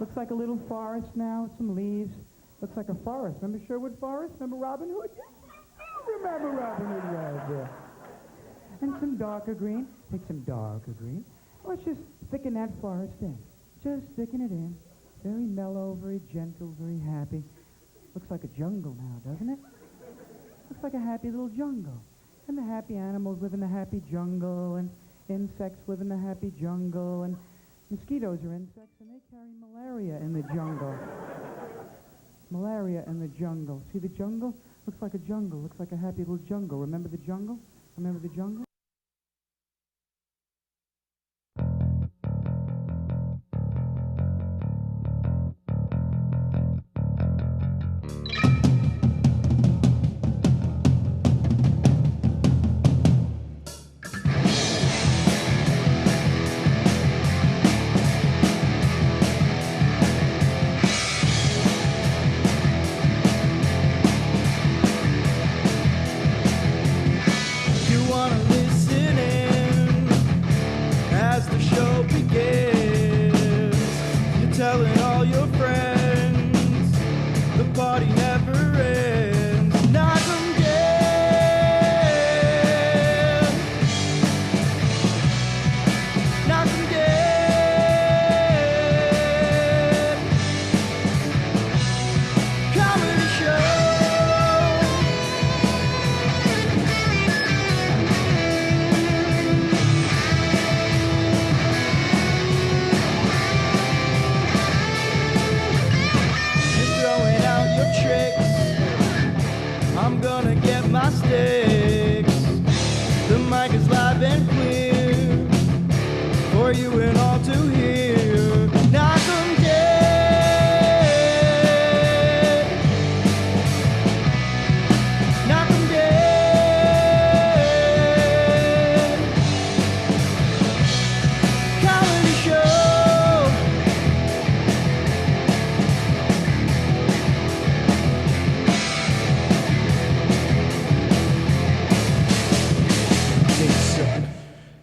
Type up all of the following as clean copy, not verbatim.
Looks like a little forest now, some leaves. Looks like a forest. Remember Sherwood Forest? Remember Robin Hood? Yes, I remember Robin Hood right there. And some darker green. Take some darker green. Let's just thicken that forest in. Just thicken it in. Very mellow, very gentle, very happy. Looks like a jungle now, doesn't it? Looks like a happy little jungle. And the happy animals live in the happy jungle, and insects live in the happy jungle, and mosquitoes are insects, and they carry malaria in the jungle. Malaria in the jungle. See the jungle? Looks like a jungle. Looks like a happy little jungle. Remember the jungle? Remember the jungle?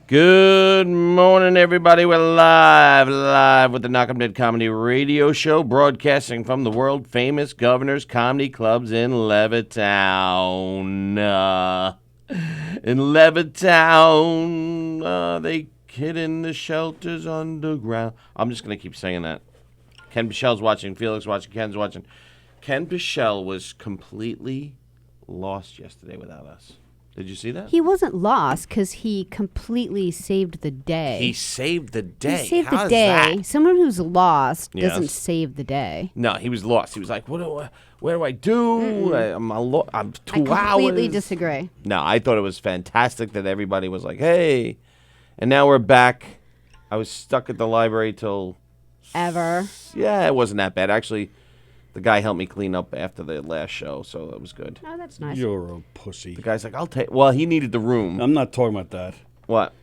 Good morning, everybody. We're live with the Knock 'em Dead Comedy Radio Show, broadcasting from the world-famous Governor's Comedy Clubs in Levittown. In Levittown, they hid in the shelters underground. I'm just going to keep saying that. Ken Pichel's watching, Felix watching, Ken's watching. Ken Pichel was completely lost yesterday without us. Did you see that? He wasn't lost because he completely saved the day. He saved the day. He saved How's the day. that? Someone who's lost Yes. doesn't save the day. No, he was lost. He was like, where do I do? I'm 2 I completely hours. disagree. No, I thought it was fantastic that everybody was like, hey. And now we're back. I was stuck at the library till... Ever. Yeah, it wasn't that bad. Actually, the guy helped me clean up after the last show, so that was good. Oh, that's nice. You're a pussy. The guy's like, I'll take... Well, he needed the room. I'm not talking about that. What?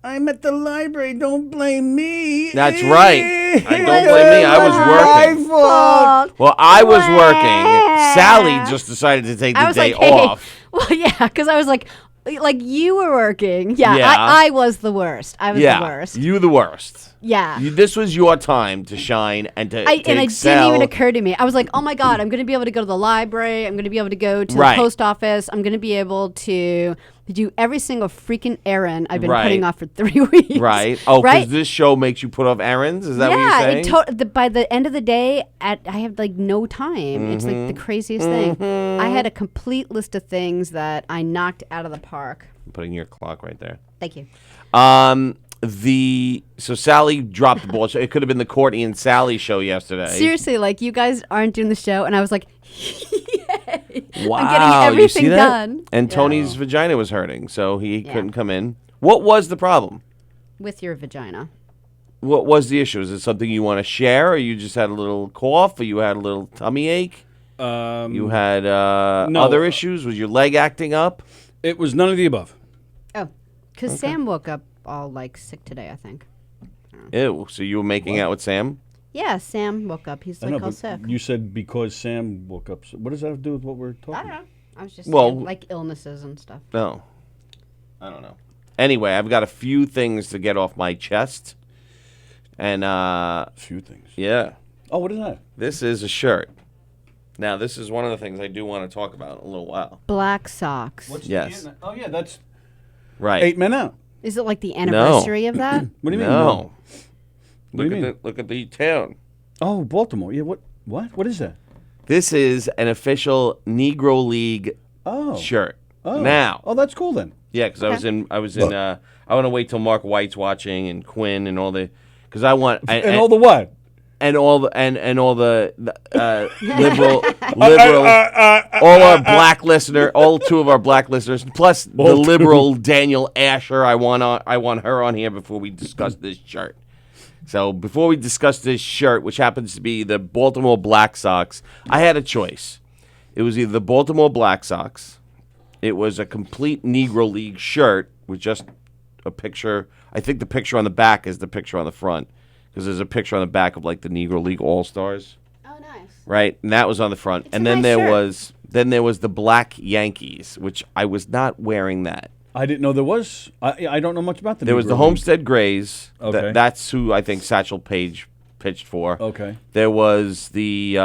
I'm at the library. Don't blame me. That's right. I don't blame me. I was working. My fault. Well, I was working. Sally just decided to take the day off. Well, yeah, because I was like you were working. Yeah, Yeah. I was the worst. I was the worst. You the worst. Yeah. This was your time to shine and to It didn't excel. even occur to me. I was like, oh my God, I'm going to be able to go to the library. I'm going to be able to go to Right. the post office. I'm going to be able to do every single freaking errand I've been Right. putting off for 3 weeks. Right. Oh, because right? this show makes you put off errands? Is that what you're saying? By the end of the day, I have like no time. It's like the craziest thing. I had a complete list of things that I knocked out of the park. I'm putting your clock right there. Thank you. So Sally dropped the ball. So it could have been the Courtney and Sally show yesterday. Seriously, like you guys aren't doing the show, and I was like, yay! Wow, I'm getting you everything see that? done. And Tony's vagina was hurting, so he couldn't come in. What was the problem? With your vagina. What was the issue? Is it something you want to share, or you just had a little cough, or you had a little tummy ache? You had no. other issues? Was your leg acting up? It was none of the above. Oh, because Sam woke up all like sick today, I think. Ew. So you were making out with Sam? Yeah, Sam woke up. He's I know, like all but sick. you said because Sam woke up. So what does that have to do with what we're talking I don't about? know. I was just Well- saying, like illnesses and stuff. No. I don't know. Anyway, I've got a few things to get off my chest. And A few things. yeah, Oh, what is that? this is a shirt. Now, this is one of the things I do want to talk about in a little while. Black socks. Yes. Oh, yeah, that's Right. 8 Men Out. Is it like the anniversary of that? What do you mean? No. What do you mean? Look at the town. Oh, Baltimore. Yeah, what? What is that? This is an official Negro League Oh. shirt. Oh. Now, Oh, that's cool then. yeah, because I was in. I want to wait till Mark White's watching and Quinn and all the, because I want And all the what? and all the liberal all our black listener, all two of our black listeners, plus the All two. liberal Daniel Asher. I want her on here before we discuss this shirt. So before we discuss this shirt, which happens to be the Baltimore Black Sox, I had a choice. It was either the Baltimore Black Sox, it was a complete Negro League shirt with just a picture. I think the picture on the back is the picture on the front, because there's a picture on the back of like the Negro League All-Stars, Oh, nice. right? And that was on the front. And a then nice there shirt. was the Black Yankees, which I was not wearing that. I didn't know there was. I don't know much about the There was Negro the League. Homestead Grays. Okay. That's who I think Satchel Paige pitched for. Okay. There was the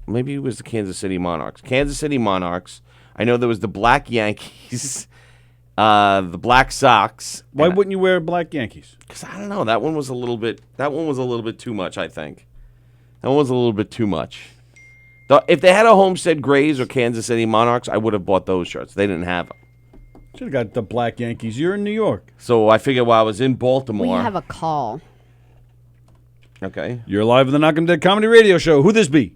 maybe it was the Kansas City Monarchs. Kansas City Monarchs. I know there was the Black Yankees, the Black Sox. Why wouldn't you wear Black Yankees? Because I don't know, that one was a little bit too much. I think that one was a little bit too much. If they had a Homestead Grays or Kansas City Monarchs, I would have bought those shirts. They didn't have them. Should have got the Black Yankees. You're in New York. So I figured while I was in Baltimore. We have a call. Okay. You're live in the Knock 'em Dead Comedy Radio Show. Who this be?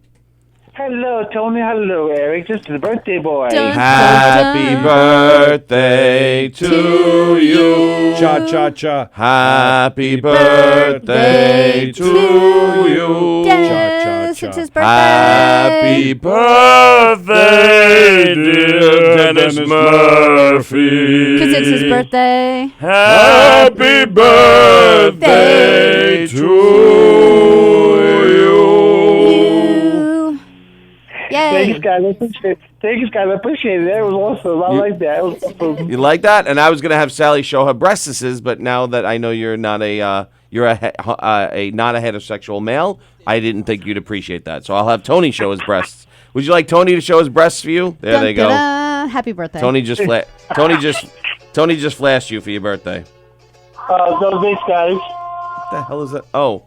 Hello, Tony. Hello, Eric. This is the birthday boy. Dun, Happy dun. birthday to you. Cha cha cha. Happy birthday to you. Dennis, Cha-cha-cha. it's his birthday. Happy birthday, dear Dennis Murphy. Because it's his birthday. Happy birthday to you. Yay. Thanks, guys. I appreciate it. Thanks, guys. I appreciate it. That was awesome. I like that. It was awesome. You like that? And I was gonna have Sally show her breastises, but now that I know you're not a not a heterosexual male, I didn't think you'd appreciate that. So I'll have Tony show his breasts. Would you like Tony to show his breasts for you? There they go. Dun-dun-dun. Happy birthday. Tony just flashed you for your birthday. So thanks, guys. What the hell is that? Oh,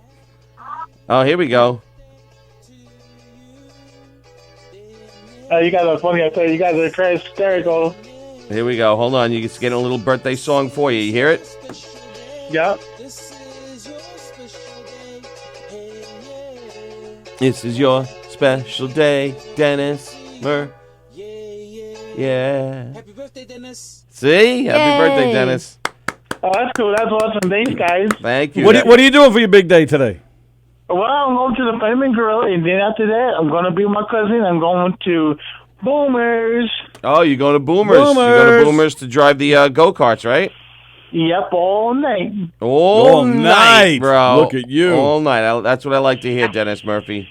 here we go. You guys are funny. I tell you, you guys are crazy hysterical. Here we go. Hold on, you just get a little birthday song for you. You hear it? Yeah. This is your special day, Dennis Murphy. Yeah. Happy birthday, Dennis. See? Happy Yay. birthday, Dennis. Oh, that's cool. That's awesome. Thanks, guys. Thank you. What are you doing for your big day today? Well, I'm going to the Flaming Grill, and then after that, I'm going to be with my cousin. I'm going to Boomers. Oh, you're going to Boomers. You're going to Boomers to drive the go-karts, right? Yep, all night. All night, bro. Look at you. All night. That's what I like to hear, Dennis Murphy.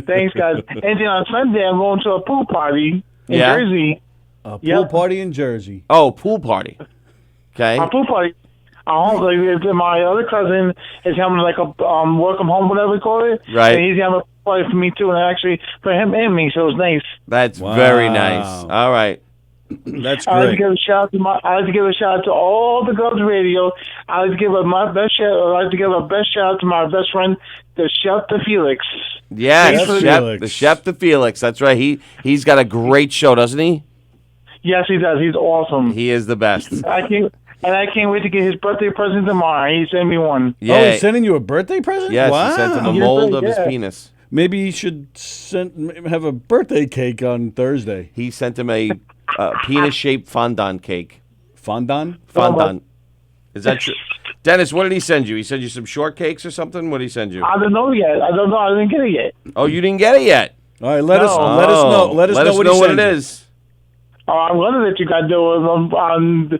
Thanks, guys. And then on Sunday, I'm going to a pool party in Yeah? Jersey. A pool Yep. party in Jersey. Oh, pool party. Okay. A pool party. My other cousin is having like a welcome home, whatever we call it. Right. And he's having a party for me too, and actually for him and me, so it's nice. That's Wow. very nice. All right. That's I like to great. give a shout out to all the Gubs Radio. I like to give a best shout out to my best friend, the Chef the Felix. Yes, Chef Chef, Felix. the Chef the Felix. That's right. He's got a great show, doesn't he? Yes, he does. He's awesome. He is the best. I can't wait to get his birthday present tomorrow. He sent me one. Yeah. Oh, he's sending you a birthday present? Yes, Wow. he sent him a Yeah, mold of his yeah. penis. Maybe he should have a birthday cake on Thursday. He sent him a penis-shaped fondant cake. Fondant? Fondant. Is that true? Dennis, what did he send you? He sent you some shortcakes or something? What did he send you? I don't know yet. I don't know. I didn't get it yet. Oh, you didn't get it yet? All right, let us No. know. Let us know what he what sent it you. is. I'm gonna let you guys do it on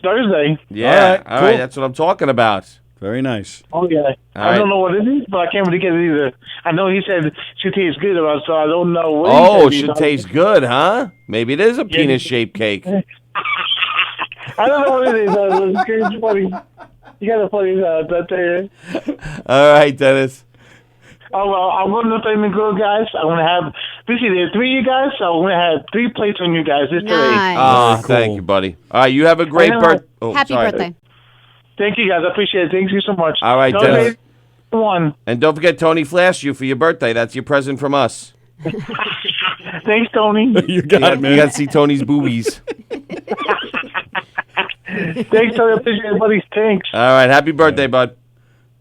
Thursday. Yeah. All right, cool. that's what I'm talking about. Very nice. Oh yeah. All I right. don't know what it is, but I can't really get it either. I know he said should taste good, so I don't know what. Oh, it he said. should taste good, huh? Maybe it is a penis-shaped cake. I don't know what it is. It's funny. You got a funny birthday. All right, Dennis. Oh, well, I'm going to Flaming Grill, guys. I'm going to have, basically, there are 3 of you guys, so I'm going to have 3 plates on you guys this today. Nice. Ah, cool. thank you, buddy. All right, you have a great I know. birthday. Oh, Happy sorry. birthday. Thank you, guys. I appreciate it. Thank you so much. All right, Don't Dennis. forget one. And don't forget, Tony flashed you for your birthday. That's your present from us. Thanks, Tony. You got it, man. You got to see Tony's boobies. Thanks, Tony. I appreciate it, buddy. Thanks. All right, happy birthday, bud.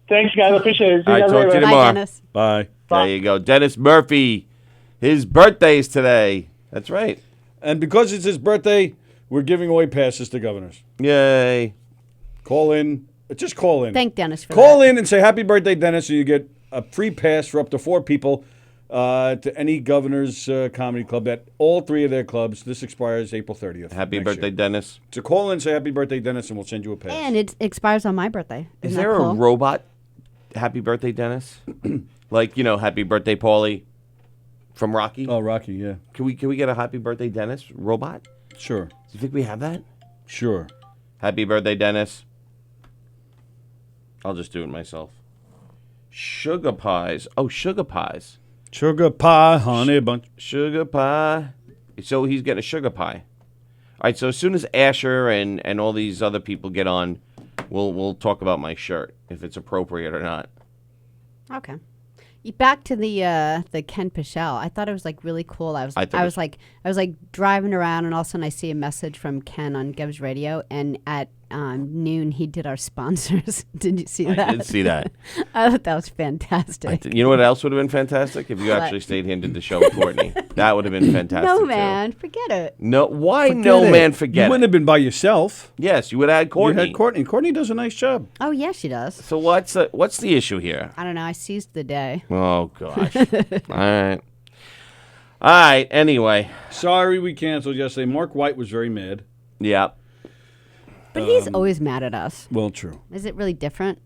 Thanks, guys. I appreciate it. See All you right, guys talk to you later. tomorrow. Bye, Dennis. Bye. There you go. Dennis Murphy. His birthday's today. That's right. And because it's his birthday, we're giving away passes to governors. Yay. Call in. Just call in. Thank Dennis for Call that. in and say happy birthday, Dennis, and you get a free pass for up to 4 people to any governor's comedy club at all 3 of their clubs. This expires April 30th. Happy next birthday, year. Dennis. So call in, say happy birthday, Dennis, and we'll send you a pass. And it expires on my birthday. Is Isn't there that cool? a robot happy birthday, Dennis? Like, happy birthday, Paulie from Rocky? Oh, Rocky, yeah. Can we get a happy birthday, Dennis robot? Do Sure. you think we have that? Sure. Happy birthday, Dennis. I'll just do it myself. Sugar pies. Oh, sugar pies. Sugar pie, honey bunch. Sugar pie. So he's getting a sugar pie. All right, so as soon as Asher and all these other people get on, we'll talk about my shirt, if it's appropriate or not. Okay. Back to the Ken Pichelle. I thought it was like really cool. I was driving around, and all of a sudden I see a message from Ken on Geb's radio, and at noon he did our sponsors. Did you see that? I did see that. I thought that was fantastic. You know what else would have been fantastic? If you What? actually stayed here and did the show with Courtney. That would have been fantastic. No too. man, forget it. No, why Forget no it. man forget You it? wouldn't have been by yourself. Yes, you would have had Courtney. You had Courtney. Courtney does a nice job. Oh yeah, she does. So what's the issue here? I don't know. I seized the day. Oh gosh. All right. Anyway, Sorry we canceled yesterday. Mark White was very mad. yeah. But he's always mad at us. Well, true. Is it really different?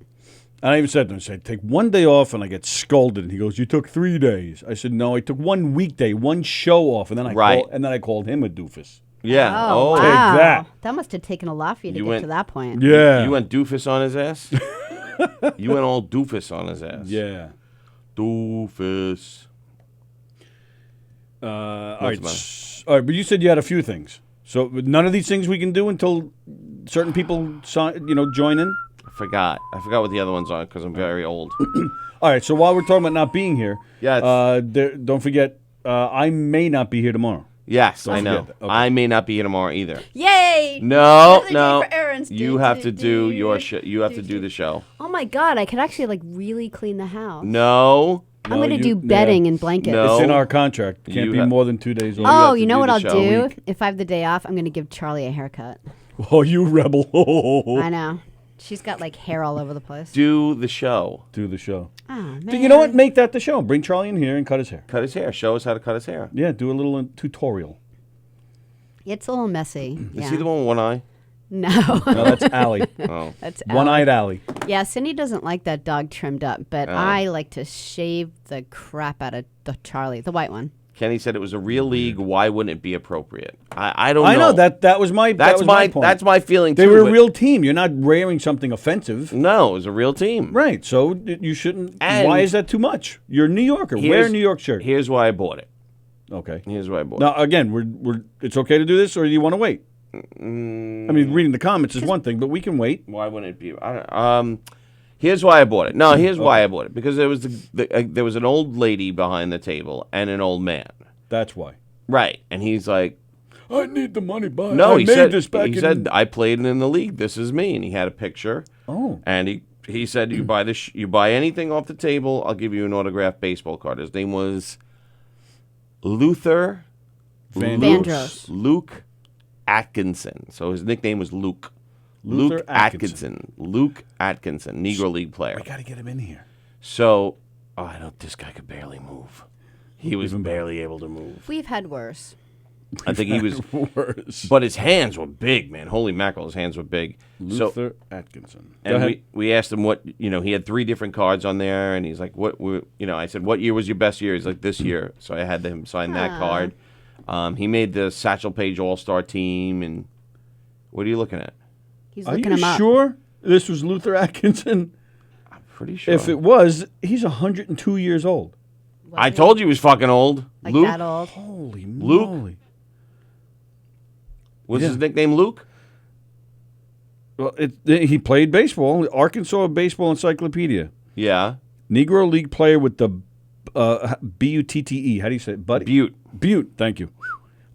And I even said to him, I said, take 1 day off and I get scolded. And he goes, you took 3 days. I said, no, I took 1 weekday, 1 show off. And then I called him a doofus. Yeah. Oh, wow. Take that. That must have taken a lot for you to You get went- to that point. Yeah. You went doofus on his ass? You went all doofus on his ass. Yeah. Doofus. All What's right. All right, but you said you had a few things. So none of these things we can do until certain people join in? I forgot what the other ones are because I'm very old. All right, so while we're talking about not being here, Yes. don't forget, I may not be here tomorrow. Yes, Don't I know. forget that. Okay. I may not be here tomorrow either. Yay! No, Another day no. for errands. You have to do your you have to do the show. Oh my god, I could actually like really clean the house. No. I'm No, gonna you- do bedding yeah. and blankets. No. It's in our contract. Can't You be ha- more than 2 days off. have Oh, to you know do what the I'll show. do? Week. If I have the day off, I'm gonna give Charlie a haircut. Oh, you rebel. I know. She's got like hair all over the place. Do the show. Do the show. Oh man. You know what? Make that the show. Bring Charlie in here and cut his hair. Cut his hair. Show us how to cut his hair. Yeah, do a little tutorial. It's a little messy. Is he the one with one eye? No. No, that's Allie. Oh. That's One-eyed Allie. Yeah, Cindy doesn't like that dog trimmed up, but Oh. I like to shave the crap out of the Charlie, the white one. Kenny said it was a real league. Why wouldn't it be appropriate? I don't know. I know that was my That's my point. that's my feeling They too. were a but- real team. You're not rearing something offensive. No, it was a real team. Right. So you shouldn't. And- why is that too much? You're a New Yorker. Wear a Here's- New York shirt. Here's why I bought it. Okay. Here's why I bought Now again, we're it's okay to do this, or do you want to wait? I mean, reading the comments is one thing, but we can wait. it. Why wouldn't it be? Here's why I bought it. No, here's why I bought it. Because there was there was an old lady behind the table and an old man. That's why. Right, and he's like, I need the money back. no, I he made said this back he in. said I played in the league. This is me, and he had a picture. Oh. And he said you buy this, you buy anything off the table, I'll give you an autographed baseball card. His name was Luther Vandross. Luke Atkinson. So his nickname was Luke. Luther Luke Atkinson. Atkinson. Luke Atkinson, Negro League player. I got to get him in here. So, this guy could barely move. He was barely able to move. We've had worse. I think he was, Worse. but his hands were big, man. Holy mackerel, his hands were big. So, Luther Atkinson. Go and ahead. we asked him what, he had 3 different cards on there, and he's like, I said, what year was your best year? He's like, this year. So I had him sign that card. He made the Satchel Paige All-Star team, and what are you looking at? He's Are looking you him up. sure? This was Luther Atkinson. Pretty sure. If it was, he's 102 years old. I told you he was fucking old. Like Luke? that old. Holy Luke? moly. Was Yeah. his nickname Luke? Well, he played baseball. Arkansas Baseball Encyclopedia. Yeah. Negro League player with the B-U-T-T-E. How do you say it? Buddy? Butte. Butte. Thank you.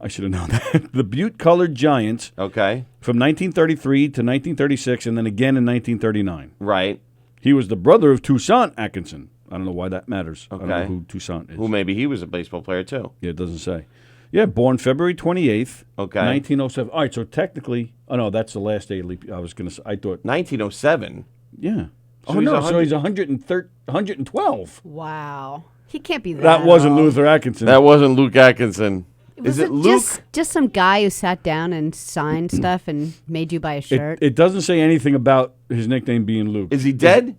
I should have known that. The Butte Colored Giants Okay. from 1933 to 1936, and then again in 1939. Right. He was the brother of Toussaint Atkinson. I don't know why that matters. I don't know Okay. who Toussaint is. Who maybe he was a baseball player too. Yeah, it doesn't say. Yeah, born February 28th, Okay. 1907. All right, so technically, oh no, that's the last day of leap. I was going to say, I thought, 1907. yeah. So Oh he's no, so 100 he's 112. Wow. He can't be That wasn't old. Luther Atkinson. That wasn't Luke Atkinson. Was Is it Luke? Just some guy who sat down and signed stuff and made you buy a shirt? It doesn't say anything about his nickname being Luke. Is he dead?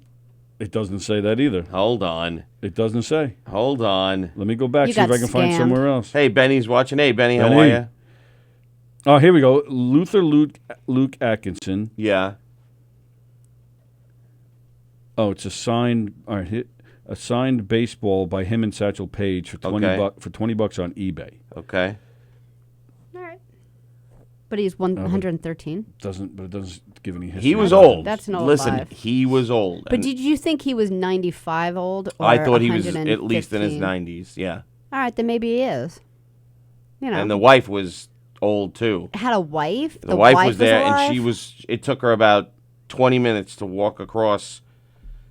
It doesn't say that either. Hold on. It doesn't say. Hold on. Let me go back, You see if got I can find scammed. somewhere else. Hey, Benny's watching. Hey, Benny, how Benny. are you? Oh, here we go. Luke Atkinson. Yeah. Oh, it's a signed. All right, a signed baseball by him and Satchel Paige for Okay. for $20 on eBay. Okay. All right. But he's 113. But it doesn't give any history. He was about old. him. That's an old Listen, life. he was old. But And did you think he was 95 old? Or I thought he was at least in his 115? 90s. Yeah. All right, then maybe he is. You know. And the wife was old too. had a wife. The wife was was there, alive? and she was. It took her about 20 minutes to walk across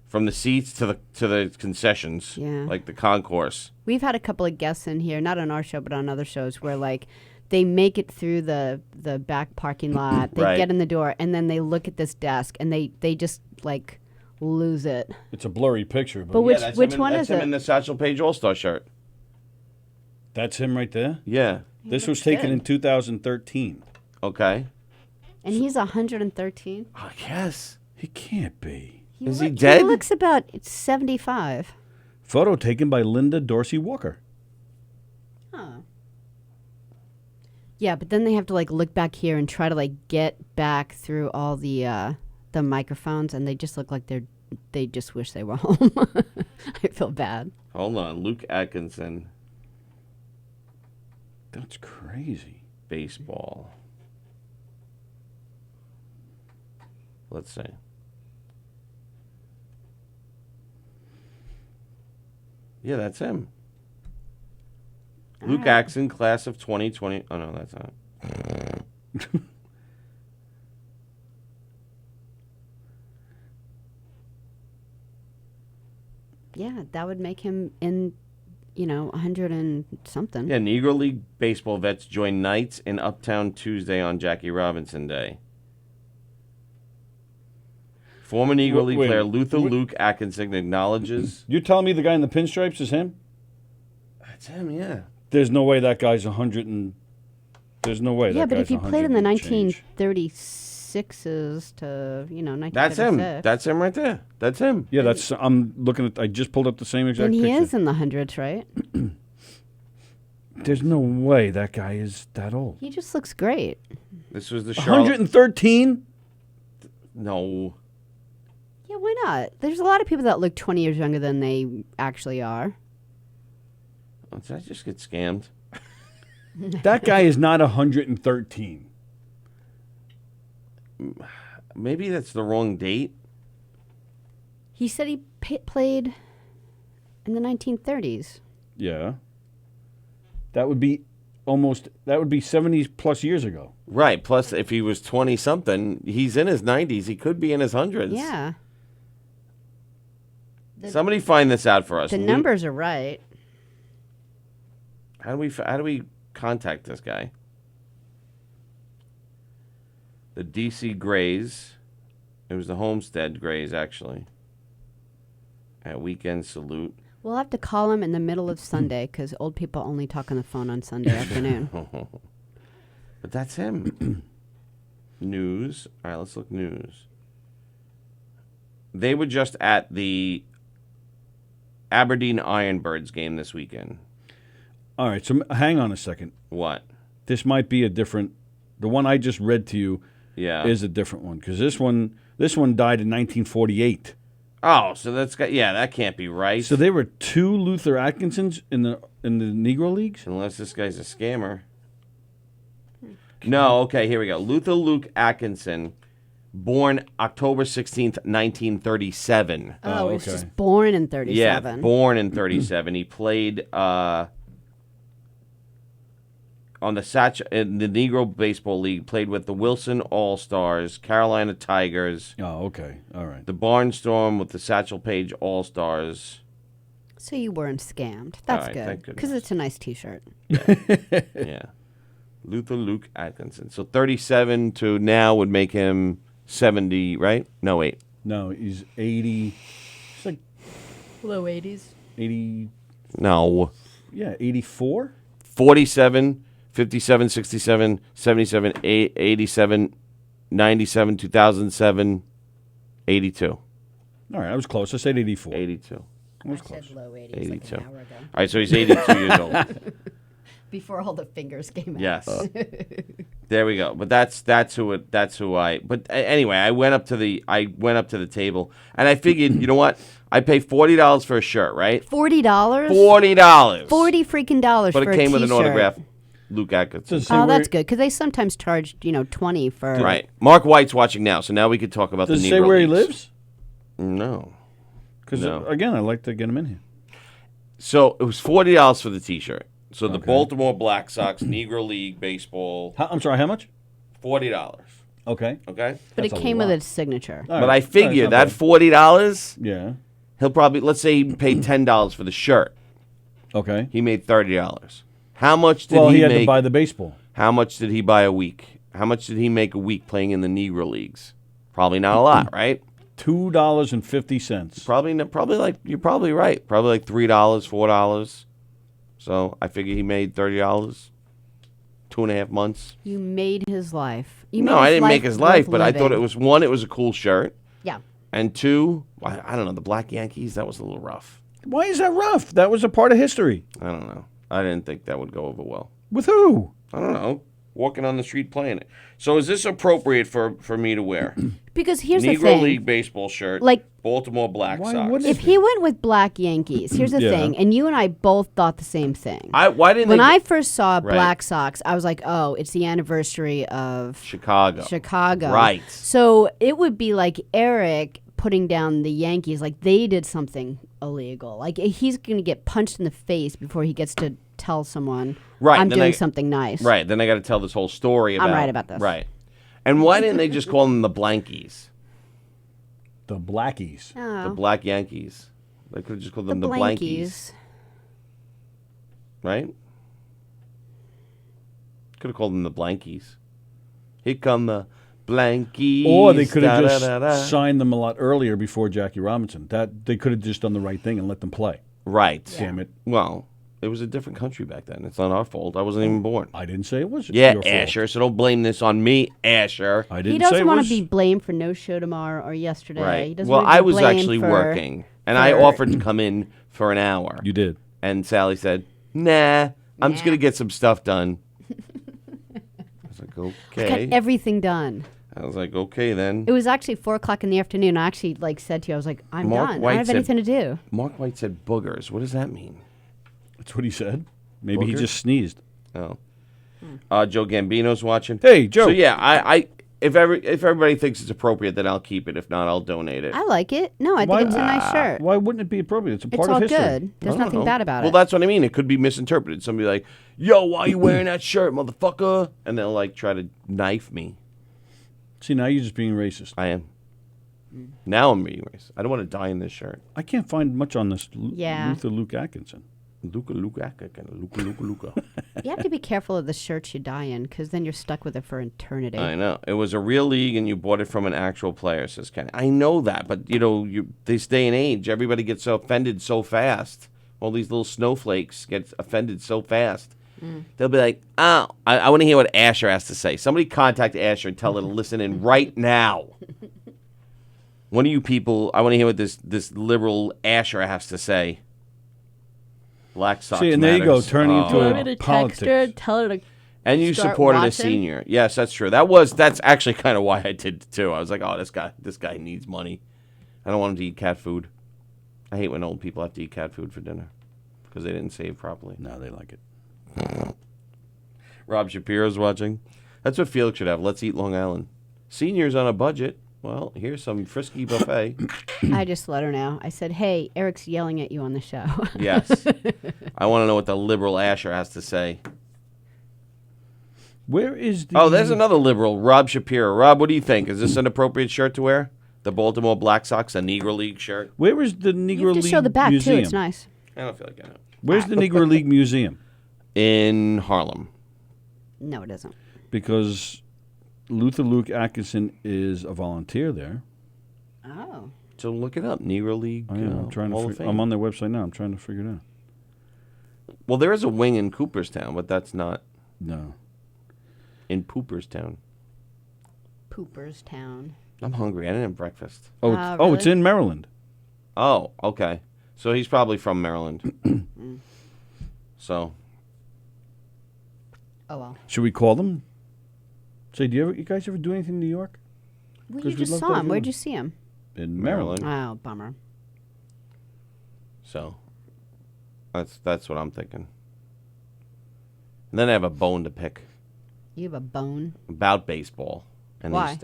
from the seats to the concessions, Yeah. like the concourse. We've had a couple of guests in here, not on our show, but on other shows, where like they make it through the back parking lot, they Right. get in the door, and then they look at this desk, and they just like lose it. It's a blurry picture, but But which that's which him one that's is him it? in the Satchel Paige All-Star shirt. that's him right there. Yeah. This was looks taken good. in 2013. Okay. And he's 113. I guess. He can't be. Is he dead? He looks about 75. Photo taken by Linda Dorsey Walker. Huh. Yeah, but then they have to like look back here and try to like get back through all the microphones, and they just look like they just wish they were home. I feel bad. Hold on. Luke Atkinson, That's crazy. baseball. Let's see. Yeah, that's him. Luke Atkinson, class of 2020. Oh, no, that's not. Yeah, that would make him in, 100 and something. Yeah, Negro League baseball vets join Knights in Uptown Tuesday on Jackie Robinson Day. Former Negro League wait, player Luther Luke Atkinson acknowledges. You're telling me the guy in the pinstripes is him? That's him, yeah. There's no way that guy's 100 and... There's no way Yeah, that but guy's if he 100 played in the and change. 1936s to, 1936. That's him. That's him right there. That's him. Yeah, that's... I'm looking at... I just pulled up the same exact Then he picture. is in the hundreds, right? There's no way that guy is that old. He just looks great. This was the Charlotte. 113? No. Yeah, why not? There's a lot of people that look 20 years younger than they actually are. Oh, did I just get scammed? That guy is not 113. Maybe that's the wrong date. He said he played in the 1930s. Yeah. That would be almost... That would be 70 plus years ago. Right. Plus, if he was 20-something, he's in his 90s. He could be in his hundreds. Yeah. Somebody find this out for us. The Luke- numbers are right. How do we contact this guy? The DC Grays. It was the Homestead Grays, actually. At Weekend Salute. We'll have to call him in the middle of Sunday because old people only talk on the phone on Sunday afternoon. But that's him. News. All right, let's look news. They were just at the Aberdeen Ironbirds game this weekend. All right, so hang on a second. What? This might be a different... The one I just read to you Yeah. is a different one because this one, This one died in 1948. Oh, so that can't be right. So there were 2 Luther Atkinsons in the Negro Leagues? Unless this guy's a scammer. No, okay, here we go. Luther Luke Atkinson, born October 16th, 1937. Oh, he was okay. just born in 37. Yeah, born in 37. He played in the Negro Baseball League, played with the Wilson All-Stars, Carolina Tigers, Oh, okay. All right. the Barnstorm with the Satchel Paige All-Stars. So you weren't scammed. That's right, good. thank Because goodness. it's a nice T-shirt. Yeah. Luther Luke Atkinson. So 37 to now would make him 70, right? No, wait. No, he's 80. It's like Low 80s. 80. No. Yeah, 84. 47, 57, 67, 77, 87, 97, 2007, 82. All right, I was close. I said 84. 82. I was close. Low 80s 82. like an hour ago. All right, so he's 82 years old. Before all the fingers came out. Yes. There we go. But that's who I. But anyway, I went up to the table and I figured, you know what? I pay $40 for a shirt, right? $40? $40. 40 freaking dollars But for it came a with an T-shirt. autograph. Luke Atkinson. Does it say Oh, where- that's good because they sometimes charge 20 for. Right. Mark White's watching now, so now we could talk about Does the it Negro say where he Leagues. lives? No. Because, No. again, I'd like to get him in here. So it was $40 for the T-shirt. So the Okay. Baltimore Black Sox Negro League Baseball, I'm sorry, how much? $40. Okay. Okay. But That's it a came with lot. its signature. All But right. I figure All right, that not $40, bad. Yeah. he'll probably, let's say he paid $10 for the shirt. Okay. He made $30. How much did Well, he had make? to buy the baseball. How much did he buy a week? How much did he make a week playing in the Negro Leagues? Probably not a lot, right? $2.50. Probably like you're probably right. Probably like $3, $4. So I figure he made $30, 2.5 months. You made his life. You No, made I didn't make his life, worth but I thought living. it was one, it was a cool shirt, Yeah. and two, I don't know, the Black Yankees, that was a little rough. Why is that rough? That was a part of history. I don't know. I didn't think that would go over well. With who? I don't know. Walking on the street playing it. So is this appropriate for me to wear? Because here's the Negro thing. League baseball shirt, Like- Baltimore Black Why Sox. wouldn't If he went with Black Yankees, here's the Yeah. thing, and you and I both thought the same thing. Why didn't When they I first saw Right. Black Sox, I was like, oh, it's the anniversary of Chicago? Chicago. Right. So it would be like Eric putting down the Yankees, like they did something illegal. Like he's going to get punched in the face before he gets to tell someone, Right, I'm then doing I- something nice. Right. Then I got to tell this whole story about. I'm right about this. Right. And why didn't they just call them the Blankies, The Blackies. Oh, the Black Yankees? They could have just called the them the Blankies, Blankies. right? Could have called them the Blankies. Here come the Blankies. Or they could have da-da-da-da. just signed them a lot earlier before Jackie Robinson. That they could have just done the right thing and let them play. Right. Damn it. Well, it was a different country back then. It's not our fault. I wasn't even born. I didn't say it was Yeah, your fault. Asher. So don't blame this on me, Asher. I He didn't say doesn't it want was. to be blamed for no show tomorrow or yesterday. He Right. doesn't Well, wanna be I was blamed actually for- working, and I for- offered to come in for an hour. You did. And Sally said, "Nah, I'm just Nah. gonna get some stuff done." I was like, I "Okay." got everything done. I was like, "Okay then." It was actually 4:00 in the afternoon. I actually said to you, I was like, I'm Mark done. White I don't have said- anything to do. Mark White said boogers. What does that mean? That's what he said. Maybe he Booger? just sneezed. Oh. Joe Gambino's watching. Hey, Joe. So yeah, I if everybody thinks it's appropriate, then I'll keep it. If not, I'll donate it. I like it. No, I Why- think it's a nice shirt. Why wouldn't it be appropriate? It's a It's part all of history. good. There's I don't nothing know. bad about Well, it. that's what I mean. It could be misinterpreted. Somebody like, "Yo, why are you wearing that shirt, motherfucker?" And they'll like try to knife me. See, now you're just being racist. I am. Now I'm being racist. I don't want to die in this shirt. I can't find much on this Yeah. Luther Luke Atkinson. Luka. You have to be careful of the shirts you die in because then you're stuck with it for eternity. I know. It was a real league, and you bought it from an actual player, says Kenny. I know that, but, this day and age, everybody gets so offended so fast. All these little snowflakes get offended so fast. They'll be like, oh, I want to hear what Asher has to say. Somebody contact Asher and tell her to listen in right now. One of you people, I want to hear what this liberal Asher has to say. Black Sox See, and there you go, matters. turning Oh. into a politics. tell her to And you Start supported a watching? senior. Yes, that's true. That's actually kind of why I did it too. I was like, oh, this guy needs money. I don't want him to eat cat food. I hate when old people have to eat cat food for dinner because they didn't save properly. No, they like it. Rob Shapiro's watching. That's what Felix should have. Let's eat Long Island. Seniors on a budget. Well, here's some frisky buffet. I just let her know. I said, hey, Eric's yelling at you on the show. Yes. I want to know what the liberal Asher has to say. Where is the... Oh, there's another liberal, Rob Shapiro. Rob, what do you think? Is this an appropriate shirt to wear? The Baltimore Black Sox, a Negro League shirt? Where is the Negro You have to League show the back, Museum? too. It's nice. I don't feel like it. Where's the Negro League Museum? In Harlem. No, it isn't. Because Luther Luke Atkinson is a volunteer there. Oh. So look it up, Negro League I am. I'm trying Hall of to. Fame. I'm on their website now. I'm trying to figure it out. Well, there is a wing in Cooperstown, but that's not No. in Pooperstown. Pooperstown. I'm hungry. I didn't have breakfast. Oh, it's really? in Maryland. Oh, okay. So he's probably from Maryland. So Oh, well. Should we call them? Say, you guys ever do anything in New York? Well, 'Cause you we'd just love to saw have him. you Where'd on. you see him? In Maryland. Maryland. Oh, bummer. So that's what I'm thinking. And then I have a bone to pick You have a bone? about baseball and Why?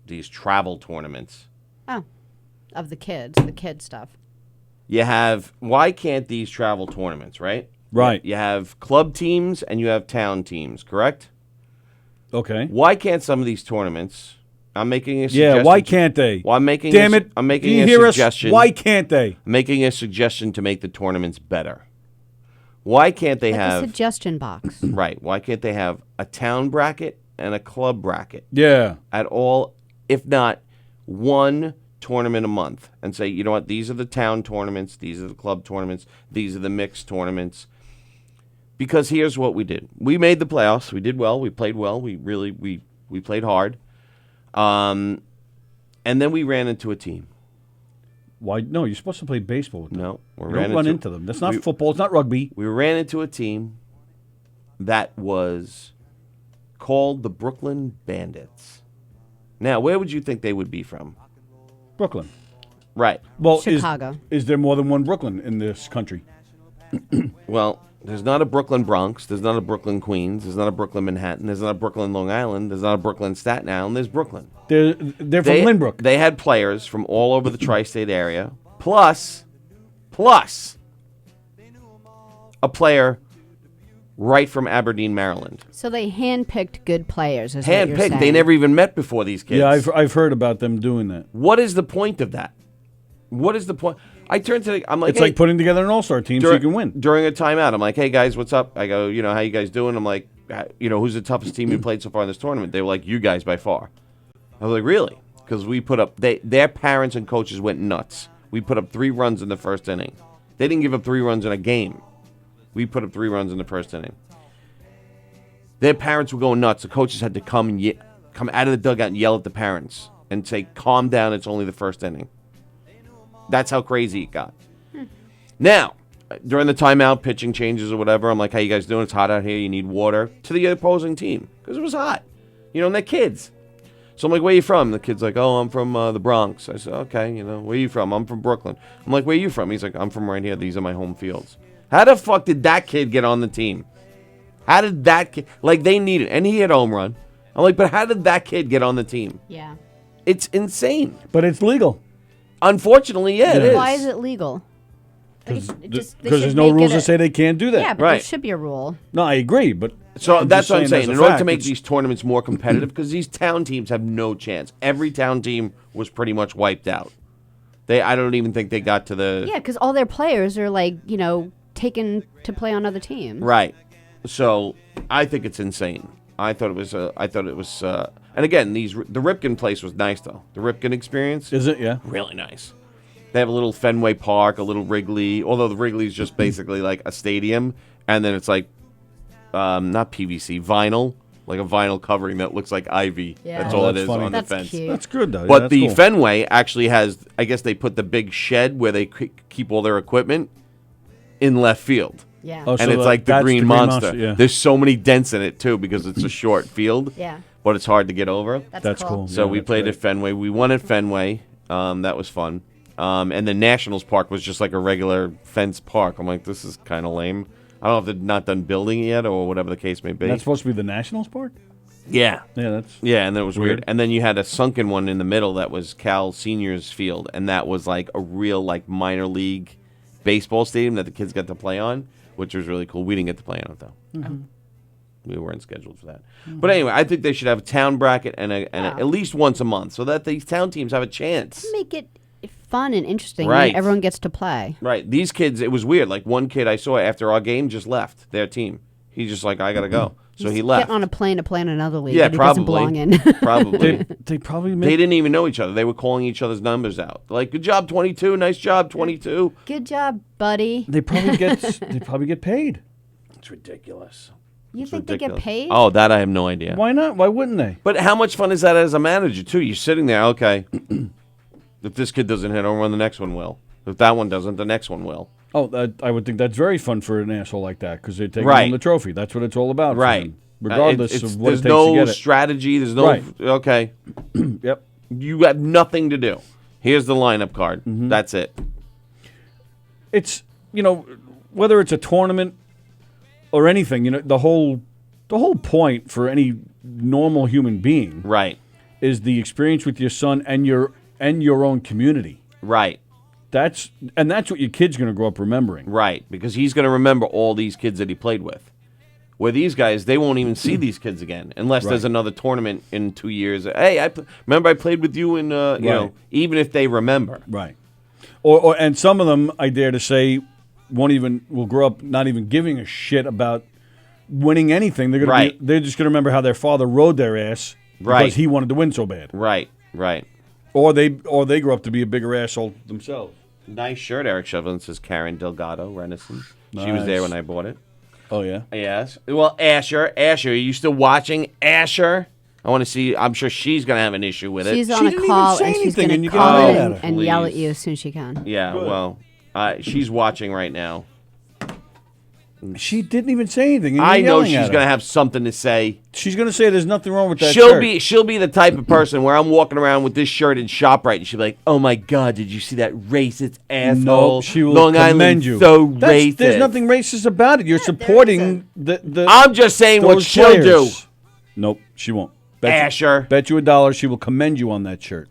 these travel tournaments. Oh. Of the kid stuff. You have why can't these travel tournaments, right? Right. You have club teams and you have town teams, correct? Okay. Why can't some of these tournaments? I'm making a suggestion. Yeah. Why can't they? Well, I'm making. Damn it! I'm making Do you a hear suggestion. us? Why can't they? I'm making a suggestion to make the tournaments better. Why can't they Like a have suggestion box. right? Why can't they have a town bracket and a club bracket Yeah. at all? If not one tournament a month, and say, you know what? These are the town tournaments. These are the club tournaments. These are the mixed tournaments. Because here's what we did: we made the playoffs. We did well. We played well. We played hard. And then we ran into a team. Why? No, you're supposed to play baseball with them. No, we You ran don't run into them. That's not football. It's not rugby. We ran into a team that was called the Brooklyn Bandits. Now, where would you think they would be from? Brooklyn. Right. Well, Chicago. Is there more than one Brooklyn in this country? Well, there's not a Brooklyn Bronx. There's not a Brooklyn Queens. There's not a Brooklyn Manhattan. There's not a Brooklyn Long Island. There's not a Brooklyn Staten Island. There's Brooklyn. They're from Lynbrook. They had players from all over the tri-state area, plus a player right from Aberdeen, Maryland. So they handpicked good players, is what you're Handpicked. They saying. never even met before these kids. Yeah, I've heard about them doing that. What is the point of that? What is the point? I turned to I'm like, It's hey, like putting together an all-star team so you can win. During a timeout, I'm like, hey guys, what's up? I go, how you guys doing? I'm like, who's the toughest team you played so far in this tournament? They were like, you guys by far. I was like, really? Because we put up, their parents and coaches went nuts. We put up 3 runs in the first inning. They didn't give up 3 runs in a game. We put up 3 runs in the first inning. Their parents were going nuts. The coaches had to come out of the dugout and yell at the parents and say, calm down, it's only the first inning. That's how crazy it got. Now, during the timeout, pitching changes or whatever, I'm like, how you guys doing? It's hot out here. You need water. To the opposing team. Because it was hot. And they're kids. So I'm like, where you from? The kid's like, oh, I'm from the Bronx. I said, okay, where you from? I'm from Brooklyn. I'm like, where you from? He's like, I'm from right here. These are my home fields. How the fuck did that kid get on the team? How did that kid, they need it. And he hit a home run. I'm like, but how did that kid get on the team? Yeah. It's insane. But it's legal. Unfortunately, yeah, it is. Why is it legal? Because They there's should no make rules it that say they can't do that. Yeah, but Right. there should be a rule. No, I agree, but So that's just what I'm saying. as a In order to fact, make it's- these tournaments more competitive, because these town teams have no chance. Every town team was pretty much wiped out. I don't even think they got to the Yeah, because all their players are taken to play on other teams. right. So I think it's insane. I thought it was. And again, the Ripken place was nice though. The Ripken experience is it? Yeah. really nice. They have a little Fenway Park, a little Wrigley. Although the Wrigley is just basically like a stadium, and then it's like not PVC, vinyl, like a vinyl covering that looks like ivy. Yeah. That's Oh, all it that's is funny. on That's the fence. cute. That's good though. But yeah, the that's cool. Fenway actually has, I guess they put the big shed where they keep all their equipment in left field. Yeah. Oh, and so it's like the that's Green Monster. Yeah. There's so many dents in it too because it's a short field. Yeah. But it's hard to get over. That's cool. So Yeah, we that's played great. at Fenway. We won at Fenway. That was fun. And the Nationals Park was just like a regular fenced park. I'm like, this is kind of lame. I don't know if they're not done building it yet or whatever the case may be. That's supposed to be the Nationals Park? Yeah. Yeah, that's. Yeah, and then it was weird. Weird. And then you had a sunken one in the middle that was Cal Seniors Field, and that was like a real like minor league baseball stadium that the kids got to play on, which was really cool. We didn't get to play on it though. We weren't scheduled for that. But anyway, I think they should have a town bracket and at least once a month so that these town teams have a chance. Make it fun and interesting. Right. And everyone gets to play. Right. These kids, it was weird. Like one kid I saw after our game just left their team. He's just like, I got to go. So he left. Get on a plane to play in another league. Yeah, that he doesn't probably. belong in. Probably. They probably They made. didn't even know each other. They were calling each other's numbers out. Like, good job, 22. Nice job, 22. Good job, buddy. They probably get. They probably get paid. It's ridiculous. You It's think they ridiculous. get paid? Oh, that I have no idea. Why not? Why wouldn't they? But how much fun is that as a manager, too? You're sitting there, okay. If this kid doesn't hit home run, the next one will. If that one doesn't, the next one will. Oh, I would think that's very fun for an asshole like that because they're taking Right. home the trophy. That's what it's all about. for Right. them, regardless It's- of what it there's takes no to get it. strategy. There's no. Right. Okay. Yep. You have nothing to do. Here's the lineup card. That's it. It's whether it's a tournament or anything. The whole point for any normal human being Right. is the experience with your son and your own community. Right. That's what your kid's going to grow up remembering. Right. Because he's going to remember all these kids that he played with. Where these guys, they won't even see these kids again unless there's Right. another tournament in 2 years. Hey, remember I played with you in, you know, even if they remember. Right. And some of them, I dare to say, will grow up not even giving a shit about winning anything. They're Right. they're just gonna remember how their father rode their ass Right. because he wanted to win so bad. Right. Right. Or they grow up to be a bigger asshole themselves. Nice shirt, Eric Shevlin, says Karen Delgado, Renison. She was there Nice. when I bought it. Oh yeah. Yes. Well, Asher, are you still watching? Asher? I want to see. I'm sure she's going to have an issue with it. She's She on a didn't even call say and she's anything, going and to you call get in mad at her. and yell at Please. you as soon as she can. Yeah, Good. well, she's watching right now. She didn't even say anything. and I you're know yelling she's at her. going to have something to say. She's gonna say there's nothing wrong with that She'll shirt. be the type of person where I'm walking around with this shirt in ShopRite and she'll be like, "Oh my God, did you see that racist asshole? No, she will Long commend Island, you. so racist." There's nothing racist about it. You're supporting the. I'm just saying what those she'll do. players. Nope, she won't. Asher. Bet you $1 she will commend you on that shirt.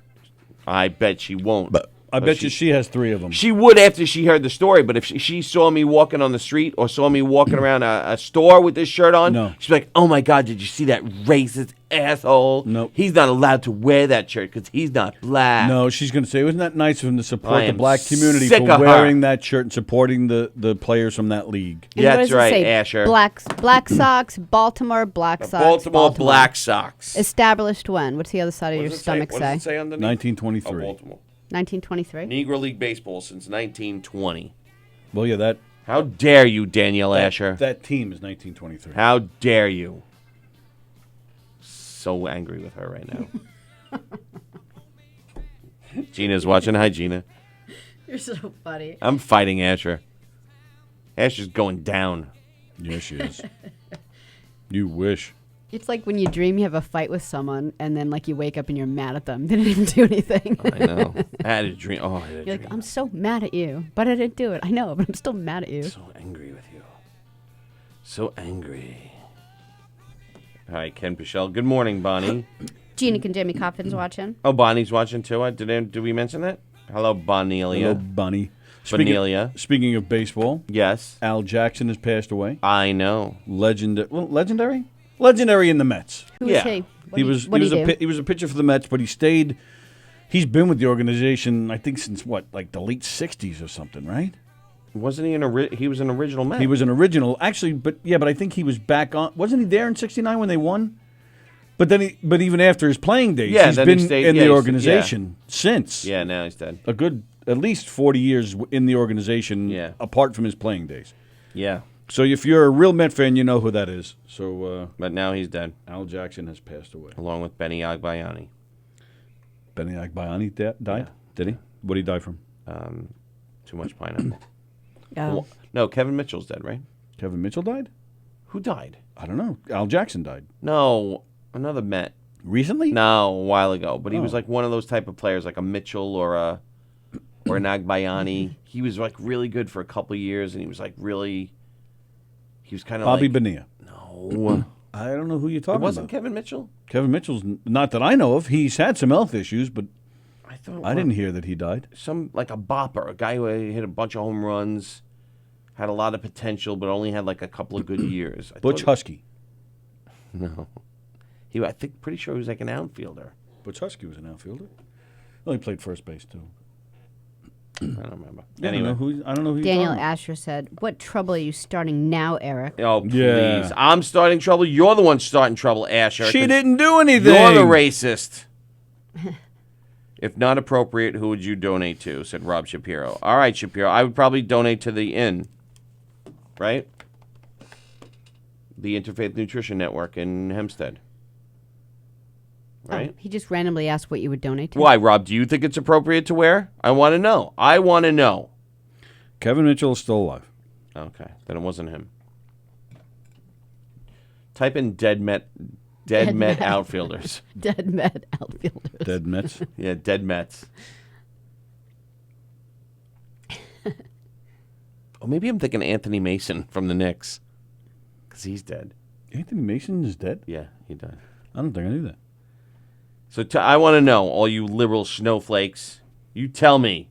I bet she won't. I bet you she has 3 of them. She would after she heard the story, but if she saw me walking on the street or saw me walking around a store with this shirt on, No. she'd be like, "Oh my God, did you see that racist asshole? Nope. He's not allowed to wear that shirt because he's not black." No, she's going to say, wasn't that nice of him to I support the am black community sick for of her. wearing that shirt and supporting the players from that league? And Yeah, what that's does it right, say? Asher. Black Sox, Baltimore Black Sox. Baltimore Black Sox. Established when? What's the other side of What your does it stomach What does say? it say underneath? 1923. Oh, Baltimore. 1923. Negro League Baseball since 1920. Well, yeah, that How dare you, Danielle Asher? that team is 1923. How dare you? So angry with her right now. Gina's watching. Hi, Gina. You're so funny. I'm fighting Asher. Asher's going down. Yeah, she is. You wish. It's like when you dream you have a fight with someone and then like you wake up and you're mad at them. They didn't even do anything. I know. I had a dream. Oh, I had a You're dream. like, I'm so mad at you, but I didn't do it. I know, but I'm still mad at you. So angry with you. So angry. All right, Ken Pichelle. Good morning, Bonnie. Gina and Jamie Coffin's watching. Oh, Bonnie's watching too. Did we mention that? Hello, Bonelia. Hello, Bunny. Bonelia. Speaking of baseball, Yes, Al Jackson has passed away. I know. Legendary? Legendary in the Mets. Who Yeah. is he? What He do was you, what do you do? he was a pitcher for the Mets, but he's been with the organization I think since like the late 60s or something, right? Wasn't he he was an original Met? He was an original actually, but I think he was back on. Wasn't he there in 69 when they won? But but even after his playing days, Yeah, he's then he been stayed- in yeah, the he's- organization since. Yeah, now he's dead. A good at least 40 years in the organization Yeah. apart from his playing days. Yeah, So if you're a real Met fan, you know who that is. So but now he's dead, Al Jackson has passed away. along with Benny Agbayani. Benny Agbayani died? Yeah. Did he? What did he die from? Too much pineapple. Oh. No, Kevin Mitchell's dead, right? Kevin Mitchell died? Who died? I don't know. Al Jackson died. No, another Met. Recently? No, a while ago. But he was Oh. like one of those type of players, like a Mitchell or an Agbayani. He was like really good for a couple of years, and he was like really. He was kind of Bobby like Bonilla. no. I don't know who you're It talking wasn't about. Kevin Mitchell. Kevin Mitchell's not that I know of. He's had some health issues, but I thought I didn't hear that he died. some like a bopper, a guy who hit a bunch of home runs, had a lot of potential, but only had like a couple of good years. I Butch thought- Husky. No, I think pretty sure he was like an outfielder. Butch Husky was an outfielder. Well, he played first base too. I don't remember. Anyway, I don't know who you're Daniel talking about. Asher said, "What trouble are you starting now, Eric?" Oh please! Yeah. I'm starting trouble. You're the one starting trouble, Asher. She 'cause didn't do anything. You're the racist. If not appropriate, who would you donate to? Said Rob Shapiro. All right, Shapiro. I would probably donate to the Inn. Right? The Interfaith Nutrition Network in Hempstead. Right? Oh, he just randomly asked what you would donate to. Why, Rob? Do you think it's appropriate to wear? I want to know. I want to know. Kevin Mitchell is still alive. Okay, then it wasn't him. Type in dead Met outfielders. Dead Met outfielders. Dead Mets. Yeah, dead Mets. Oh, maybe I'm thinking Anthony Mason from the Knicks, because he's dead. Anthony Mason is dead? Yeah, he died. I don't think I knew that. So I want to know, all you liberal snowflakes, you tell me.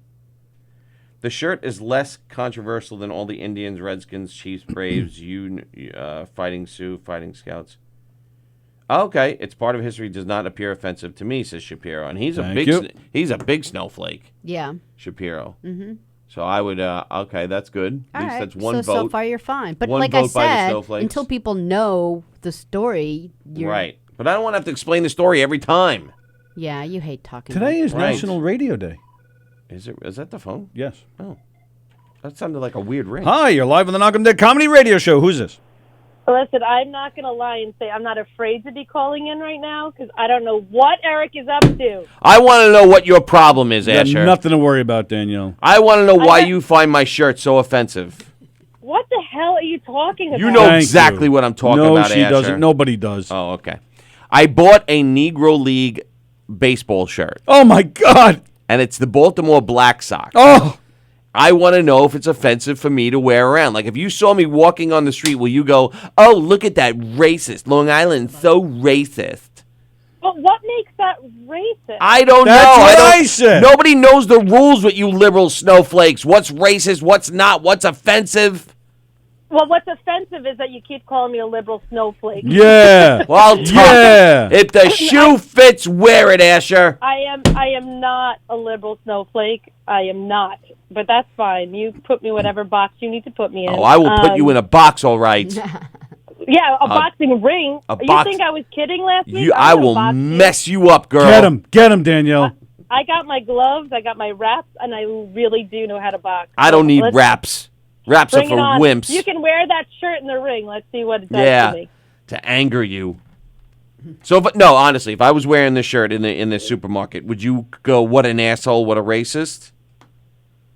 The shirt is less controversial than all the Indians, Redskins, Chiefs, Braves, Fighting Sioux, Fighting Scouts. Okay, it's part of history. Does not appear offensive to me, says Shapiro, and he's Thank you. he's a big snowflake, Yeah. Shapiro. Mm-hmm. So I would. Okay, that's good. At All least right. that's one so vote. far you're fine. But One like I vote by the said, snowflakes. until people know the story, you're Right, but I don't want to have to explain the story every time. Yeah, you hate talking. Today is Right. National Radio Day. Is that the phone? Yes. Oh, that sounded like a weird ring. Hi, you're live on the Knock 'em Dead Comedy Radio Show. Who's this? Listen, I'm not going to lie and say I'm not afraid to be calling in right now because I don't know what Eric is up to. I want to know what your problem is, You got Asher. nothing to worry about, Danielle. I want to know why got- you find my shirt so offensive. What the hell are you talking about? You know Thank exactly you. what I'm talking no, about, she Asher. doesn't. Nobody does. Oh, okay. I bought a Negro League baseball shirt, Oh, my God. and it's the Baltimore Black Sox. Oh, I want to know if it's offensive for me to wear around. Like, if you saw me walking on the street, will you go, "Oh, look at that racist. Long Island's so racist"? But what makes that racist? I don't That's know. what don't- I said. Nobody knows the rules with you liberal snowflakes. What's racist? What's not? What's offensive? Well, what's offensive is that you keep calling me a liberal snowflake. yeah. Well, tough. Yeah. If the shoe fits, wear it, Asher. I am not a liberal snowflake. I am not. But that's fine. You put me whatever box you need to put me in. Oh, I will put you in a box, all right. Yeah, a boxing ring. a You box- think I was kidding last week? I I'm gonna will box you. mess you up, girl. Get him, Danielle. I got my gloves, I got my wraps, and I really do know how to box. I don't need Let's wraps. Wraps are Bring for it on. wimps. You can wear that shirt in the ring. Let's see what it does Yeah, to me. to anger you. So, but no, honestly, if I was wearing this shirt in the supermarket, would you go, "What an asshole! What a racist"?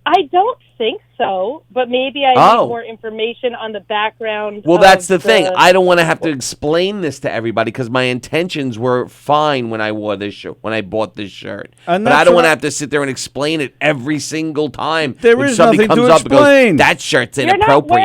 I don't think so, but maybe I Oh. need more information on the background. Well, of that's the thing. I don't want to have to explain this to everybody because my intentions were fine when I wore this shirt, when I bought this shirt. And But I that's don't what want to I- have to sit there and explain it every single time. There when is somebody nothing comes to up and goes, explain. "That shirt's You're not inappropriate."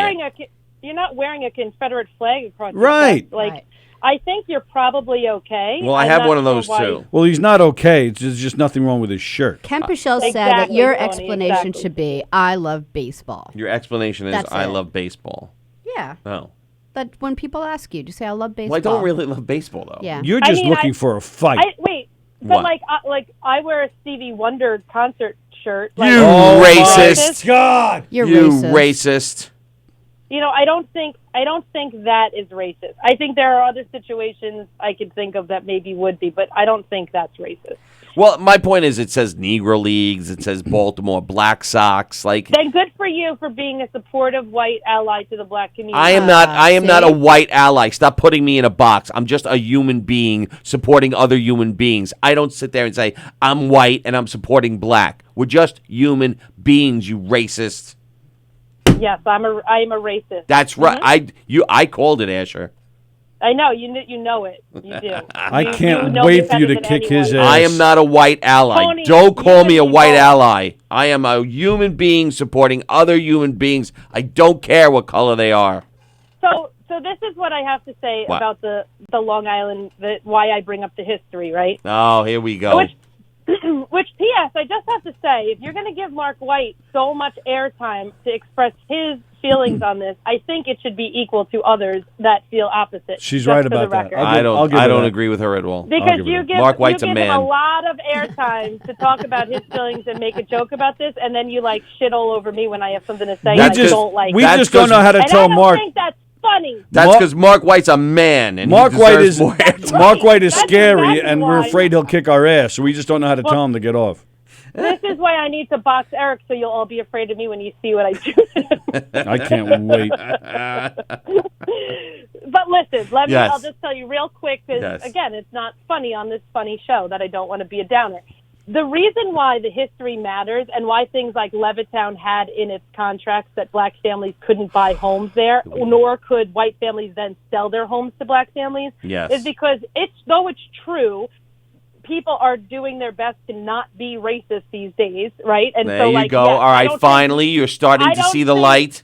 wearing a Confederate flag across your Right. chest. Like, Right. I think you're probably okay. Well, I I'm have not one of sure those why- too. Well, he's not okay. There's just nothing wrong with his shirt. Ken Pichel said that Exactly, your Tony, explanation exactly. should be, "I love baseball." Your explanation is, That's "I it. love baseball." Yeah. Oh, But when people ask you, just say, "I love baseball." well, I don't really love baseball though. Yeah. You're I just mean, looking for a fight. Wait, but What? like I wear a Stevie Wonder concert shirt. Like, You Oh, my racist! God. You're You racist. racist! You know, I don't think that is racist. I think there are other situations I could think of that maybe would be, but I don't think that's racist. Well, my point is, it says Negro Leagues, it says Baltimore Black Sox. Like, Then good for you for being a supportive white ally to the black community. I am not a see? white ally. Stop putting me in a box. I'm just a human being supporting other human beings. I don't sit there and say I'm white and I'm supporting black. We're just human beings, you racist. Yes, I am a racist. That's right. I called it, Asher. I know you know it. You do. I You can't know wait me for you better to than kick his anyone. ass. I am not a white ally. Tony, Don't call me a you white know. ally. I am a human being supporting other human beings. I don't care what color they are. So this is what I have to say What? about the Long Island. Why I bring up the history, right? Oh, here we go. Which, P.S., I just have to say, if you're going to give Mark White so much airtime to express his feelings on this, I think it should be equal to others that feel opposite. She's just right for the about that. record. I'll give I her don't that. agree with her at all. Because give you it give, Mark White's you a give him man. a lot of airtime to talk about his feelings and make a joke about this, and then you shit all over me when I have something to say and I don't like. We That's just don't know how to and tell I don't Mark. think that's funny. That's Mark- because Mark White's a man, and Mark he White deserves is more airtime. Mark White is That's scary, exactly and we're why. afraid he'll kick our ass. So we just don't know how to tell him to get off. This is why I need to box Eric, so you'll all be afraid of me when you see what I do. I can't wait. But listen, Yes. I'll just tell you real quick, because, Yes. again, it's not funny on this funny show that I don't want to be a downer. The reason why the history matters and why things like Levittown had in its contracts that black families couldn't buy homes there, nor could white families then sell their homes to black families, Yes. is because though it's true, people are doing their best to not be racist these days, right? And There so, you go. yes, All I right, don't finally, you're starting I to don't see the think- light.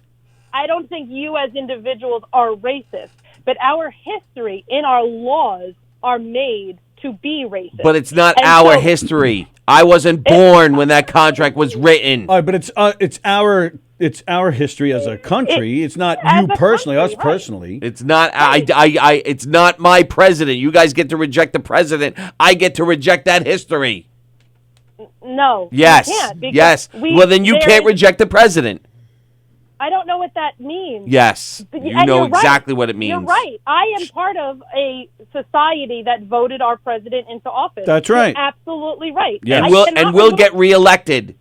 I don't think you as individuals are racist, but our history in our laws are made to be racist. But it's not And our so- history. I wasn't born when that contract was written. All right, but it's our history as a country. It's not As you a personally, country, us right. personally. It's not. It's not my president. You guys get to reject the president. I get to reject that history. No. Yes. You can't because Yes. Well, then you there can't is- reject the president. I don't know what that means. Yes. But- You and know you're right. exactly what it means. You're right. I am part of a society that voted our president into office. That's You're right. absolutely right. Yeah. And I we'll cannot we'll remove- get reelected.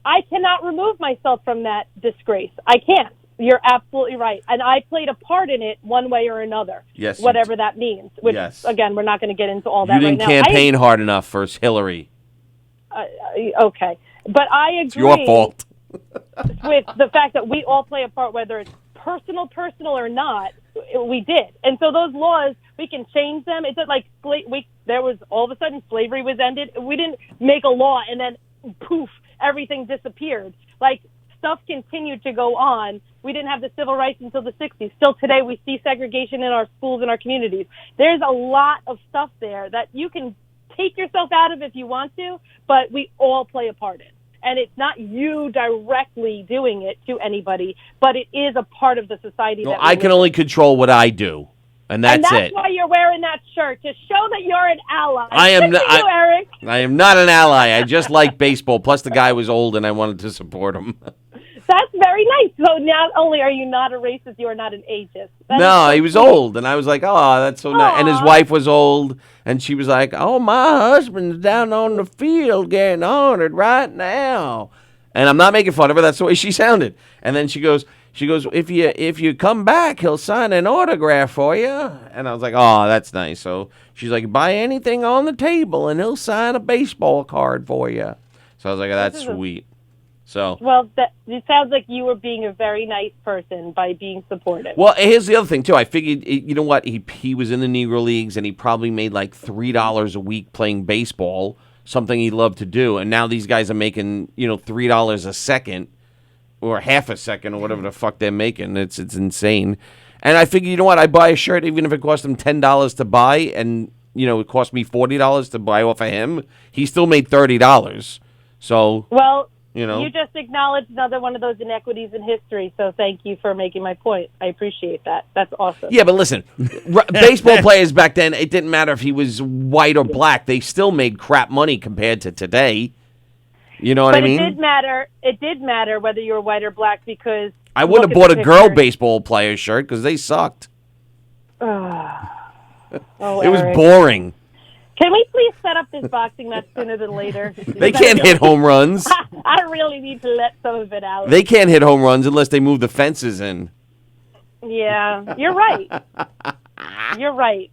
I cannot remove myself from that disgrace. I can't. You're absolutely right. And I played a part in it one way or another. Yes, you Whatever that means. Which, Yes. again, we're not going to get into all that You didn't right now. campaign hard enough for Hillary. Okay. But I agree It's your fault. with the fact that we all play a part, whether it's personal or not. We did. And so those laws, we can change them. It's not like there was all of a sudden slavery was ended. We didn't make a law and then poof, everything disappeared. Like, stuff continued to go on. We didn't have the civil rights until the 60s. Still today, we see segregation in our schools and our communities. There's a lot of stuff there that you can take yourself out of if you want to, but we all play a part in. And it's not you directly doing it to anybody, but it is a part of the society. No, that we I can live only control what I do, and that's and that's it. why you're wearing that shirt, to show that you're an ally. I am Good for you, Eric. I am not an ally. I just like baseball. Plus, the guy was old, and I wanted to support him. That's very nice. So not only are you not a racist, you are not an ageist. That is No, so he was sweet. old, and I was like, "Oh, that's so nice." And his Aw. wife was old, and she was like, "Oh, my husband's down on the field getting honored right now." And I'm not making fun of her. That's the way she sounded. And then she goes, if you come back, he'll sign an autograph for you. And I was like, "Oh, that's nice." So she's like, "Buy anything on the table, and he'll sign a baseball card for you." So I was like, "That's This is a- sweet." So. Well, it sounds like you were being a very nice person by being supportive. Well, here's the other thing too. I figured, you know what? He was in the Negro Leagues, and he probably made like $3 a week playing baseball, something he loved to do. And now these guys are making, $3 a second, or half a second, or whatever the fuck they're making. It's insane. And I figured, you know what? I buy a shirt even if it cost him $10 to buy, and it cost me $40 to buy off of him. He still made $30. So. Well, You just acknowledged another one of those inequities in history, so thank you for making my point. I appreciate that. That's awesome. Yeah, but listen, baseball players back then, it didn't matter if he was white or black. They still made crap money compared to today. You know what I mean? It did matter whether you were white or black, because I wouldn't have look bought at a the girl picture. baseball player shirt because they sucked. Oh, It was Eric. boring. Can we please set up this boxing match sooner than later? They can't hit home runs. I really need to let some of it out. They can't hit home runs unless they move the fences in. Yeah, you're right. You're right.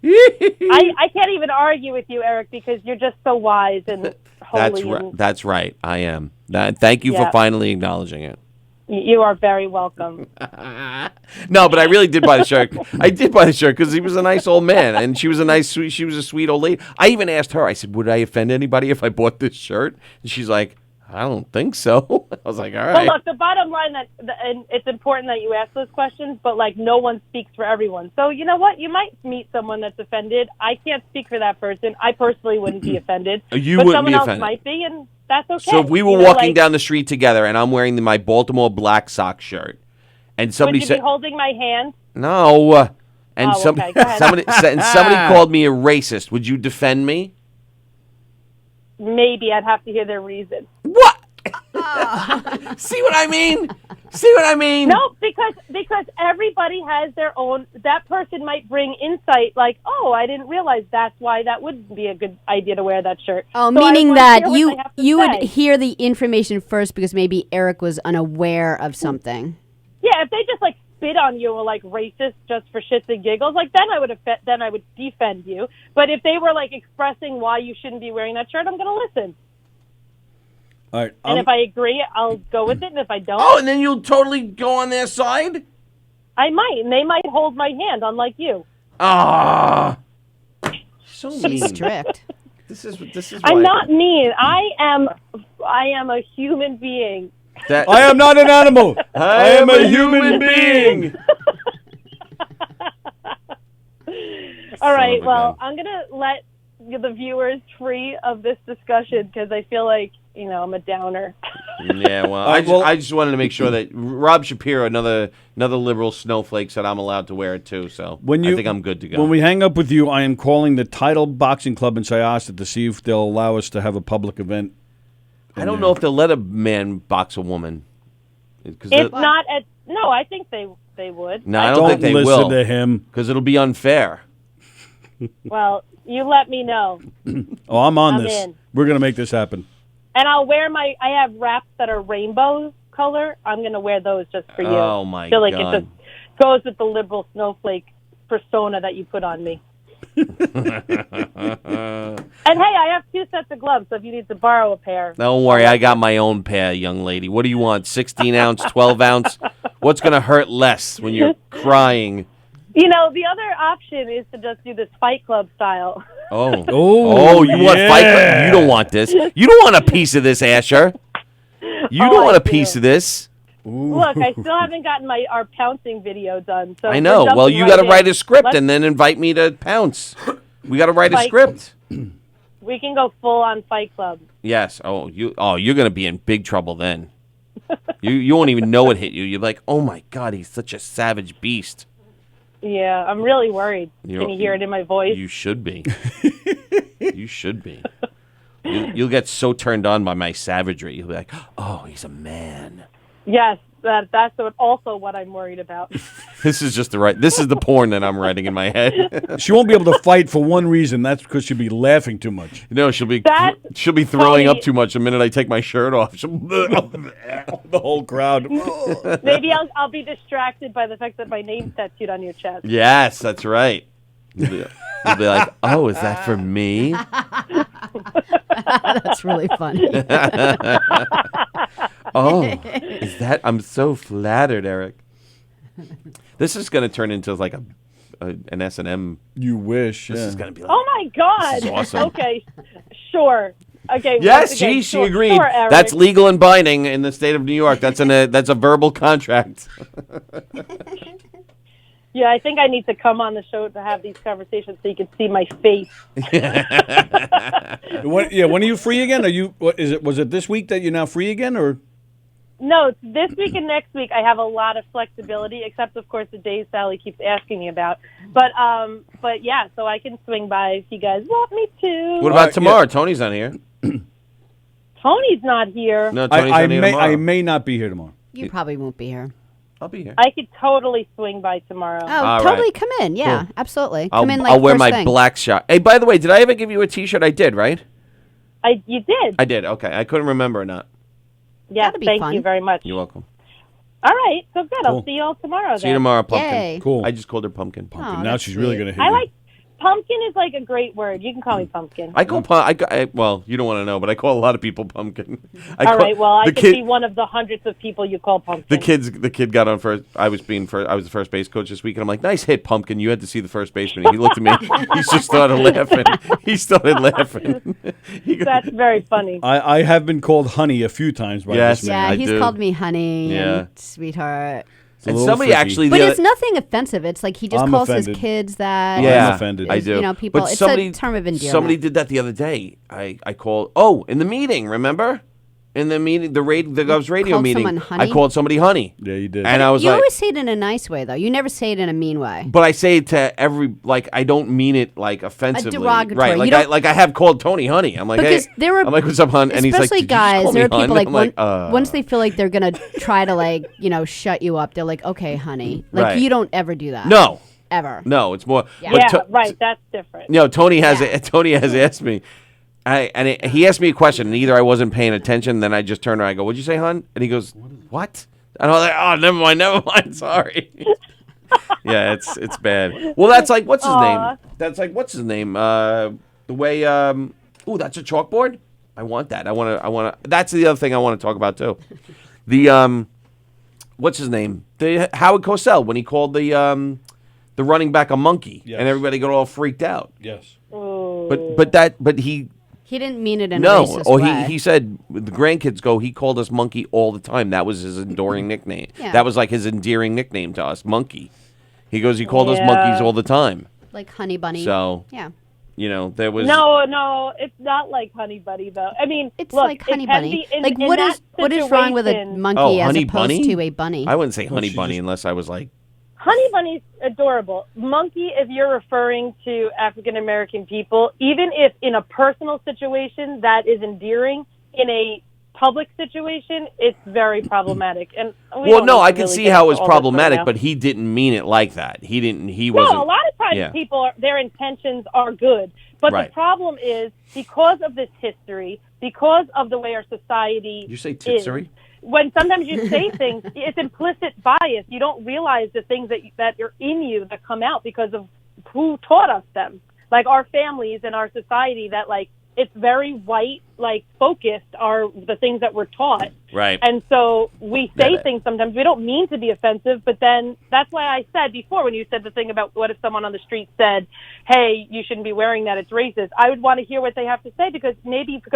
I can't even argue with you, Eric, because you're just so wise and holy. That's right. That's right. I am. Thank you for Yeah. finally acknowledging it. You are very welcome. No, but I really did buy the shirt. I did buy the shirt because he was a nice old man, and she was she was a sweet old lady. I even asked her. I said, "Would I offend anybody if I bought this shirt?" And she's like, "I don't think so." I was like, "All But right." look, the bottom line and it's important that you ask those questions, but like no one speaks for everyone. So you know what? You might meet someone that's offended. I can't speak for that person. I personally wouldn't be offended. You but wouldn't someone be else offended. might be, and that's okay. So if we were You know, walking like, down the street together, and I'm wearing my Baltimore Black Sox shirt, and somebody would you said, be holding my hand? "No," and Oh, okay, go ahead. somebody called me a racist, would you defend me? Maybe I'd have to hear their reason. What? See what I mean? See what I mean? No, because everybody has their own. That person might bring insight, like, oh, I didn't realize that's why that would be a good idea to wear that shirt. Oh, So I meaning wanna that hear what you they have to you would say. hear the information first because maybe Eric was unaware of something. Yeah, if they just like spit on you or like racist just for shits and giggles, like then I would defend you. But if they were like expressing why you shouldn't be wearing that shirt, I'm going to listen. All right. And if I agree, I'll go with it. And if I don't, Oh, and then you'll totally go on their side? I might, and they might hold my hand, unlike you. Ah. So mean. Strict. This is why I'm not mean. I am a human being. That, I am not an animal. I am a human being. All right. of a Well, gun. I'm gonna let the viewers free of this discussion because I feel like I'm a downer. Yeah, well, I just wanted to make sure that Rob Shapiro, another liberal snowflake, said I'm allowed to wear it too. So I think I'm good to go. When we hang up with you, I am calling the Title Boxing Club in Syosset to see if they'll allow us to have a public event. I don't know if they'll let a man box a woman. It's not at no. I think they would. No, I don't think they listen will. to him. Because it'll be unfair. Well, you let me know, Oh, I'm on I'm this. in. We're gonna make this happen. and I'll wear I have wraps that are rainbow color. I'm gonna wear those just for you. Oh, my I feel like God. it just goes with the liberal snowflake persona that you put on me. And hey, I have 2 sets of gloves, so if you need to borrow a pair. Don't worry, I got my own pair, young lady. What do you want, 16 ounce, 12 ounce? What's going to hurt less when you're crying? The other option is to just do this Fight Club style. Oh, you want Fight Club? You don't want this. You don't want a piece of this, Asher. You don't want a piece of this. Look, I still haven't gotten our pouncing video done. So I we're know. jumping Well, you right got to in. write a script Let's- and then invite me to pounce. We got to write a Fight- script. We can go full on Fight Club. Yes. You're going to be in big trouble then. You won't even know it hit you. You're like, oh my God, he's such a savage beast. Yeah, I'm really worried. You're- Can you hear it in my voice? You should be. You should be. You'll get so turned on by my savagery. You'll be like, oh, he's a man. Yes, that's also what I'm worried about. This is the porn that I'm writing in my head. She won't be able to fight for one reason. That's because she'll be laughing too much. No, she'll be throwing Tony- up too much the minute I take my shirt off. The whole crowd. Maybe I'll be distracted by the fact that my name's tattooed on your chest. Yes, that's right. You'll be like, oh, is that for me? That's really funny. Oh, is that? I'm so flattered, Eric. This is going to turn into like an S&M. You wish. This yeah. is going to be like, Oh my God! This is awesome. Okay, sure. Okay. yes, once again, she sure, agreed. Sure, Eric. That's legal and binding in the state of New York. That's a verbal contract. Yeah, I think I need to come on the show to have these conversations so you can see my face. When are you free again? Was it this week that you're now free again, or? No, it's this week and next week I have a lot of flexibility, except of course the days Sally keeps asking me about. But yeah, so I can swing by if you guys want me to. What about tomorrow? Tony's not here. Tony's not here. No, Tony's not here tomorrow. I may not be here tomorrow. You probably won't be here. I'll be here. I could totally swing by tomorrow. Oh, All totally right. come in. Yeah, Cool. absolutely. I'll Come in like I'll wear first my thing. black shot. Hey, by the way, did I ever give you a T-shirt? I did, right? You did. I did. Okay, I couldn't remember or not. Yes, That'd be thank fun. you very much. You're welcome. All right, so good. Cool. I'll see you all tomorrow. See you then. tomorrow, pumpkin. Yay. Cool. I just called her pumpkin. Oh, now that's she's really sweet. going to hit I you. like pumpkin is like a great word. You can call me pumpkin. I call well, you don't want to know, but I call a lot of people pumpkin. All right. Well, I could be one of the hundreds of people you call pumpkin. The kid got on first. I was the first base coach this week, and I'm like, "Nice hit, pumpkin." You had to see the first baseman. He looked at me. He just started laughing. He started laughing. That's very funny. I have been called honey a few times by Yes. this man. Yeah, I he's do. called me honey Yeah. and sweetheart. And little somebody freaky. actually, But it's nothing offensive. It's like he just I'm calls offended. his kids that. yeah, I'm offended. I do. You know, people. But It's somebody, a term of endearment. Somebody did that the other day. I called. Oh, in the meeting, remember? In the meeting, the Govs radio called meeting, someone honey? I called somebody honey. Yeah, you did. And I was You like, always say it in a nice way, though. You never say it in a mean way. but I say it to I don't mean it like offensively. derogatory. Right? You Like don't- I have called Tony honey. I'm like, Because hey, there were, I'm like, what's up, hon? And he's like, especially did you just guys, call there me are people hun? like, I'm once they feel like they're gonna try to shut you up, they're like, okay, honey, like Right. you don't ever do that. no, ever. no, it's more. Yeah. but Yeah, right. That's different. No, Tony has Yeah. Tony has asked me, he asked me a question, and either I wasn't paying attention, then I just turned around. I go, "What'd you say, hon?" And he goes, "What?" And I was like, "Oh, never mind, sorry." Yeah, it's bad. Well, that's like what's his name? That's like what's his name? The way that's a chalkboard. I want that. I want to. That's the other thing I want to talk about too. The what's his name? The Howard Cosell when he called the running back a monkey, Yes. and everybody got all freaked out. Yes. But He didn't mean it in a no, racist or way. he said the grandkids go. He called us monkey all the time. That was his enduring nickname. Yeah. That was like his endearing nickname to us, monkey. He goes. He called us Yeah. monkeys all the time. like honey bunny. So yeah, there was No, it's not like Honey Bunny though. I mean, it's look, like honey it can bunny. be in, Like in what that is wrong with a situation- monkey as Honey opposed Bunny? to a bunny? I wouldn't say honey she bunny just- unless I was like Honey Bunny's adorable. Monkey, if you're referring to African American people, even if in a personal situation that is endearing, in a public situation, it's very problematic. And we well, don't no, need I to can really see get how into it's all this right problematic, now. but he didn't mean it like that. He wasn't. No, a lot of times yeah. people, their intentions are good. But Right. the problem is, because of this history, because of the way our society You say is, titsery? when sometimes you say things, it's implicit bias. You don't realize the things that are in you that come out because of who taught us them. Like our families and our society that it's very white, focused are the things that we're taught. Right. And so we say Yeah. things sometimes. We don't mean to be offensive, but then that's why I said before when you said the thing about what if someone on the street said, hey, you shouldn't be wearing that, it's racist. I would want to hear what they have to say because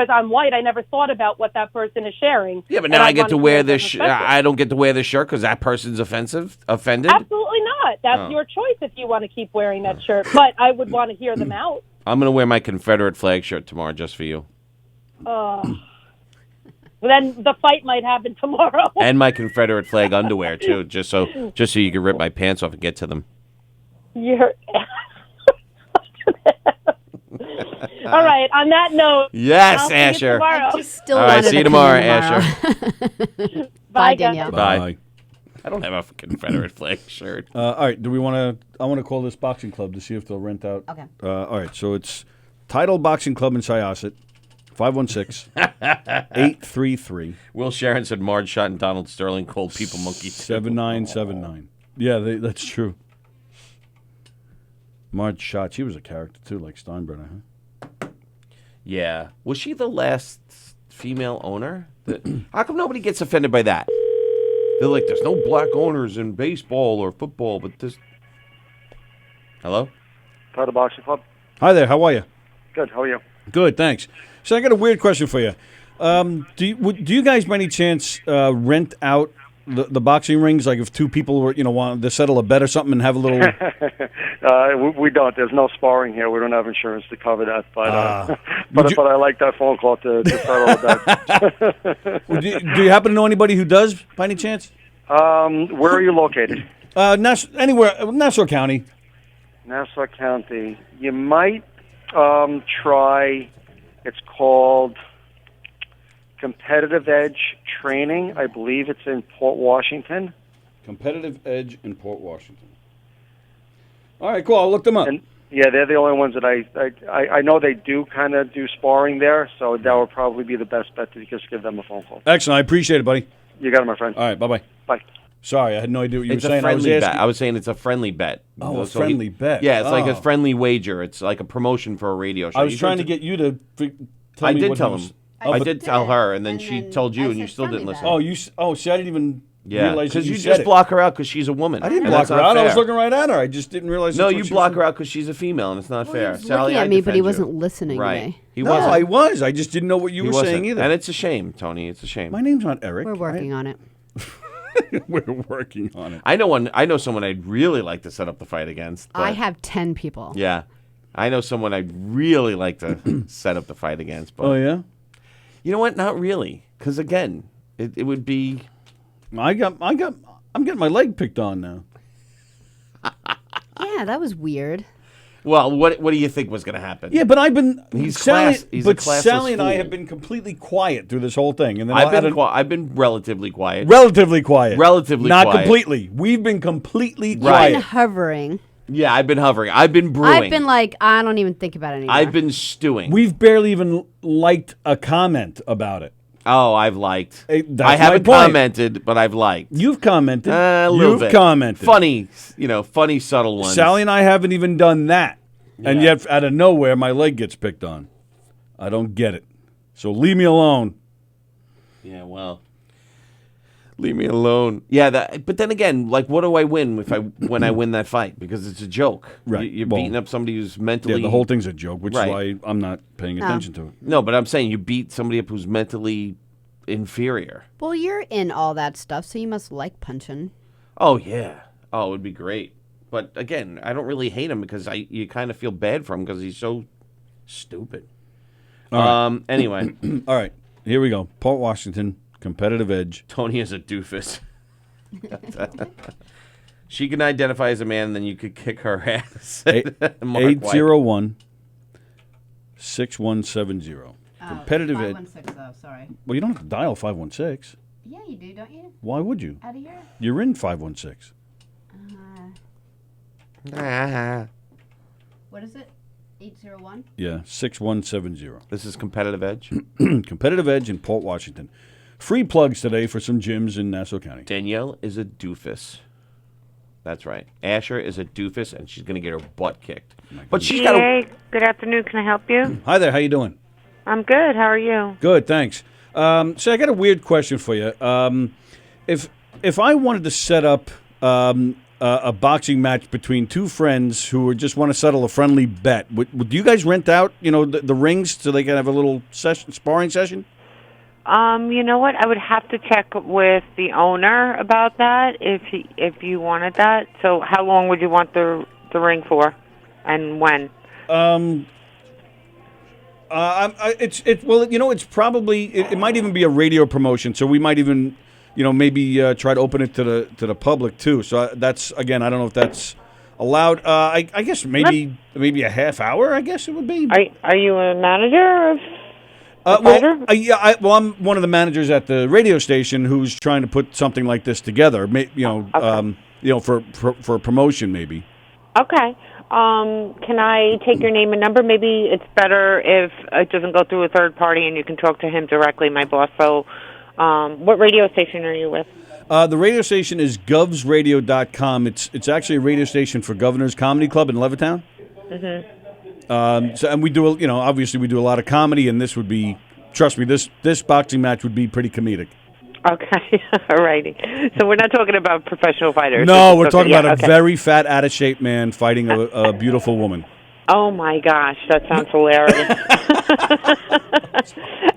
I'm white, I never thought about what that person is sharing. Yeah, but And now I I'd get wanna to hear wear their this. perspective. I don't get to wear this shirt because that person's offended. Absolutely not. That's Oh. your choice if you want to keep wearing that shirt. But I would want to hear them out. I'm gonna wear my Confederate flag shirt tomorrow just for you, Then the fight might happen tomorrow. and my Confederate flag underwear too, just so you can rip my pants off and get to them. You're. All right. On that note, Yes, I'll see you Asher. tomorrow. I just still All right, wanted see you to tomorrow, come Asher. Bye, guys. Danielle. Bye. I don't have a Confederate flag shirt. All right. Do we want to? I want to call this boxing club to see if they'll rent out. Okay. All right. So it's Title Boxing Club in Syosset, 516-833-7979. Will Sharon said Marge Shot and Donald Sterling called people monkeys. Yeah, that's true. Marge Shot. She was a character too, like Steinbrenner. Huh? Yeah. Was she the last female owner? How come nobody gets offended by that? They're like, there's no black owners in baseball or football, but this. Hello? Title Boxing Club. Hi there. How are you? Good. How are you? Good, thanks. So I got a weird question for you. Do you guys, by any chance, rent out the boxing rings? Like if two people were, wanted to settle a bet or something and have a little. We don't. There's no sparring here. We don't have insurance to cover that. But Would you- but I like that phone call to settle that. do you happen to know anybody who does, by any chance? Where are you located? Anywhere, Nassau County. Nassau County. You might try. It's called Competitive Edge Training. I believe it's in Port Washington. Competitive Edge in Port Washington. All right, cool. I'll look them up. And yeah, they're the only ones that I know they do kind of do sparring there, so that would probably be the best bet to just give them a phone call. Excellent. I appreciate it, buddy. You got it, my friend. All right, bye-bye. Bye. Sorry, I had no idea what you It's were a saying. friendly I was bet. asking. I was saying it's a friendly bet. Oh, a So friendly bet. Yeah, it's like Oh. a friendly wager. It's like a promotion for a radio show. I was You trying to should- get you to tell I me did what tell he was- him. Oh, I but- did tell her, and then And she then told you, I and you said still didn't friendly listen. bet. Oh, see, I didn't even Yeah, realize that because you said just it. block her out because she's a woman. I didn't And block that's her not out. I was fair. looking right at her. I just didn't realize. No, that's you what she block was her out because she's a female, and it's not fair. He was Sally, looking I at me, but he defend you. wasn't listening to Right. me. He No, wasn't. I was. I just didn't know what you He were wasn't. saying either. And it's a shame, Tony. It's a shame. My name's not Eric. We're working on it. We're working on it. I know someone I'd really like to set up the fight against. But I have 10 people. Yeah. I know someone I'd really like to set up the fight against. But Oh yeah. you know what? Not really. Because, again, it would be... I'm getting my leg picked on now. Yeah, that was weird. Well, what do you think was going to happen? Yeah, but I've been He's Sally, class- he's a but classless Sally and I fool. have been completely quiet through this whole thing, and then I've been relatively quiet. relatively quiet. Relatively not quiet. completely. We've been completely I've quiet. been hovering. Yeah, I've been hovering. I've been brewing. I've been like, I don't even think about it anymore. I've been stewing. We've barely even liked a comment about it. Oh, I've liked. Hey, that's I haven't my point. commented, but I've liked. You've commented. A little You've bit. commented. Funny, funny, subtle ones. Sally and I haven't even done that. And yet, out of nowhere, my leg gets picked on. I don't get it. So leave me alone. Yeah, well, leave me alone. Yeah, but then again, like, what do I win when I win that fight? Because it's a joke. Right. You're Well, beating up somebody who's mentally. Yeah, the whole thing's a joke, which Right. is why I'm not paying attention to it. No, but I'm saying you beat somebody up who's mentally inferior. Well, you're in all that stuff, so you must like punching. Oh yeah. Oh, it would be great. But again, I don't really hate him because you kind of feel bad for him because he's so stupid. All right. Anyway, All right, here we go. Port Washington, competitive edge. Tony is a doofus. She can identify as a man, and then you could kick her ass. Mark White. 801-6170. Competitive edge. 516, though, sorry. Well, you don't have to dial 516. Yeah, you do, don't you? Why would you? Out of here? You're in 516. What is it? 801? Yeah, 6170. This is Competitive Edge. Competitive edge in Port Washington. Free plugs today for some gyms in Nassau County. Danielle is a doofus. That's right. Asher is a doofus, and she's going to get her butt kicked. But she's got Hey, good afternoon. Can I help you? Hi there, how you doing? I'm good. How are you? Good, thanks. So I got a weird question for you. If I wanted to set up a boxing match between two friends who just want to settle a friendly bet, would you guys rent out, the rings so they can have a little sparring session? You know what? I would have to check with the owner about that if you wanted that. So, how long would you want the ring for, and when? It's probably it might even be a radio promotion, so we might even maybe try to open it to the public too. So that's, again, I don't know if that's allowed. I guess maybe a half hour. I guess it would be. Are you a manager of? I'm one of the managers at the radio station who's trying to put something like this together. For promotion maybe. Okay. Can I take your name and number? Maybe it's better if it doesn't go through a third party and you can talk to him directly, my boss. So, what radio station are you with? The radio station is govsradio.com. It's actually a radio station for Governor's Comedy Club in Levittown. Mm-hmm. And we do, obviously we do a lot of comedy, and this would be, trust me, this boxing match would be pretty comedic. Okay, all righty. So we're not talking about professional fighters. No, we're talking about a very fat, out-of-shape man fighting a beautiful woman. Oh, my gosh, that sounds hilarious.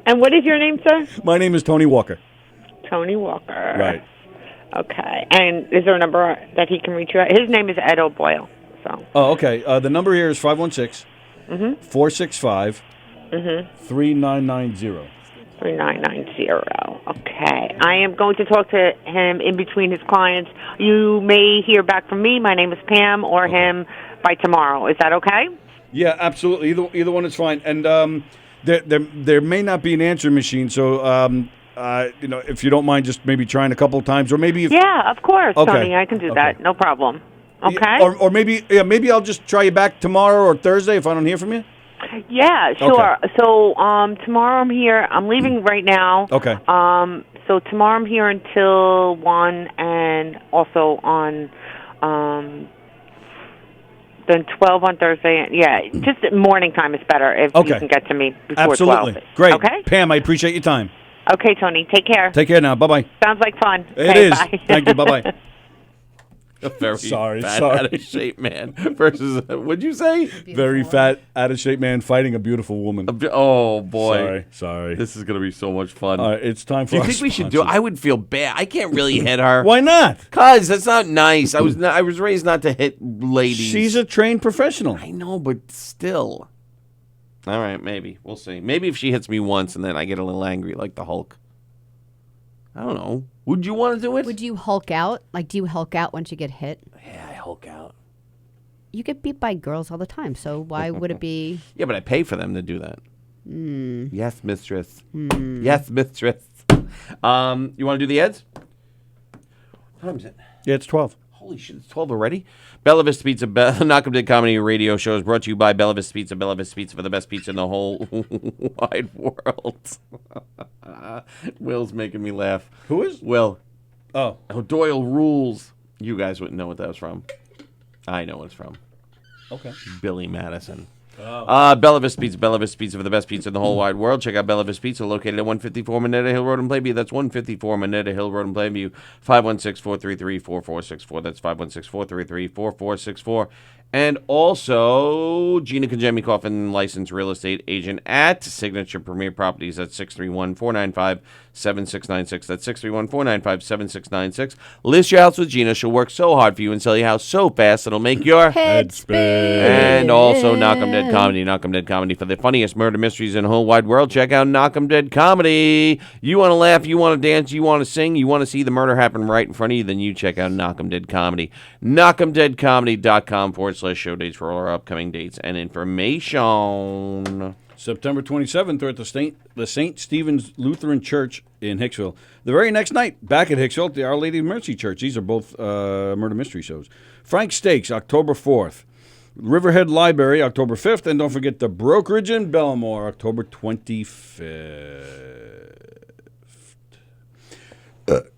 And what is your name, sir? My name is Tony Walker. Tony Walker. Right. Okay. And is there a number that he can reach you at? His name is Ed O'Boyle. So. Oh, okay. The number here is 516 465 3990. 3990. Okay. I am going to talk to him in between his clients. You may hear back from me. My name is Pam, or him by tomorrow. Is that okay? Yeah, absolutely. Either one is fine. And there may not be an answering machine, so if you don't mind, just maybe trying a couple of times, or maybe Yeah, of course, Okay. Tony. I can do that. No problem. Okay. Or maybe I'll just try you back tomorrow or Thursday if I don't hear from you. Yeah, sure. Okay. So tomorrow I'm here. I'm leaving right now. Okay. So tomorrow I'm here until 1, and also on then 12 on Thursday. Yeah, just morning time is better if you can get to me before Absolutely. 12. Great. Okay? Pam, I appreciate your time. Okay, Tony. Take care. Take care now. Bye-bye. Sounds like fun. It Okay, is. bye. Thank you. Bye-bye. A very Sorry. fat, out of shape man versus, what'd you say? Very fat, out-of-shape man fighting a beautiful woman. Oh, boy. Sorry. This is going to be so much fun. It's time for Do you our think we should do it? sponsors. I would feel bad. I can't really hit her. Why not? Because that's not nice. I was raised not to hit ladies. She's a trained professional. I know, but still. All right, maybe. We'll see. Maybe if she hits me once and then I get a little angry like the Hulk. I don't know. Would you want to do it? Would you Hulk out? Like, do you Hulk out once you get hit? Yeah, I Hulk out. You get beat by girls all the time, so why would it be? Yeah, but I pay for them to do that. Mm. Yes, mistress. Yes, mistress. You want to do the ads? What time is it? Yeah, it's 12. Holy shit, it's 12 already? Bella Vista Pizza, Knock 'em Dead Comedy Radio Show is brought to you by Bella Vista Pizza. Bella Vista Pizza for the best pizza in the whole wide world. Will's making me laugh. Who is? Will. Oh. Doyle rules. You guys wouldn't know what that was from. I know what it's from. Okay. Billy Madison. Bella Vista Pizza. Bella Vista Pizza for the best pizza in the whole wide world. Check out Bella Vista Pizza, located at 154 Minetta Hill Road in Plainview. That's 154 Minetta Hill Road in Plainview. 516-433-4464. That's 516-433-4464. And also, Gina Kajemi Coffin, licensed real estate agent at Signature Premier Properties at 631-495-7696. That's 631-495-7696. List your house with Gina. She'll work so hard for you and sell your house so fast it'll make your Head spin. And also Knock 'em Dead Comedy. Knock 'em Dead Comedy for the funniest murder mysteries in the whole wide world. Check out Knock 'em Dead Comedy. You want to laugh, you want to dance, you want to sing, you want to see the murder happen right in front of you, then you check out Knock 'em Dead Comedy. Knock'emDeadComedy.com/show dates for all our upcoming dates and information. September 27th, we're at the St. Stephen's Lutheran Church in Hicksville. The very next night, back at Hicksville, at the Our Lady of Mercy Church. These are both murder mystery shows. Frank Steaks, October 4th. Riverhead Library, October 5th. And don't forget the Brokerage in Belmore, October 25th.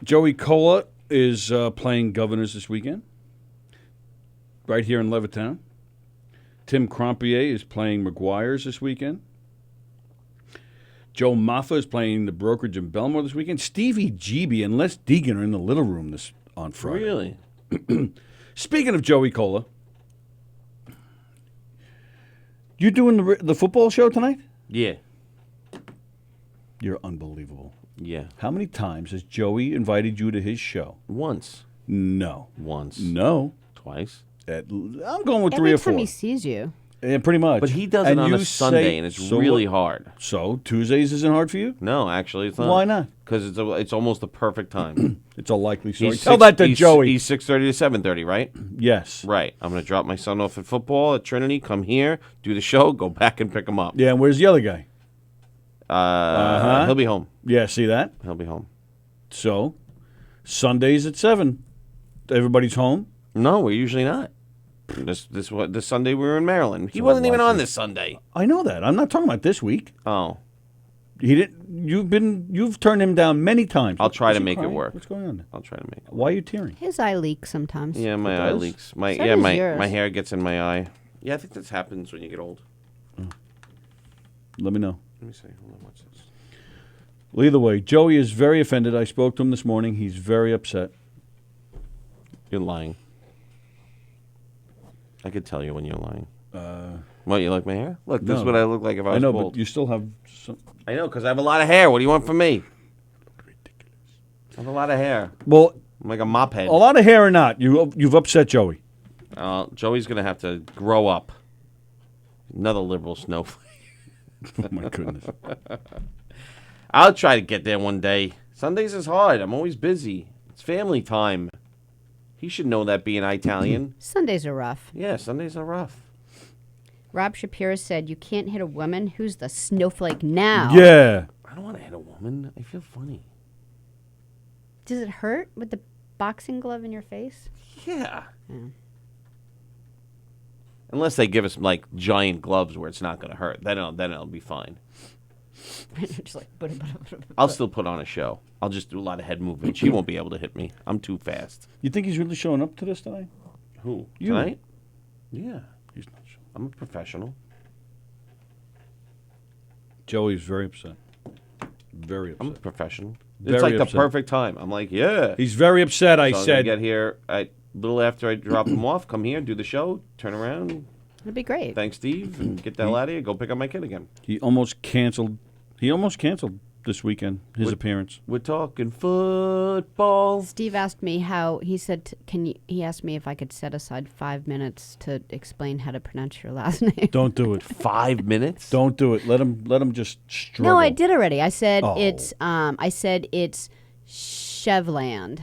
Joey Cola is playing Governors this weekend, right here in Levittown. Tim Crompier is playing McGuire's this weekend. Joe Maffa is playing the Brokerage in Belmore this weekend. Stevie GB and Les Deegan are in the Little Room on Friday. Really? Speaking of Joey Cola, you doing the football show tonight? Yeah. You're unbelievable. Yeah. How many times has Joey invited you to his show? Once. No. Once. No. Twice. I'm going with Every 3 or time 4. he sees you. Yeah, pretty much. But he does it on a Sunday, and it's really hard. So Tuesdays isn't hard for you? No, actually, it's not. Why not? Because it's almost the perfect time. It's a likely story. He's Tell that to Joey. He's 6:30 to 7:30, right? Yes. Right. I'm going to drop my son off at football at Trinity, come here, do the show, go back and pick him up. Yeah, and where's the other guy? He'll be home. Yeah, see that? He'll be home. So, Sundays at 7. Everybody's home? No, we're usually not. This Sunday we were in Maryland. He wasn't even on this Sunday. I know that. I'm not talking about this week. Oh. He didn't. You've turned him down many times. I'll try Is to he make it crying? work. What's going on? I'll try to make it. Why are you tearing? His eye leaks sometimes. Yeah, my It eye does? leaks. So does yours. My hair gets in my eye. Yeah, I think this happens when you get old. Let me know. Let me see. Hold on, what's this? Well, either way, Joey is very offended. I spoke to him this morning. He's very upset. You're lying. I could tell you when you're lying. What, you like my hair? Look, this is No. what I look like if I was I know, bald. but you still have some. I know, because I have a lot of hair. What do you want from me? I have a lot of hair. Well, I'm like a mop head. a lot of hair or not, you've upset Joey. Joey's going to have to grow up. Another liberal snowflake. Oh, my goodness. I'll try to get there one day. Sundays is hard. I'm always busy. It's family time. He should know that being Italian. Sundays are rough. Yeah, Sundays are rough. Rob Shapiro said, "You can't hit a woman. Who's the snowflake now?" Yeah. I don't want to hit a woman. I feel funny. Does it hurt with the boxing glove in your face? Yeah. Yeah. Unless they give us like giant gloves where it's not going to hurt, then it'll be fine. Just like, I'll still put on a show. I'll just do a lot of head movement. She won't be able to hit me. I'm too fast. You think he's really showing up to this tonight? Who? You. Tonight? Yeah. He's not showing. I'm a professional. Joey's very upset. Very upset. I'm a professional. Very it's like upset. the perfect time. I'm like, yeah. He's very upset. I So I'm gonna said. get here a little after I drop him off. Come here, do the show, turn around. it'd be great. Thanks, Steve, and get the hell out of here. Go pick up my kid again. He almost canceled. He almost canceled this weekend his appearance. We're talking football. Steve asked me how he said, he asked me if I could set aside 5 minutes to explain how to pronounce your last name. Don't do it. 5 minutes? Don't do it. Let him just struggle. No, I did already. I said Oh. it's Chevland.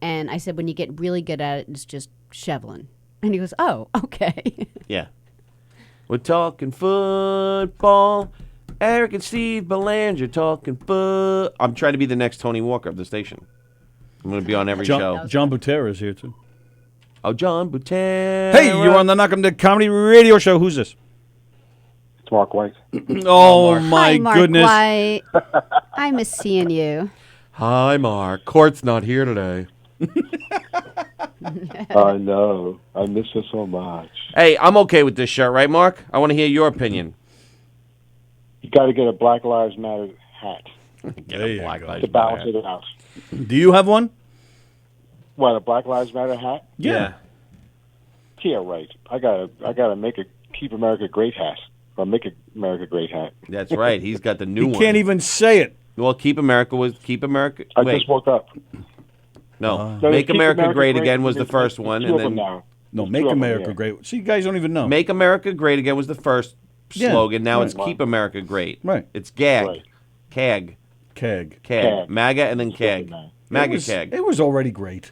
And I said when you get really good at it, it's just Chevlin. And he goes, "Oh, okay." Yeah. We're talking football. Eric and Steve Belanger talking foot. I'm trying to be the next Tony Walker of the station. I'm going to be on every show. John Butera is here too. Oh, John Butera. Hey, you're on the Knock 'em Dead Comedy Radio Show. Who's this? It's Mark White. Oh my Hi, Mark goodness! White. I miss seeing you. Hi, Mark. Court's not here today. I know. I miss her so much. Hey, I'm okay with this shirt, right, Mark? I want to hear your opinion. You got to get a Black Lives Matter hat Get a Black Lives to balance Matter. it out. Do you have one? What, a Black Lives Matter hat? Yeah. Yeah, right. I gotta make a Keep America Great hat. Or make America Great hat. That's right. He's got the new He one. can't even say it. Well, Keep America. I Wait, just woke up. no. No, Make Keep America America Great Great Again was the is first two one, of and them then now. No, Two Make of them, America yeah. Great. See, you guys don't even know. Make America Great Again was the first Yeah, slogan. Now right. it's Keep America Great. Right. It's GAG. Right. CAG. Keg. CAG. MAGA and then CAG. MAGA it was, CAG. It was already great.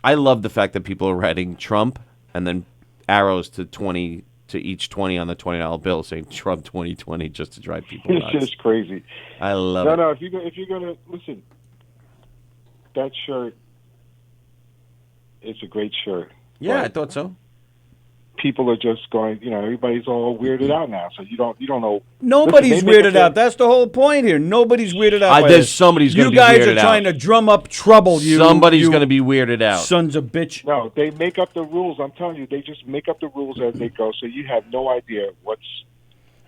I love the fact that people are writing Trump and then arrows to each 20 on the $20 bill saying Trump 2020 just to drive people It's nuts. just crazy. I love No, it. no. If you're gonna listen, that shirt, it's a great shirt. Yeah, But I thought so. people are just going. Everybody's all weirded out now. So you don't know. Nobody's Listen, they make weirded a out. That's the whole point here. Nobody's weirded out. by There's this. somebody's You gonna be guys weirded are trying out. to drum up trouble. You. Somebody's you going to be weirded out. Sons of bitch. No, they make up the rules. I'm telling you, they just make up the rules as they go. So you have no idea what's.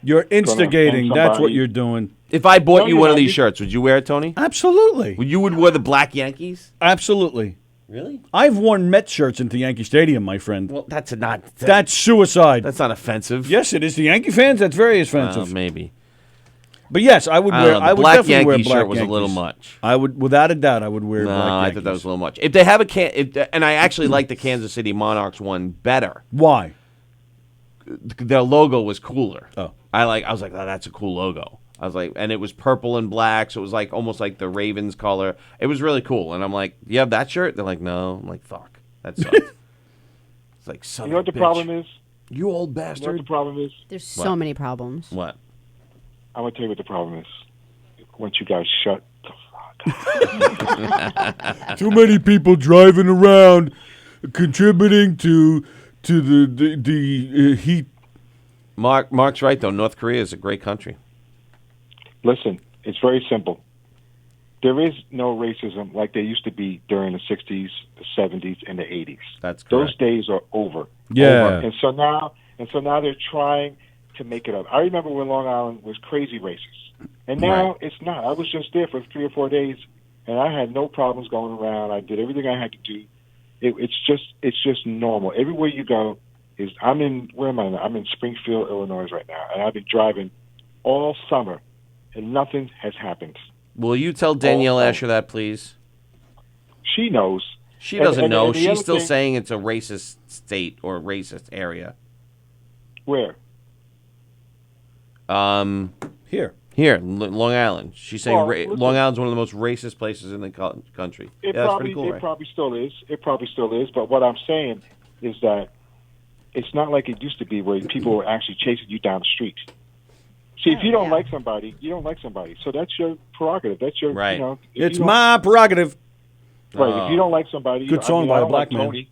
You're instigating. offend That's what somebody. you're doing. If I bought No, you you're one of not. these shirts, would you wear it, Tony? Absolutely. You would wear the black Yankees? Absolutely. Really? I've worn Met shirts into Yankee Stadium, my friend. Well, that's not suicide. That's not offensive. Yes, it is. The Yankee fans, that's very offensive. Maybe. But yes, I would I wear. don't know, I the would black definitely wear Yankee black shirt was a little Yankees. much. I would, without a doubt, I would wear. No, black I Yankees. thought that was a little much. If they have and I actually like the Kansas City Monarchs one better. Why? Their logo was cooler. Oh. I was like, oh, that's a cool logo. I was like, and it was purple and black, so it was like almost like the Ravens color. It was really cool. And I'm like, you have that shirt? They're like, no. I'm like, fuck. That sucks. It's like, son You know of what a the bitch. problem is? You old You know what the bastard. problem is? There's so many problems. What? I'm gonna tell you what the problem is. Once you guys shut the fuck. Too many people driving around, contributing to the heat. Mark's right, though. North Korea is a great country. Listen, it's very simple. There is no racism like there used to be during the 60s, the 70s, and the 80s. That's correct. Those days are over. Yeah. Over. And so now they're trying to make it up. I remember when Long Island was crazy racist, and now it's not. I was just there for 3 or 4 days, and I had no problems going around. I did everything I had to do. It's just normal. Everywhere you go I'm in Springfield, Illinois right now, and I've been driving all summer, and nothing has happened. Will you tell Danielle Oh. Asher that, please? She knows. She doesn't know. and the She's other still thing- saying it's a racist state or a racist area. Where? Here. Long Island. She's saying Well, listen. Long Island's one of the most racist places in the country. It That's probably pretty cool, right? it probably still is. It probably still is. But what I'm saying is that it's not like it used to be where people were actually chasing you down the street. See, if you don't like somebody, you don't like somebody. So that's your prerogative. That's your Right. You know, if It's you don't- my prerogative. right. If you don't like somebody, Good song by I a don't black like man. Tony,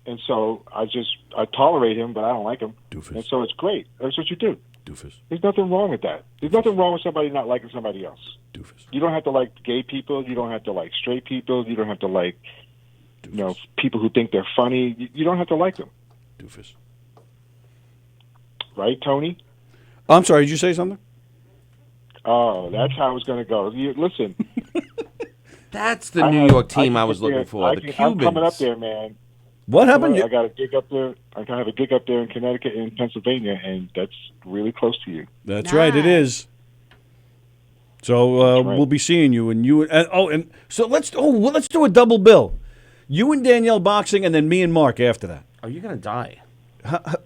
and so I tolerate him, but I don't like him. Doofus. And so it's great. That's what you do. Doofus. There's nothing wrong with that. There's nothing wrong with somebody not liking somebody else. Doofus. You don't have to like gay people. You don't have to like straight people. You don't have to like, people who think they're funny. You don't have to like them. Doofus. Right, Tony? I'm sorry, did you say something? Oh, that's how it's going to go. Listen. That's the New York team I was looking for. The Cubans. I'm coming up there, man. What happened? I got a gig up there. I have a gig up there in Connecticut and Pennsylvania, and that's really close to you. That's right, it is. So we'll be seeing you, and so let's do a double bill. You and Danielle boxing, and then me and Mark after that. Are you gonna die?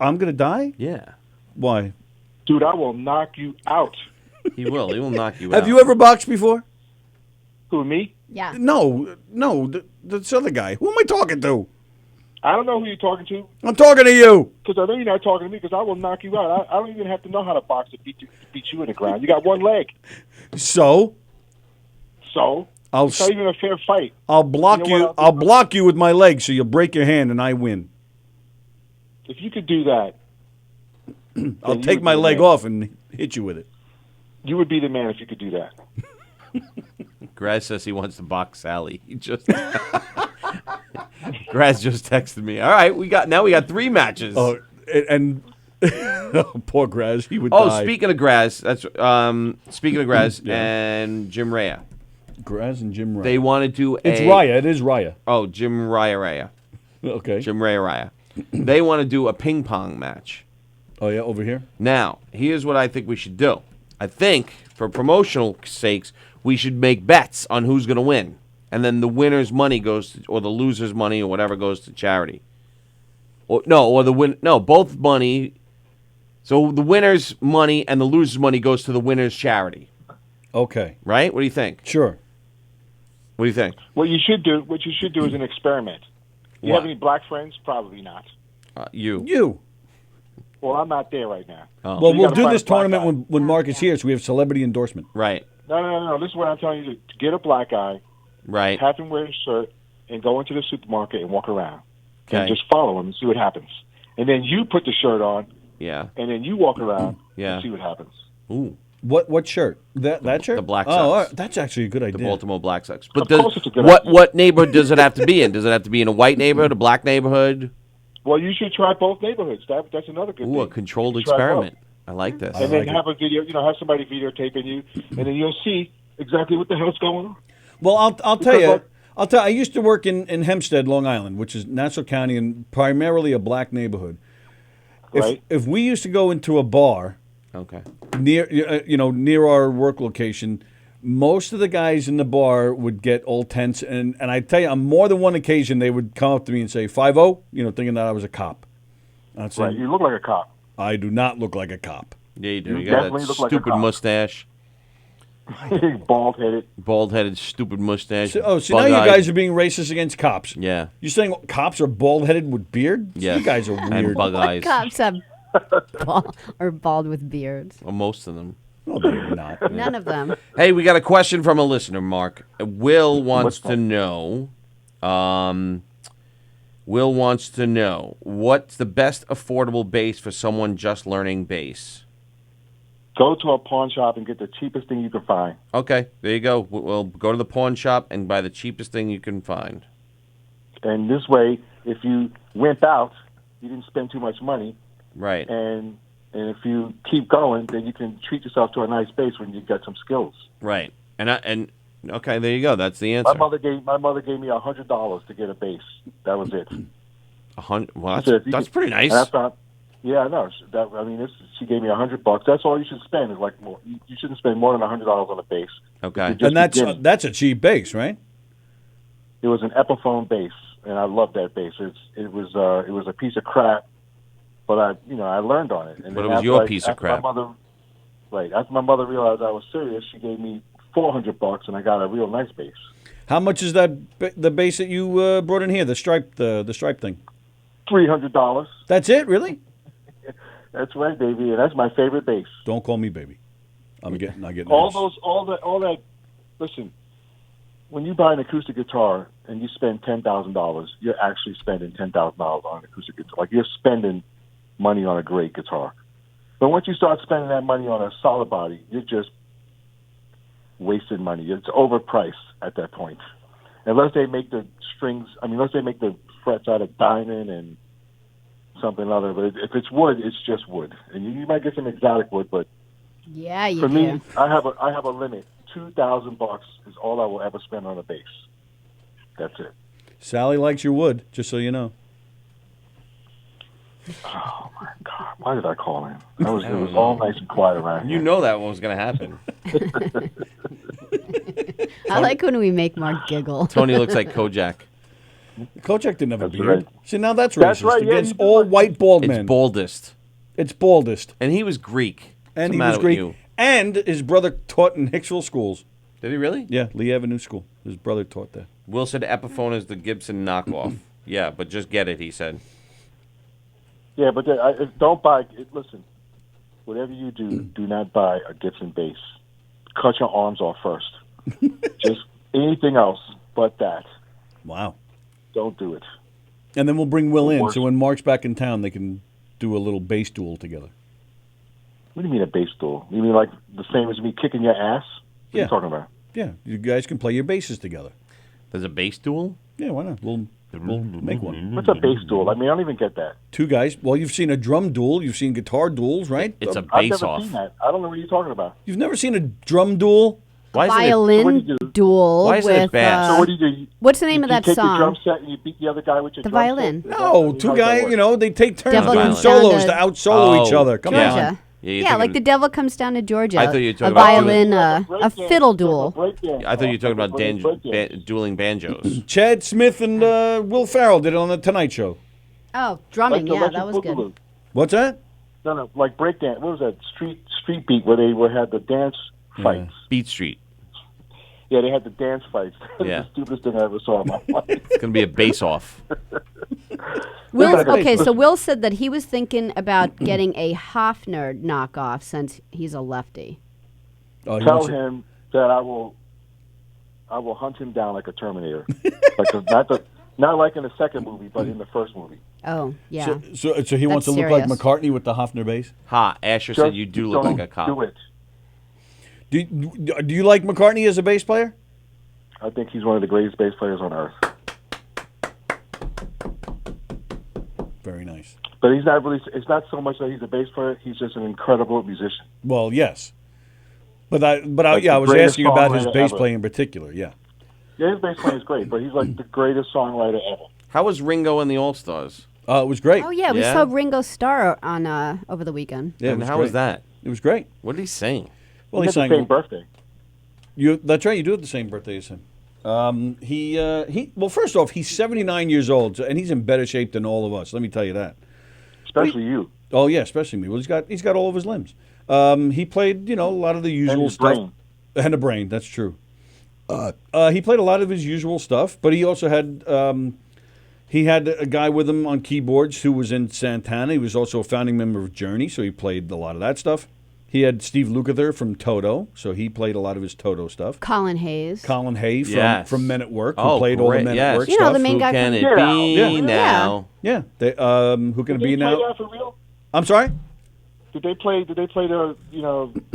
I'm gonna die? Yeah. Why? Dude, I will knock you out. He will. He will knock you out. Have you ever boxed before? Who, me? Yeah. No, this other guy. Who am I talking to? I don't know who you're talking to. I'm talking to you. Because I know you're not talking to me, because I will knock you out. I don't even have to know how to box to beat you in the ground. You got one leg. So? It's not even a fair fight. I'll block you. I'll block you with my leg, so you'll break your hand, and I win. If you could do that, I'll take my leg off and hit you with it. You would be the man if you could do that. Graz says he wants to box Sally. He just Graz just texted me. All right, we got 3 matches. Oh, and poor Graz, he would die. Oh, speaking of Graz, that's speaking of Graz and Jim Raya. Graz and Jim Raya. They want to do It's Raya. It is Raya. Oh, Jim Raya. Okay. Jim Raya. They want to do a ping pong match. Oh yeah, over here. Now, here's what I think we should do. I think, for promotional sakes, we should make bets on who's going to win. And then the winner's money goes to, or the loser's money or whatever goes to charity. Both money. So the winner's money and the loser's money goes to the winner's charity. Okay. Right? What do you think? Sure. What do you think? What you should do is an experiment. You have any black friends? Probably not. You. Well, I'm not there right now. Oh. Well, So we'll do this tournament when Mark is here, so we have celebrity endorsement. Right. No. This is what I'm telling you. To get a black guy, right, have him wear a shirt, and go into the supermarket and walk around. Okay. And just follow him and see what happens. And then you put the shirt on. Yeah. And then you walk around and see what happens. Ooh. What shirt? That shirt? The Black Sox. Oh, all right. That's actually a good idea. The Baltimore Black Sox. But Of course it's a good idea. what neighborhood does it have to be in? Does it have to be in a white neighborhood, a black neighborhood? Well, you should try both neighborhoods. That's another good thing. Ooh, a controlled You should try experiment. both. I like this. And then have a video, have somebody videotaping you, and then you'll see exactly what the hell's going on. Well, I'll tell you. I used to work in Hempstead, Long Island, which is Nassau County and primarily a black neighborhood. Right. If we used to go into a bar, okay, near our work location, most of the guys in the bar would get all tense, and I tell you, on more than one occasion, they would come up to me and say 5-0, thinking that I was a cop. I'd say, Right, you look like a cop. I do not look like a cop. Yeah, you do. You You got definitely that look like a stupid cop. mustache. Bald-headed. Stupid mustache. So now you bug-eyed. guys are being racist against cops. Yeah. You're saying cops are bald-headed with beard? Yes. You guys are weird. And bug eyes. Cops have bald with beards. Well, most of them. No, they're not. None of them. Hey, we got a question from a listener, Mark. Will wants to know. Will wants to know what's the best affordable bass for someone just learning bass. Go to a pawn shop and get the cheapest thing you can find. Okay, there you go. We'll go to the pawn shop and buy the cheapest thing you can find. And this way, if you wimp out, you didn't spend too much money. Right. And if you keep going, then you can treat yourself to a nice bass when you get some skills. Right. And okay, there you go. That's the answer. My mother gave me $100 to get a bass. That was it. $100. Well, She said, that's pretty nice. And that's not. Yeah, I know. She gave me $100. That's all you should spend. Is like more. You shouldn't spend more than $100 on a bass. Okay. And that's a cheap bass, right? It was an Epiphone bass, and I loved that bass. It was a piece of crap, but I learned on it. And But then it was after your piece of crap. After my mother realized I was serious, she gave me $400, and I got a real nice bass. How much is the bass that you brought in here? The stripe thing. $300. That's it, really? That's right, baby, and that's my favorite bass. Don't call me baby. I get nervous. all that. Listen, when you buy an acoustic guitar and you spend $10,000, you're actually spending $10,000 on an acoustic guitar. Like you're spending money on a great guitar. But once you start spending that money on a solid body, you're just wasted money. It's overpriced at that point. Unless they make the strings, unless they make the frets out of diamond and something other. But if it's wood, it's just wood. And you might get some exotic wood, but Yeah, you for do. me, I have a limit. $2,000 is all I will ever spend on a bass. That's it. Sally likes your wood, just so you know. Oh my God! Why did I call in? It was all nice and quiet around You here. know that was going to happen. I like when we make Mark giggle. Tony looks like Kojak. Kojak didn't have a That's beard. right. See, now that's That's racist right, yeah, against you do all like- white bald It's men. baldest. It's baldest. And he was Greek. And What's he the was matter with Greek. you? And his brother taught in Hicksville schools. Did he really? Yeah, Lee Avenue School. His brother taught there. Will said Epiphone is the Gibson knockoff. Yeah, but just get it, he said. Yeah, but don't buy. Listen, whatever you do not buy a Gibson bass. Cut your arms off first. Just anything else but that. Wow. Don't do it. And then we'll bring Will in, Works. so when Mark's back in town, they can do a little bass duel together. What do you mean a bass duel? You mean like the same as me kicking your ass? What are Yeah. you talking about? Yeah, you guys can play your basses together. There's a bass duel? Yeah, why not? We'll make one. What's a bass duel? I don't even get that. Two guys. Well, you've seen a drum duel. You've seen guitar duels, right? It's a I've bass never off. seen that. I don't know what you're talking about. You've never seen a drum duel? Why is it a- Violin what do you do? duel Why is it a with. bass? So what do you do? What's the name of You that take your drum song? set and you beat the other guy with your The drum violin. set? Is that- No, how two does that guys, work? they take turns Devil doing comes solos down to to out-solo each other. Come Georgia. on. Yeah, you're Yeah, like thinking- the devil comes down to Georgia. I thought you were a talking about violin, Break a dance. fiddle duel. Break dance. I thought you were talking about Break dance. dueling banjos. Chad Smith and Will Ferrell did it on the Tonight Show. Oh, drumming. Like the Yeah, that was Electric good. Boogaloo. What's that? No, like break dance. What was that? Street beat where they had the dance fights. Beat Street. Yeah, they had the dance fights. That's Yeah. the stupidest thing I ever saw in my life. It's going to be a bass off. Will, Listen, okay, so Will said that he was thinking about getting a Hofner knockoff since he's a lefty. Oh, he Tell wants it- him that I will hunt him down like a Terminator. Not like in the second movie, but in the first movie. Oh, yeah. So he wants to That's look like serious. McCartney with the Hofner bass? Ha, Asher said you do look don't like a cop. Do it. Do you like McCartney as a bass player? I think he's one of the greatest bass players on earth. Very nice. But he's not really. It's not so much that he's a bass player. He's just an incredible musician. Well, yes. But I Like yeah, I the was greatest asking about his songwriter bass ever. playing in particular, yeah. Yeah, his bass playing is great, but he's like the greatest songwriter ever. How was Ringo in the All Stars? It was great. Oh, yeah, we Yeah? saw Ringo Starr on over the weekend. Yeah, it And was how great. was that? It was great. What did he sing? Well, he he had the sang. same birthday. That's right. You do have the same birthday as him. Well, first off, he's 79 years old, and he's in better shape than all of us. Let me tell you that. Especially you. Oh yeah, especially me. Well, he's got all of his limbs. He played, a lot of the usual his stuff. brain. And a brain. That's true. He played a lot of his usual stuff, but he also had he had a guy with him on keyboards who was in Santana. He was also a founding member of Journey, so he played a lot of that stuff. He had Steve Lukather from Toto, so he played a lot of his Toto stuff. Colin Hayes. Colin Hay Yes. from Men at Work, who Oh, played all the great, Men yes. at Work You know, stuff. the main Who guy can from- it Yeah. be Yeah. now? Yeah, who can it Did they be play now? that for real? I'm sorry. Did they play the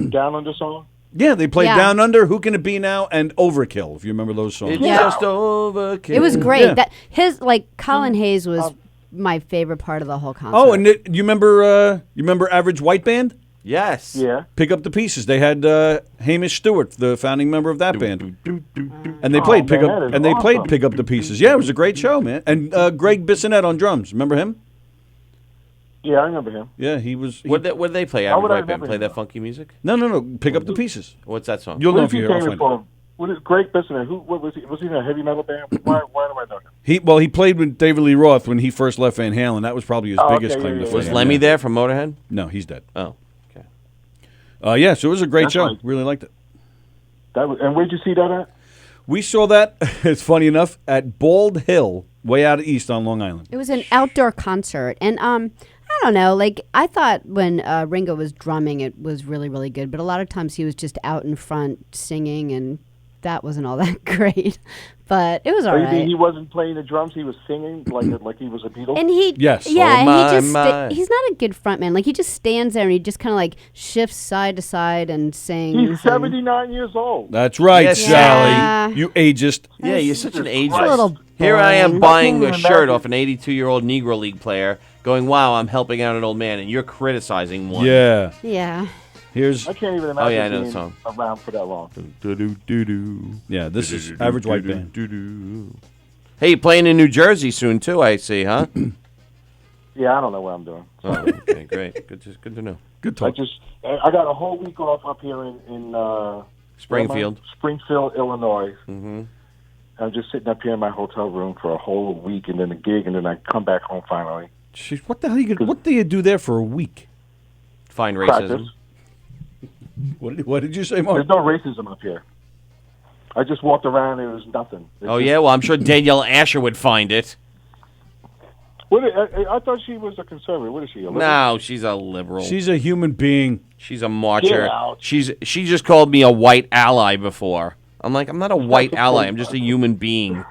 Down Under song? Yeah, they played Yeah. Down Under, Who Can It Be Now, and Overkill. If you remember those songs. It's Yeah. just overkill. It was great. Yeah. That Colin Hayes was my favorite part of the whole concert. Oh, and you remember Average White Band? Yes. Yeah. Pick Up the Pieces. They had Hamish Stewart, the founding member of that band, and they played man, that is awesome. Pick Up the Pieces. Yeah, it was a great show, man. And Greg Bissonette on drums. Remember him? Yeah, I remember him. Yeah, he was. What did they play? How Average would I White Band remember play him? that funky music? No. Pick Up the Pieces. What's that song? You'll know What if is you he hear. I'll famous find it. for? What is Greg Bissonette? What was he? Was he in a heavy metal band? Why am I knowing him? He played with David Lee Roth when he first left Van Halen. That was probably his Oh, biggest okay, claim yeah, to yeah, fame. Was Lemmy there from Motorhead? No, he's dead. Oh, okay. Yeah, so it was a great That's show. right. Really liked it. And where'd you see that at? We saw that, it's funny enough, at Bald Hill, way out east on Long Island. It was an outdoor concert, and I don't know. I thought when Ringo was drumming, it was really, really good. But a lot of times he was just out in front singing, and that wasn't all that great, but it was all You mean right. he wasn't playing the drums? He was singing like he was a Beatle. And he, Yes. yeah, Oh, and my, he just my. he's not a good frontman. Like he just stands there and he just kind of like shifts side to side and sings. He's and- 79 years old. That's right, Yes, Sally. yeah. You ageist. Yeah, you're such an It's a little ageist. Here I am boring. buying I a can't shirt imagine. off an 82-year-old Negro League player, going, "Wow, I'm helping out an old man," and you're criticizing one. Yeah. Yeah. Here's I can't even Oh, imagine yeah, I know the being song. around for that long. yeah. This is average white band. Hey, you playing in New Jersey soon too? I see, huh? Yeah, I don't know what I'm doing. Oh, okay, great. Good to know. Good I talk. got a whole week off up here in Springfield. Springfield, Illinois. Mm-hmm. I'm just sitting up here in my hotel room for a whole week, and then a gig, and then I come back home finally. Jeez, what the hell? What do you do there for a week? Find Practice. racism. What did you say, Mark? There's no racism up here. I just walked around and there was nothing. Oh yeah, well I'm sure Danielle Asher would find it. I thought she was a conservative. What is she? A liberal? No, she's a liberal. She's a human being. She's a marcher. Get out. She just called me a white ally before. I'm like, I'm not a white ally. I'm just a human being.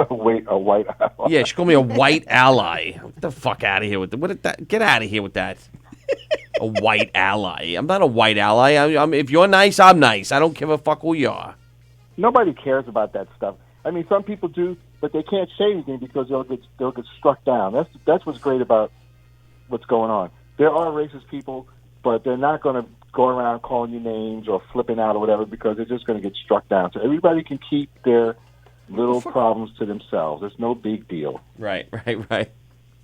Wait, a white ally. Yeah, she called me a white ally. Get the fuck out of here with that. What did that? Get out of here with that. A white ally. I'm not a white ally. If you're nice, I'm nice. I don't give a fuck who you are. Nobody cares about that stuff. I mean, some people do, but they can't say anything because they'll get struck down. That's what's great about what's going on. There are racist people, but they're not going to go around calling you names or flipping out or whatever because they're just going to get struck down. So everybody can keep their little problems to themselves. It's no big deal. Right.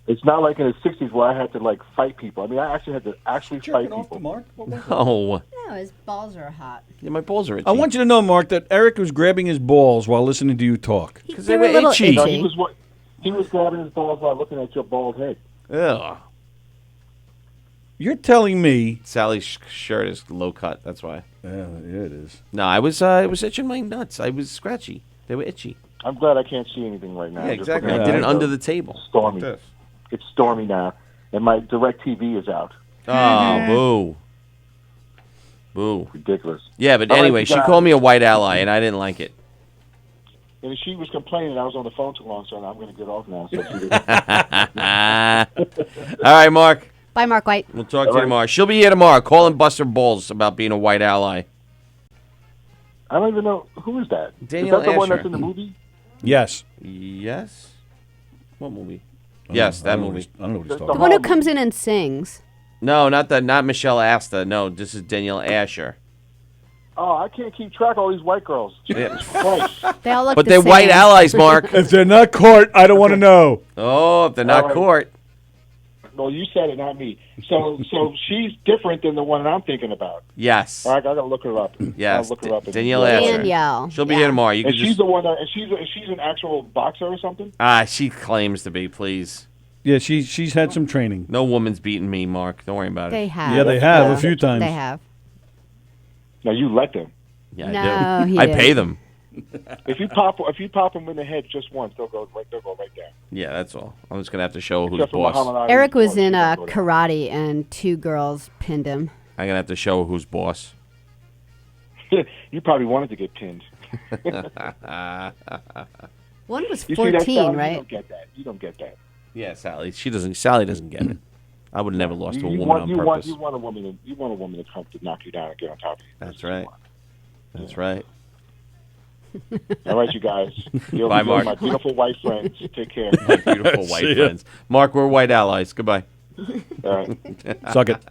It's not like in the 60s where I had to, like, fight people. I mean, I actually had to fight people. Mark? What was that? Oh, No, his balls are hot. yeah, my balls are itchy. I want you to know, Mark, that Eric was grabbing his balls while listening to you talk. because They're they a were little itchy. No, itchy. he was grabbing his balls while looking at your bald head. Ugh. You're telling me. Sally's shirt is low cut. That's why. Yeah, it is. No, I was itching my nuts. I was scratchy. They were itchy. I'm glad I can't see anything right now. Yeah, I'm just exactly. looking I at did it the under the table. Stormy. Like this. It's stormy now, and my direct TV is out. Oh, boo. Boo. Ridiculous. Yeah, but All right, anyway, you she guys. called me a white ally, and I didn't like it. And she was complaining I was on the phone too long, so I'm going to get off now. So she All right, Mark. Bye, Mark White. We'll talk to you tomorrow. She'll be here tomorrow. Call and bust her balls about being a white ally. I don't even know who is that. Daniel is that the one Asher. that's in the movie? Yes. Yes? What movie? I don't Yes, know- that I don't know what movie. he's- I don't know what he's That's talking The about. one who comes in and sings. No, not Michelle Asta. No, this is Danielle Asher. Oh, I can't keep track of all these white girls. Yeah. Christ. They all look But the they're same. white allies, Mark. If they're not caught, I don't want to know. Oh, if they're not All right. court. Well, you said it, not me. So she's different than the one I'm thinking about. Yes. All right, I got to look her up. Yes. I'll look her up. and- Danielle Asher. Danielle. She'll be Yeah. here tomorrow. You can And she's just... the one that, and she's an actual boxer or something? She claims to be, please. Yeah, she's had some training. No woman's beating me, Mark. Don't worry about They it. have. Yeah, they have a few times. They have. No, you let them. Yeah, No, I do. he I didn't. pay them. If you pop them in the head just once, they'll go right down. Yeah, that's all. I'm just going to have to show who's Except for boss. Muhammad Ali, Eric was boss, in they'll go down. karate, and two girls pinned him. I'm going to have to show who's boss. You probably wanted to get pinned. One was You see that, 14, Sally? right? You don't get that. You don't get that. Yeah, Sally. Sally doesn't get it. I would have never lost to a You woman want, on you purpose. want a woman. You want a woman to come to knock you down and get on top of you. That's right. That's right. All right, you guys. You're Bye, Mark. my beautiful white friends. Take care. My beautiful white See ya. friends. Mark, we're white allies. Goodbye. All right. Suck it.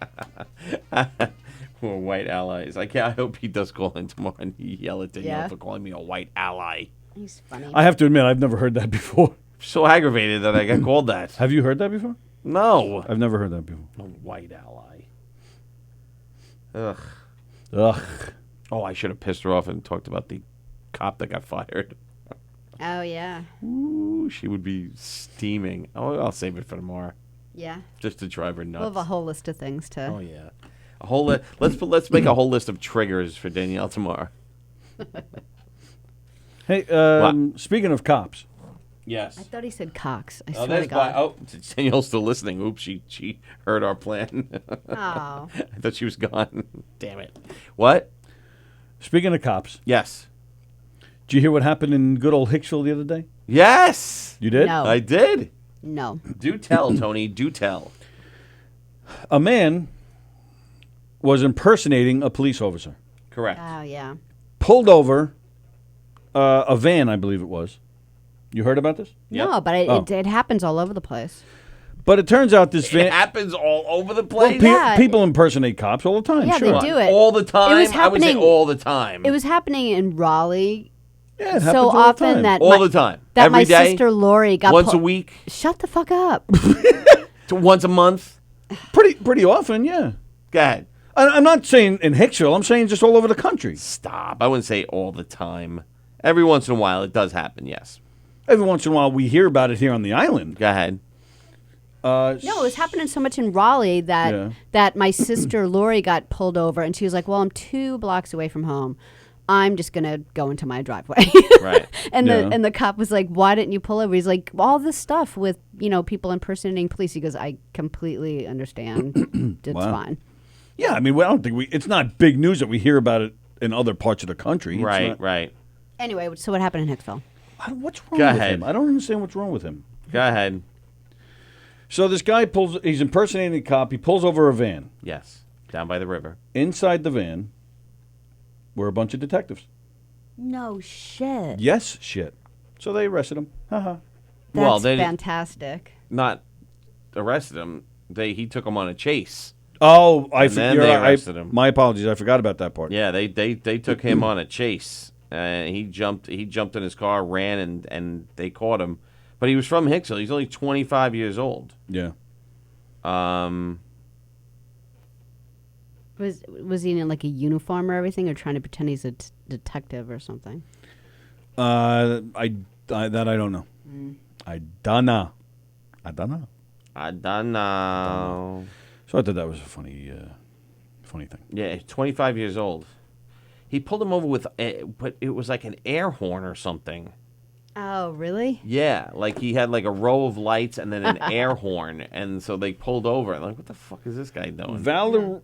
We're white allies. I hope he does call in tomorrow and yell at Danielle Yeah. for calling me a white ally. He's funny. I have to admit, I've never heard that before. So aggravated that I got called that. Have you heard that before? No. I've never heard that before. A white ally. Ugh. Ugh. Oh, I should have pissed her off and talked about the cop that got fired. Oh, yeah. Ooh, she would be steaming. Oh, I'll save it for tomorrow, Yeah. just to drive her nuts. We'll have a whole list of things to... Oh yeah, a whole let's make a whole list of triggers for Danielle tomorrow. Hey, speaking of cops, Yes. I thought he said Cox. I Oh, swear to there's God. oh, Danielle's still listening. Oops, she heard our plan. Oh. I thought she was gone. Damn it. What? speaking of cops, Yes. Did you hear what happened in good old Hicksville the other day? Yes. You did? No. I did. No. Do tell, Tony. Do tell. A man was impersonating a police officer. Correct. Oh, yeah. Pulled over a van, I believe it was. You heard about this? Yep. No, but it happens all over the place. But it turns out this van... It happens all over the Well, place. people impersonate cops all the time. Yeah, sure. they do it. All the time? It was I would say happening- all the time. It was happening in Raleigh Yeah, it happens so all the often time. that all the time. that Every my day? sister Lori got Once a week? Shut the fuck up. Once a month? Pretty often, yeah. Go ahead. I'm not saying in Hicksville. I'm saying just all over the country. Stop. I wouldn't say all the time. Every once in a while, it does happen, yes. Every once in a while, we hear about it here on the island. Go ahead. No, it was happening so much in Raleigh that my sister Lori got pulled over, and she was like, "Well, I'm 2 blocks away from home. I'm just gonna go into my driveway." Right. And the cop was like, "Why didn't you pull over?" He's like, "All this stuff with people impersonating police." He goes, "I completely understand. It's Wow. fine." Yeah, I mean, I don't think it's not big news that we hear about it in other parts of the country. It's Right, not- right. Anyway, so what happened in Hicksville? What's wrong Go with ahead. him? I don't understand what's wrong with him. Go ahead. So this guy he's impersonating a cop. He pulls over a van. Yes. Down by the river. Inside the van were a bunch of detectives. No shit. Yes, shit. So they arrested him. Haha. That's Well, they fantastic. not arrested him. He took him on a chase. Oh, And then they arrested him. My apologies. I forgot about that part. Yeah, they took him on a chase. He jumped in his car, ran, and they caught him. But he was from Hicksville. He's only 25 years old. Yeah. Was he in like a uniform or everything, or trying to pretend he's a detective or something? I don't know. I don't know. I don't know. So I thought that was a funny thing. Yeah, 25 years old. He pulled him over with, but it was like an air horn or something. Oh, really? Yeah, like he had like a row of lights and then an air horn, and so they pulled over. Like, what the fuck is this guy doing? Valerie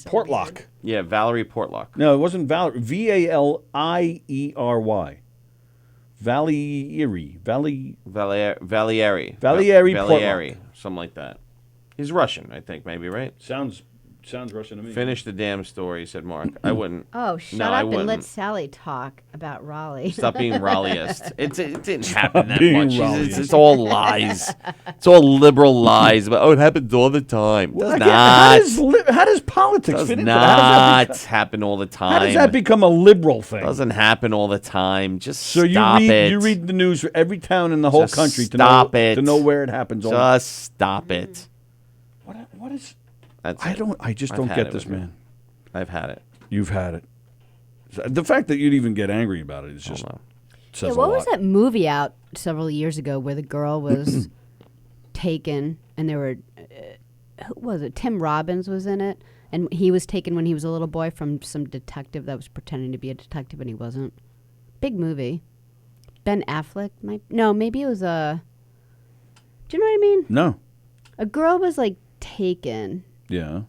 Portlock. Yeah, Valerie Portlock. No, it wasn't Valerie. Valiery. Valieri. Valieri. Portlock. Something like that. He's Russian, I think, maybe, right? Sounds Russian to me. Finish the damn story, said Mark. I wouldn't. Oh, shut No, I up and wouldn't. let Sally talk about Raleigh. Stop being Raleighist. It didn't happen that being much. Raleighist. It's all lies. It's all liberal lies. But it happens all the time. It does Again, not. how does politics Does fit into not that? happen all the time. How does that become a liberal thing? Doesn't happen all the time. Just So stop it. you read the news for every town in the whole Just country stop to it. know where it happens. Just stop it. What is? That's I it. don't. I just I've don't had get it this, with me. man. I've had it. You've had it. The fact that you'd even get angry about it is just says Yeah, a what lot. was that movie out several years ago where the girl was taken and there were, who was it? Tim Robbins was in it. And he was taken when he was a little boy from some detective that was pretending to be a detective and he wasn't. Big movie. Ben Affleck no, maybe it was do you know what I mean? No. A girl was like taken Yeah.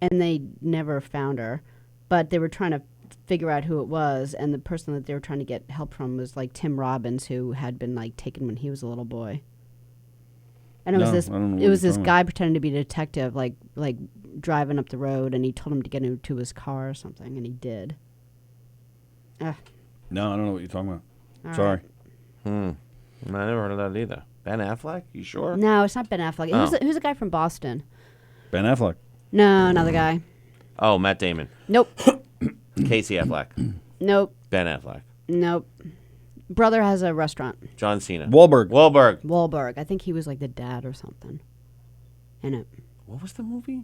and they never found her, but they were trying to figure out who it was, and the person that they were trying to get help from was like Tim Robbins, who had been like taken when he was a little boy. And it was No, this I don't know what it was you're this talking guy pretending to be a detective, like driving up the road, and he told him to get into his car or something, and he did. No, I don't know what you're talking about. All Sorry. I never heard of that either. Ben Affleck? You sure? No, it's not Ben Affleck. Oh. Who's the guy from Boston? Ben Affleck. No, another guy. Oh, Matt Damon. Nope. Casey Affleck. Nope. Ben Affleck. Nope. Brother has a restaurant. John Cena. Wahlberg. Wahlberg. I think he was like the dad or something in it. What was the movie?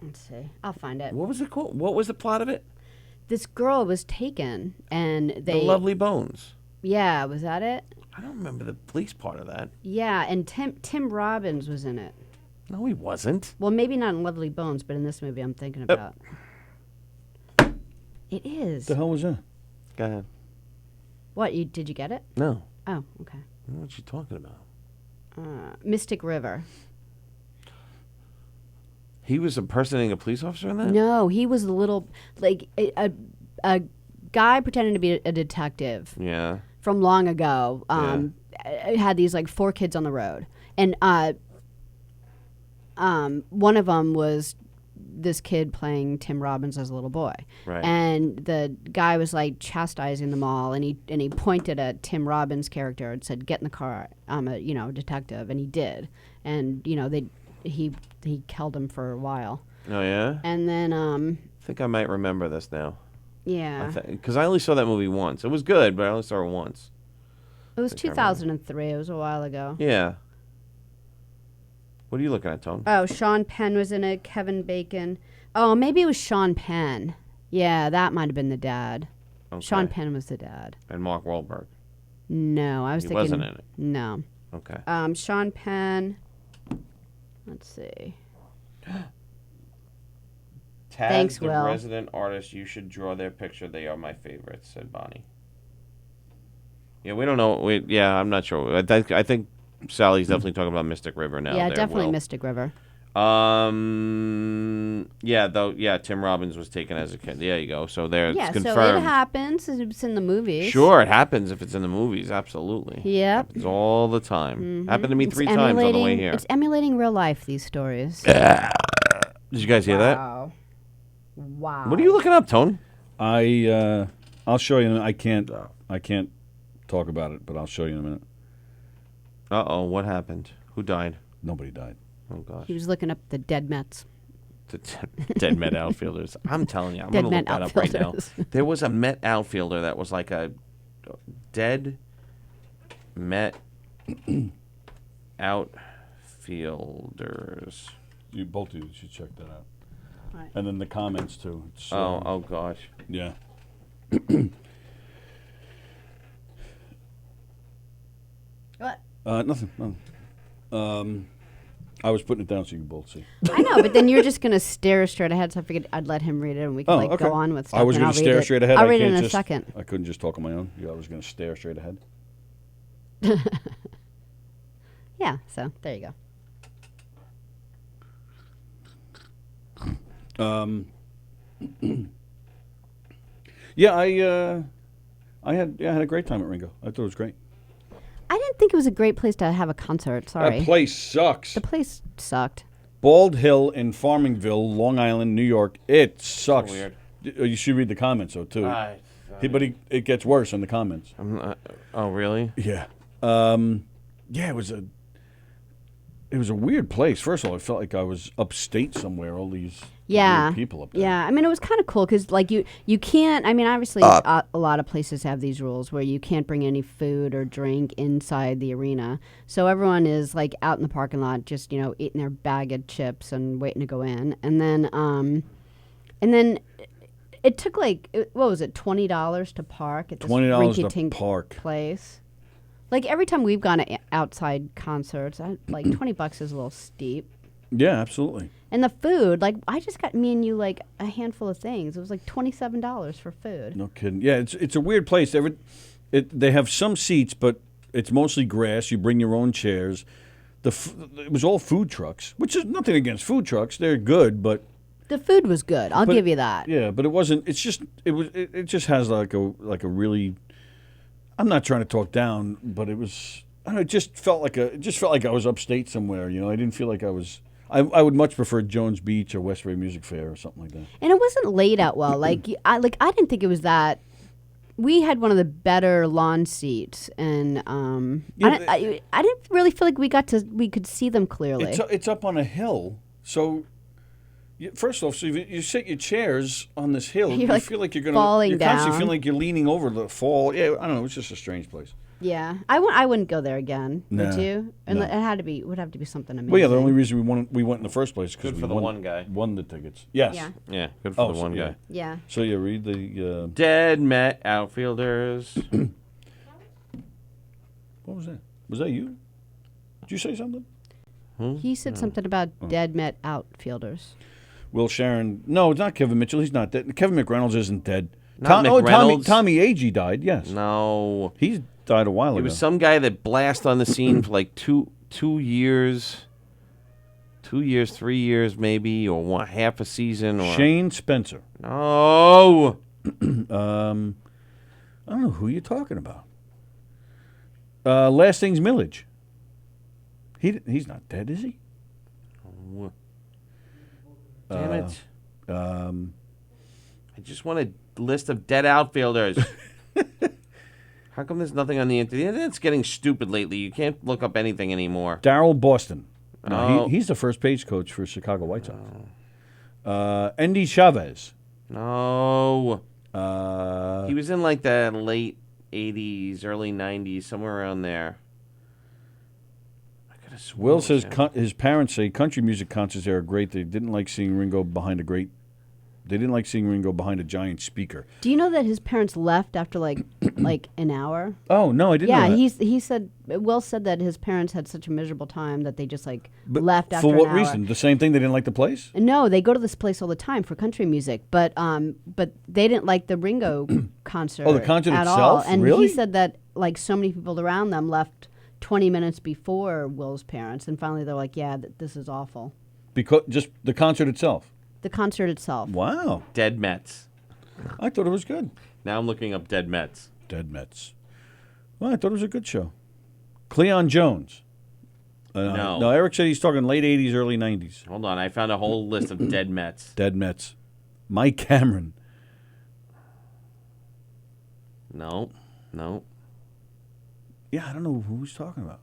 Let's see. I'll find it. What was it called? What was the plot of it? This girl was taken, and they. The Lovely Bones. Yeah, was that it? I don't remember the police part of that. Yeah, and Tim Robbins was in it. No, he wasn't. Well, maybe not in Lovely Bones, but in this movie I'm thinking about. It is. The hell was that? Go ahead. What, did you get it? No. Oh, okay. I don't know what you're talking about. Mystic River. He was impersonating a police officer in that? No, he was a little, like, a guy pretending to be a detective Yeah. from long ago. Had these like 4 kids on the road, and one of them was this kid playing Tim Robbins as a little boy. Right. And the guy was like chastising them all, and he pointed at Tim Robbins' character and said, "Get in the car. I'm a detective," and he did. And he held him for a while. Oh yeah. And then I think I might remember this now. yeah, Because I only saw that movie once. It was good, but I only saw it once. it was think I remember. 2003. It was a while ago. Yeah. What are you looking at, Tone? Oh, Sean Penn was in it. Kevin Bacon. Oh, maybe it was Sean Penn. Yeah, that might have been the dad. Okay. Sean Penn was the dad. And Mark Wahlberg. No, I was He thinking. wasn't in it. No. Okay. Sean Penn. Let's see. Tag Thanks, the Will. resident artist. You should draw their picture. They are my favorites," said Bonnie. Yeah, we don't know. I'm not sure. I think Sally's definitely talking about Mystic River now. Yeah, there, definitely Will. Mystic River. Tim Robbins was taken as a kid. There you go. So there, Yeah, it's confirmed. so it happens. It's in the movies. Sure, it happens if it's in the movies. Absolutely. Yep. Happens all the time. Mhm. Happened to me It's 3 times on the way emulating- here. It's emulating real life, these stories. Did you guys hear that? Wow. What are you looking up, Tone? I'll show you. I can't talk about it, but I'll show you in a minute. Uh-oh, what happened? Who died? Nobody died. Oh, gosh. He was looking up the dead Mets. The dead Met outfielders. I'm telling you, I'm Dead going to look Met that up right now. outfielders. There was a Met outfielder that was like a dead Met outfielders. You both of you should check that out. Right. And then the comments too. It's, Oh gosh. Yeah. What? Nothing. I was putting it down so you can both see. I know, but then you're just going to stare straight ahead, so I figured I'd let him read it and we could Okay. go on with stuff. I was going to stare straight ahead. I'll I read it can't in a just- second. I couldn't just talk on my own. Yeah, I was going to stare straight ahead. Yeah, so there you go. Yeah, I had a great time at Ringo. I thought it was great. I didn't think it was a great place to have a concert. Sorry. That place sucks. The place sucked. Bald Hill in Farmingville, Long Island, New York. It sucks. weird. You should read the comments though too. But it gets worse in the comments. Oh, really? Yeah. Yeah, it was a weird place. First of all, I felt like I was upstate somewhere. All these weird people up there. Yeah, I mean, it was kind of cool because, like, you can't. I mean, obviously, a lot of places have these rules where you can't bring any food or drink inside the arena. So everyone is like out in the parking lot, just eating their bag of chips and waiting to go in. And then it took like what was it, $20 to park at this $20 to rinky-dink park place. Like every time we've gone to outside concerts, like $20 is a little steep. Yeah, absolutely. And the food, like I just got me and you like a handful of things. It was like $27 for food. No kidding. Yeah, it's a weird place. They have some seats, but it's mostly grass. You bring your own chairs. It was all food trucks, which is nothing against food trucks. They're good, but the food was good. I'll give you that. Yeah, but it wasn't. It's just it just has like a really. I'm not trying to talk down, but it was. I don't know, it just felt like I was upstate somewhere. I didn't feel like I was. I would much prefer Jones Beach or Westbury Music Fair or something like that. And it wasn't laid out well. Like I didn't think it was that. We had one of the better lawn seats, and I didn't really feel like we could see them clearly. It's up on a hill, so. First off, so you sit your chairs on this hill, you like feel like you're falling constantly down. feeling like you're leaning over the fall. Yeah, I don't know. It's just a strange place. Yeah, I wouldn't go there again. Nah, would you? And no. it would have to be something amazing. Well, yeah, the only reason we went in the first place because Good for the one guy. Won the tickets. Yes. Yeah. Yeah, good for the one guy. Yeah. So you read the. Dead Met outfielders. What was that? Was that you? Did you say something? He said something about dead Met outfielders. Will Sharon? No, it's not Kevin Mitchell. He's not dead. Kevin McReynolds isn't dead. Not McReynolds? Tommy Agee died. Yes. No. He died a while ago. It was some guy that blasted on the scene for like two years. 2 years, 3 years maybe, or half a season. Or Shane Spencer. No. I don't know who you're talking about. Last thing's Millage. He's not dead, is he? Damn it. I just want a list of dead outfielders. How come there's nothing on the internet? The internet's getting stupid lately. You can't look up anything anymore. Darryl Boston. No, Oh. he's the first base coach for Chicago White Sox. Andy Chavez. No. Uh, He was in like the late 80s, early 90s, somewhere around there. I could have sworn Will it was says him. his parents say country music concerts there are great. They didn't like seeing Ringo behind a giant speaker. Do you know that his parents left after like an hour? Oh no, I didn't know that. he said Will said that his parents had such a miserable time that they just But left after for what an hour. reason? The same thing. They didn't like the place. No, they go to this place all the time for country music, but they didn't like the Ringo concert. Oh, the concert at itself? all. And Really? he said that like so many people around them left 20 minutes before Will's parents, and finally they're like, "Yeah, this is awful." Because just the concert itself. The concert itself. Wow, Dead Mets. I thought it was good. Now I'm looking up Dead Mets. Dead Mets. Well, I thought it was a good show. Cleon Jones. No. Eric said he's talking late 80s, early 90s. Hold on, I found a whole list of dead Mets. Dead Mets. Mike Cameron. No. Yeah, I don't know who he's talking about.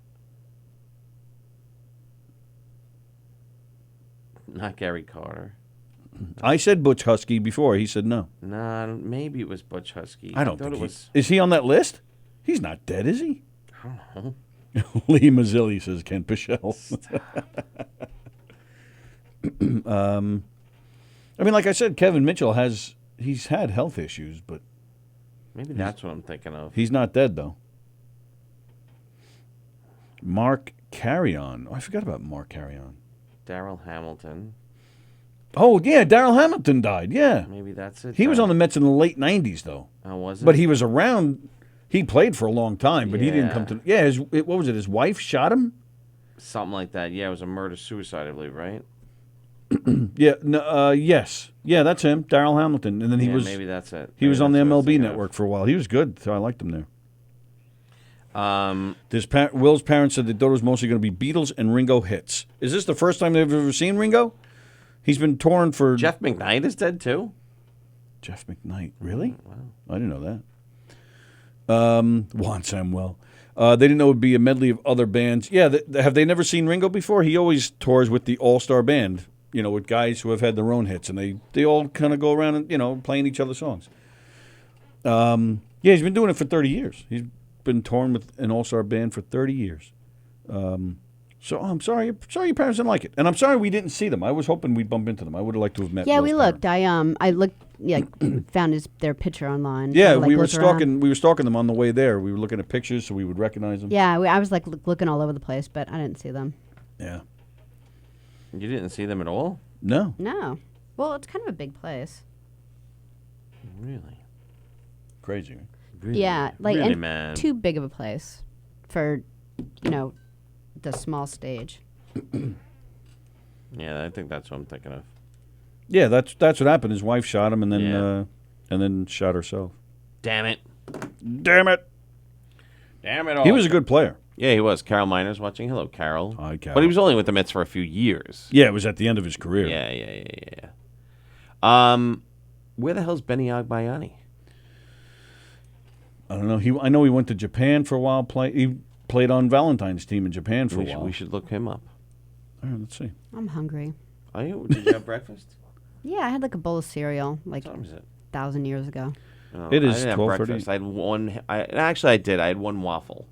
Not Gary Carter. I said Butch Husky before. He said no. Nah, maybe it was Butch Husky. I don't thought think it he was. is. He on that list? He's not dead, is he? I don't know. Lee Mazzilli says Ken Pichel. I mean, like I said, Kevin Mitchell he's had health issues, but Maybe that's what I'm thinking of. he's not dead though. Mark Carrion. Oh, I forgot about Mark Carrion. Darryl Hamilton. Oh yeah, Darryl Hamilton died. Yeah, Maybe that's it. he was on the Mets in the late '90s though. Oh, was it? But he was around. He played for a long time, but he didn't Yeah. come to. Yeah, what was it? His wife shot him. Something like that. Yeah, it was a murder-suicide, I believe, right? Yeah. No, yes. Yeah, that's him, Darryl Hamilton. And then he Yeah, was. maybe that's it. He was Maybe on the that's what I was MLB thinking of. network for a while. He was good, so I liked him there. Um, Will's parents said they thought it was mostly going to be Beatles and Ringo hits. Is this the first time they've ever seen Ringo? He's been touring for. Jeff McKnight is dead, too? Jeff McKnight. Really? Wow. I didn't know that. Juan Samuel. They didn't know it would be a medley of other bands. Yeah, have they never seen Ringo before? He always tours with the all-star band, with guys who have had their own hits, and they all kind of go around and, playing each other's songs. Yeah, he's been doing it for 30 years. He's been touring with an all-star band for 30 years. So I'm sorry your parents didn't like it, and I'm sorry we didn't see them. I was hoping we'd bump into them. I would have liked to have met. Yeah, Will's we parents. looked. I looked. Yeah, found their picture online. Yeah, Kinda, we were looked around. stalking. We were stalking them on the way there. We were looking at pictures so we would recognize them. Yeah, I was looking all over the place, but I didn't see them. Yeah. You didn't see them at all? No. No. Well, it's kind of a big place. Really? Crazy. Right? Really? Yeah, like really, and man. too big of a place for, the small stage. Yeah, I think that's what I'm thinking of. Yeah, that's what happened. His wife shot him, and then Yeah. and then shot herself. Damn it. Damn it! Damn it all. He was a good player. Yeah, he was. Carol Miner's watching. Hello, Carol. Hi, Carol. But he was only with the Mets for a few years. Yeah, it was at the end of his career. Yeah. Where the hell's Benny Agbayani? I don't know. I know he went to Japan for a while. He played on Valentine's team in Japan for a while. We should look him up. All right, let's see. I'm hungry. Are you? Did you have breakfast? Yeah, I had like a bowl of cereal like What time is it? 1,000 years ago. No, It is I didn't have 12:30. breakfast. I had one. Actually, I did. I had one waffle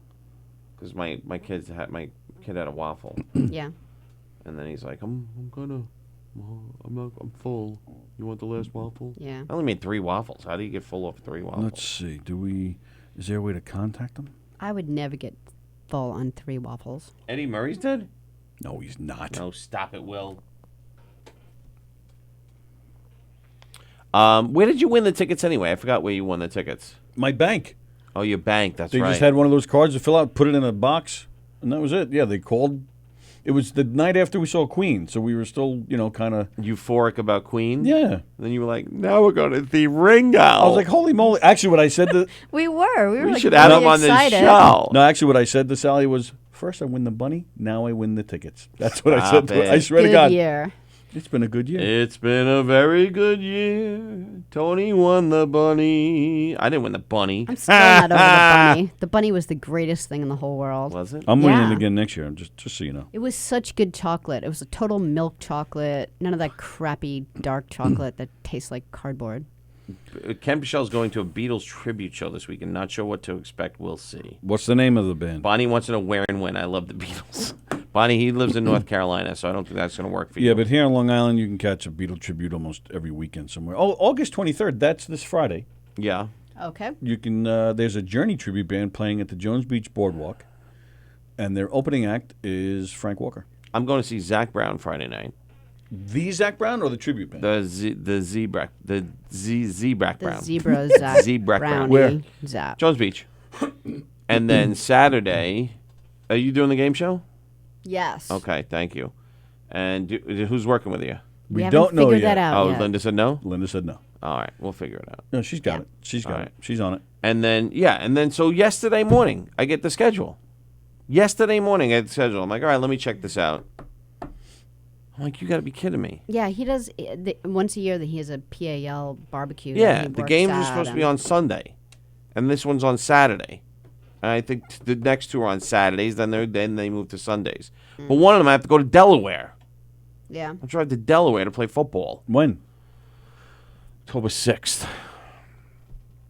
because my kid had a waffle, Yeah. and then he's like, I'm full. You want the last waffle? Yeah. I only made 3 waffles. How do you get full off 3 waffles? Let's see. Is there a way to contact him? I would never get full on 3 waffles. Eddie Murray's dead? No, he's not. No, stop it, Will. Where did you win the tickets anyway? I forgot where you won the tickets. My bank. Oh, your bank. That's They right. just had one of those cards to fill out, put it in a box, and that was it. Yeah, they called. It was the night after we saw Queen, so we were still, kind of Euphoric about Queen? Yeah. Then you were like, now we're going to the Ringo. I was like, holy moly! Actually, what I said to We were we like should really have him on this excited. show. no, actually, what I said to Sally was, first I win the bunny, now I win the tickets. That's what I Stop said to her. it. I swear to Good God, year. it's been a good year. It's been a very good year. Tony won the bunny. I didn't win the bunny. I'm still not over the bunny. The bunny was the greatest thing in the whole world. Was it? I'm winning Yeah. again next year. Just so you know. It was such good chocolate. It was a total milk chocolate. None of that crappy dark chocolate that tastes like cardboard. Ken Pichel's going to a Beatles tribute show this weekend. Not sure what to expect. We'll see. What's the name of the band? Bonnie wants to know where and when. I love the Beatles. Bonnie, he lives in North Carolina, so I don't think that's going to work for you. Yeah, but here on Long Island, you can catch a Beatle tribute almost every weekend somewhere. Oh, August 23rd. That's this Friday. Yeah. Okay. You can. There's a Journey tribute band playing at the Jones Beach Boardwalk, and their opening act is Frank Walker. I'm going to see Zach Brown Friday night. The Zach Brown or the tribute band? The Zebra Brown. The Brown. zebra Zach Zebra Brown. Brownie Where? Zap. Jones Beach. And then Saturday, are you doing the game show? Yes. Okay, thank you. And who's working with you? We don't haven't know figured yet. that out Oh, yet. Linda said no? Linda said no. All right, we'll figure it out. No, she's got Yeah. it. She's got All it. right. She's on it. And then, so yesterday morning, I get the schedule. Yesterday morning, I get the schedule. I'm like, all right, let me check this out. I'm like, you got to be kidding me. Yeah, he does once a year that he has a PAL barbecue. that Yeah, he the works games are at supposed to be and- on Sunday, and this one's on Saturday. And I think the next two are on Saturdays. Then they move to Sundays. But one of them, I have to go to Delaware. Yeah. I'm driving to Delaware to play football. When? October 6th.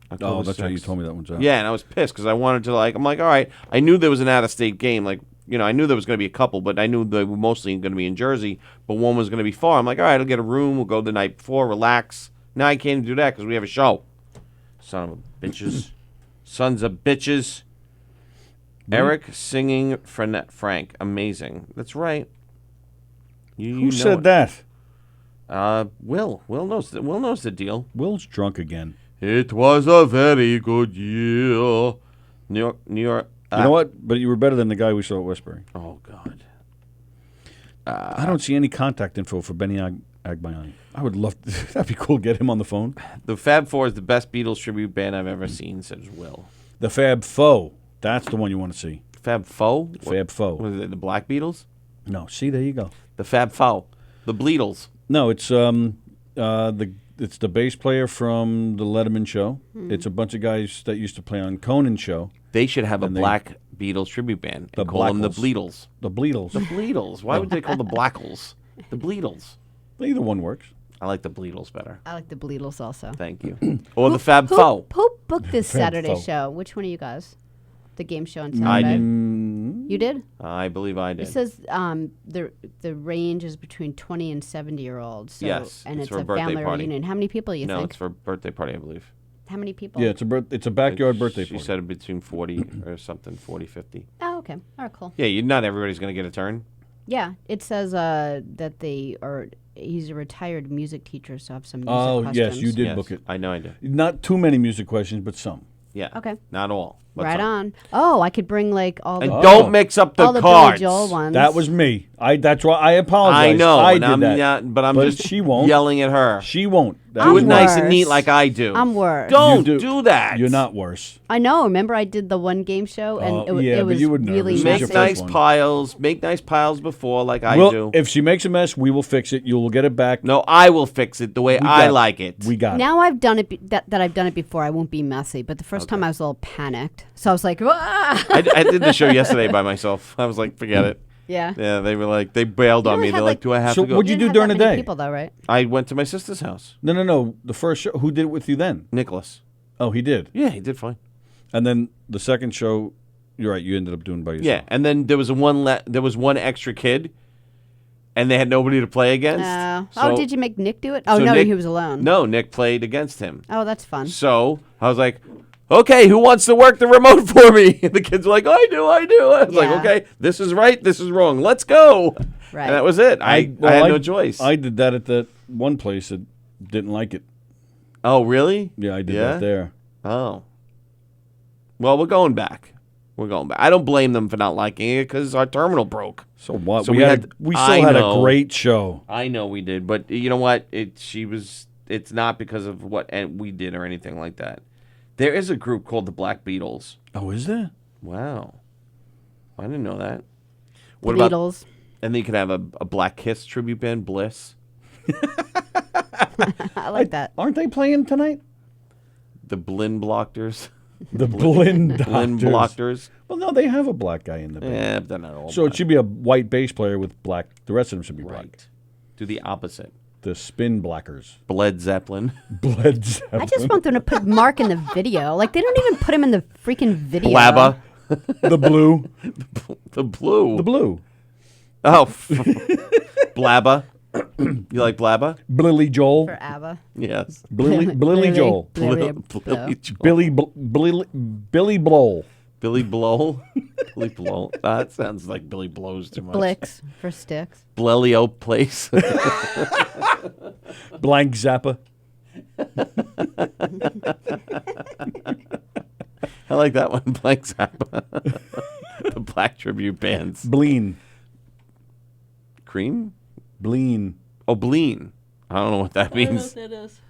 Oh, October that's right. You 6th. told me that one's out. Yeah, and I was pissed because I wanted to I'm like, all right. I knew there was an out-of-state game. Like, I knew there was going to be a couple, but I knew they were mostly going to be in Jersey. But one was going to be far. I'm like, all right, I'll get a room. We'll go the night before, relax. Now I can't even do that because we have a show. Son of a bitches. Sons of bitches. Eric singing Frank. Amazing. That's right. Who said that? Will. Will knows the deal. Will's drunk again. It was a very good year. New York. You know what? But you were better than the guy we saw at Westbury. Oh, God. I don't see any contact info for Benny Agbayani. I would love to. That'd be cool. Get him on the phone. The Fab Four is the best Beatles tribute band I've ever seen, says Will. The Fab Four. That's the one you want to see. Fab Four? Fab Four. What is it, the Black Beatles? No. See, there you go. The Fab Four. The Bleedles. No, it's it's the bass player from the Letterman show. It's a bunch of guys that used to play on Conan's show. They should have a And they- Black Beatles tribute band The and call them the Blackles. Bleedles. The Bleedles. The Bleedles. Why would they call the Blackles? The Bleedles. Either one works. I like the Bleedles better. I like the Bleedles also. Thank you. Or the Fab Four. Who booked this Fab Saturday Four. show? Which one of you guys? The game show on I Saturday. did. You did? I believe I It did. says the range is between 20 and 70-year-olds. So, Yes, and it's it's for a a birthday family party. reunion. How many people you No, think? it's for a birthday party, I believe. How many people? Yeah, it's a backyard birthday She party. said between 40 or something, 40, 50. Oh, okay. All right, cool. Yeah, not everybody's going to get a turn. Yeah, it says that he's a retired music teacher, so I have some music Oh, questions. yes, you did Yes, book it. I know I did. Not too many music questions, but some. Yeah. Okay. Not all. but Right some. on. Oh, I could bring like all And the don't mix up the all the cards. Billy Joel ones. That was me. That's why I apologize. I know. I and did I'm that. Not, but I'm But just she won't. yelling at her. She won't. Do it I'm nice and neat worse. like I do. I'm worse. Don't You do that. You're not worse. I know. Remember, I did the one game show, and Oh, yeah, it but was you were nervous. really It was Make your messy. first nice one. piles. Make nice piles before, like I Well, do. if she makes a mess, we will fix it. You will get it back. No, I will fix it the way We I got it. like it. We got it. Now I've done it that I've done it before. I won't be messy. But the first time I was a little panicked, so I was like, "Ah!" I did the show yesterday by myself. I was like, forget it. Yeah. Yeah, they were like, they bailed on only me. had, They're like, do I have So to go? what'd you didn't do have during that the many day? people though, right? I went to my sister's house. No. The first show, who did it with you then? Nicholas. Oh, he did. Yeah, he did fine. And then the second show, you're right. You ended up doing by yourself. Yeah, and then there was one extra kid, and they had nobody to play against. Oh, did you make Nick do it? Oh so no, Nick- he was alone. No, Nick played against him. Oh, that's fun. So I was like, okay, who wants to work the remote for me? And the kids were like, I do. I was like, Yeah. okay, this is right, this is wrong. Let's go. Right. And that was it. I had no choice. I did that at that one place that didn't like it. Oh, really? Yeah, I did Yeah? that there. Oh. Well, we're going back. We're going back. I don't blame them for not liking it because our terminal broke. So what? So we still had a great show. I know we did, but you know what? It's not because of what we did or anything like that. There is a group called the Black Beatles. Oh, is there? Wow, I didn't know that. The Beatles. And then you could have a Black Kiss tribute band, Bliss. I like that. Aren't they playing tonight? The Blinn Blockers. The Blinn Blockers. Well, no, they have a black guy in the band. Yeah, but they're not all So black. it should be a white bass player with black. The rest of them should be black. Do the opposite. The Spin Blackers. Bled Zeppelin. Bled Zeppelin. I just want them to put Mark in the video. Like, they don't even put him in the freaking video. Blabba. The Blue. The Blue. The Blue. Oh. Blabba. You like Blabba? Billy Joel. For ABBA. Yes. Billy Joel. Billy Joel. Billy Blow. Billy Blow. Billy Blow. That sounds like Billy Blows too much. Blix for sticks. Blelio Place. Blank Zappa. I like that one. Blank Zappa. The Black Tribute Bands. Bleen. Cream? Bleen. Oh, Bleen. I don't know what that means. I don't know what that is.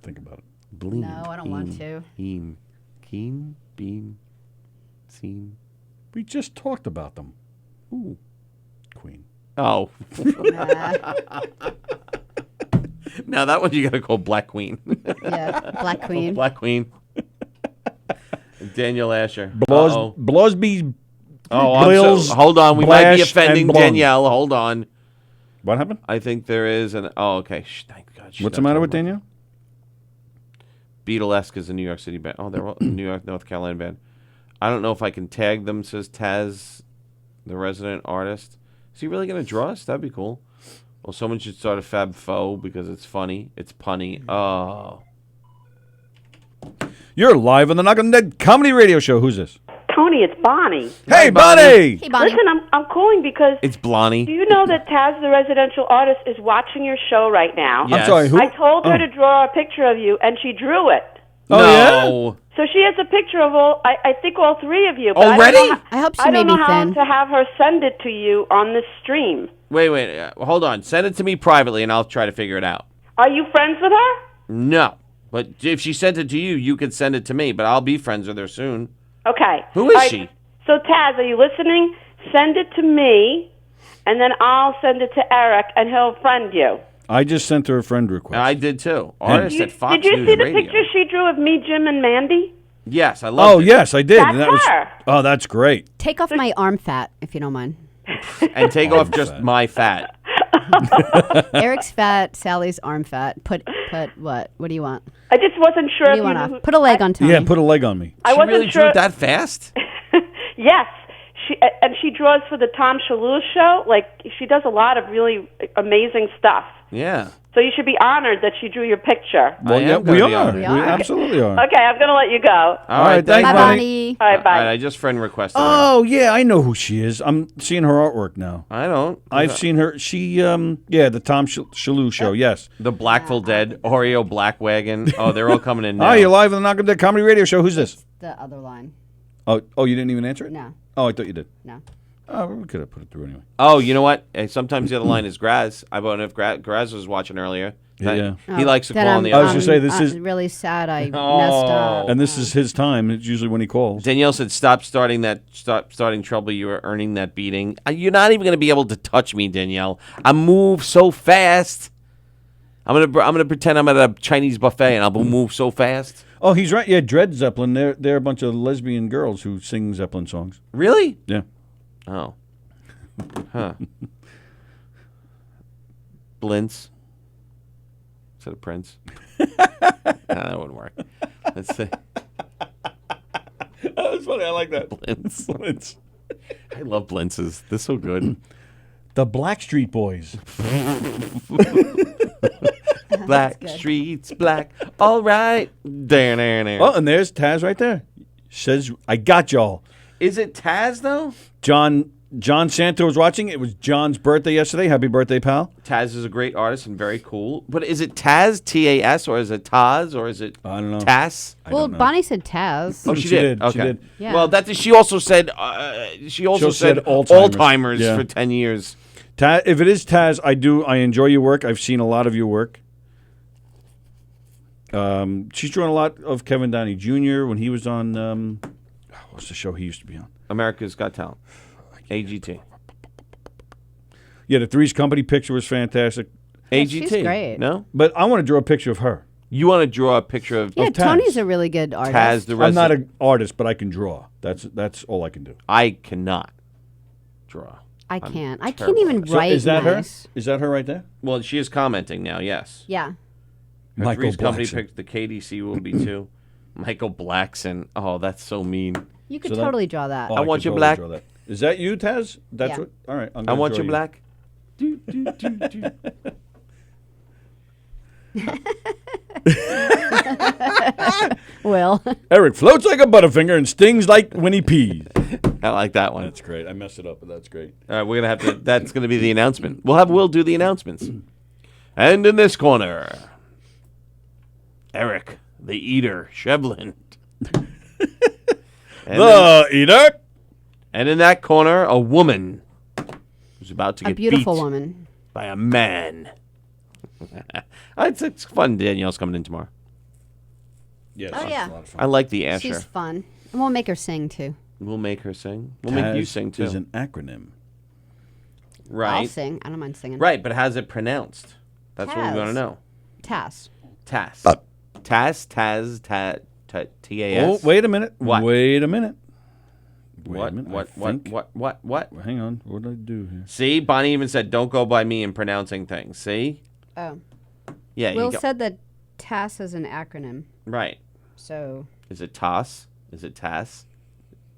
Think about it. Bleen. No, I don't want to. Keen. Bean. Scene. We just talked about them. Ooh. Queen. Oh. Now that one you got to call Black Queen. Yeah, Black Queen. Black Queen. Daniel Asher. Blosby. Oh, hold on. We might be offending Danielle. Hold on. What happened? I think there is an. Oh, okay. Thank God. What's the matter with Danielle? Beatlesque is a New York City band. Oh, they're all New York, North Carolina band. I don't know if I can tag them, says Taz, the resident artist. Is he really going to draw us? That'd be cool. Well, someone should start a Fab Faux because it's funny. It's punny. Oh. You're live on the Knock on the Dead Comedy Radio Show. Who's this? Tony, it's Bonnie. Hey, Bonnie! Hey, Bonnie. Listen, I'm calling because It's Blonnie. do you know that Taz, the residential artist, is watching your show right now? Yes. I'm sorry, who? I told her Oh. to draw a picture of you, and she drew it. Oh, No. So she has a picture of I think all three of you. But Already? I hope she I made don't know me how thin. to have her send it to you on this stream. Wait. Hold on. Send it to me privately, and I'll try to figure it out. Are you friends with her? No. But if she sent it to you, you could send it to me. But I'll be friends with her soon. Okay. Who is All right, she? So Taz, are you listening? Send it to me, and then I'll send it to Eric, and he'll friend you. I just sent her a friend request. I did too. Artist at Fox Did you News see the Radio. picture she drew of me, Jim, and Mandy? Yes, I love it. Yes, I did. That's And that was, her. oh, that's great. Take off my arm fat, if you don't mind. And take off just my fat. Eric's fat, Sally's arm fat. Put what? What do you want? I just wasn't sure What if do you want knew off? who- Put a leg on Tony. Yeah, put a leg on me. I She wasn't really drew sure. it that fast? Yes. She draws for the Tom Shalhoub show. Like, she does a lot of really amazing stuff. Yeah. So you should be honored that she drew your picture. Well, I yeah, am gonna we be are. honored. We We are. absolutely are. Okay, I'm going to let you go. All right, thanks, Bye, Bonnie. Bonnie. All right, bye. All right, I just friend requested her. Oh, yeah, I know who she is. I'm seeing her artwork now. I don't. I've seen her. She, the Tom Shalhoub show, yes. The Blackful Dead, Oreo Black Wagon. Oh, they're all coming in now. Hi, you're live on the Knock on the Dead Comedy Radio Show. Who's this? The other line. Oh, you didn't even answer it? No. Oh, I thought you did. No. Oh, we could have put it through anyway. Oh, you know what? Sometimes the other line is Graz. I wonder if Graz was watching earlier. Yeah. He likes to Then call on the I'm- other I was gonna say, this is- really sad. I messed Oh. up. And this is his time. It's usually when he calls. Danielle said, "Stop starting trouble. You are earning that beating. You're not even going to be able to touch me, Danielle. I move so fast. I'm gonna pretend I'm at a Chinese buffet and I'll move so fast. Oh, he's right. Yeah, Dread Zeppelin. They're a bunch of lesbian girls who sing Zeppelin songs. Really? Yeah. Oh. Huh. Blintz. Instead of Prince. That wouldn't work. Let's see. That's funny. I like that. Blintz. Blintz. I love Blintzes. They're so good. The Blackstreet Boys. Black streets, black. All right. There. Oh, and there's Taz right there. Says, I got y'all. Is it Taz, though? John John Santo was watching. It was John's birthday yesterday. Happy birthday, pal. Taz is a great artist and very cool. But is it Taz, T-A-S, or is it Taz, or is it I don't know. Tass? Well, Bonnie said Taz. Oh, she did. Okay. She did. Yeah. Well, she also said said Alzheimer's Yeah. for 10 years. Taz, if it is Taz, I enjoy your work. I've seen a lot of your work. She's drawn a lot of Kevin Downey Jr. when he was on, what's the show he used to be on? America's Got Talent. AGT. Yeah, the Three's Company picture was fantastic. Yeah, AGT. she's great. No? But I want to draw a picture of her. You want to draw a picture of Yeah, Taz. Tony's a really good artist. Taz the I'm not resident? an artist, but I can draw. That's all I can do. I cannot draw. I I'm can't. I terrible can't even at it. So write is that nice. her? Is that her right there? Well, she is commenting now, yes. Yeah. Her Michael Three's Company Blackson. picked the KDC will be too. Michael Blackson. Oh, that's so mean. You could So that- totally draw that. Oh, I want can you totally black. draw that. Is that you, Taz? That's Yeah. what. All right. I'm I gonna want draw you black. Do, do, do, do. Will. Eric floats like a butterfinger and stings like when he pees. I like that one. That's great. I messed it up, but that's great. All right, we're gonna have to. That's gonna be the announcement. We'll have Will do the announcements. And in this corner, Eric, the Eater, Shevlin. The Eater. And in that corner, a woman who's about to A get beautiful beat woman. by a man. It's fun. Danielle's coming in tomorrow. Yes. Oh, yeah. I like the Asher. She's fun. And we'll make her sing, too. We'll make her sing. We'll make you Taz sing too. is an acronym. Right. I'll sing. I don't mind singing. Right, but how's it pronounced? That's what we want to Taz. know. Taz. Taz. Taz. T-A-S. Oh, wait a minute. What? Wait a minute. Wait What? a minute. What? I think- What? Hang on. What did I do here? See, Bonnie even said, "Don't go by me in pronouncing things." See? Oh. Yeah. Will you go. said that TAS is an acronym. Right. So. Is it toss? Is it tass?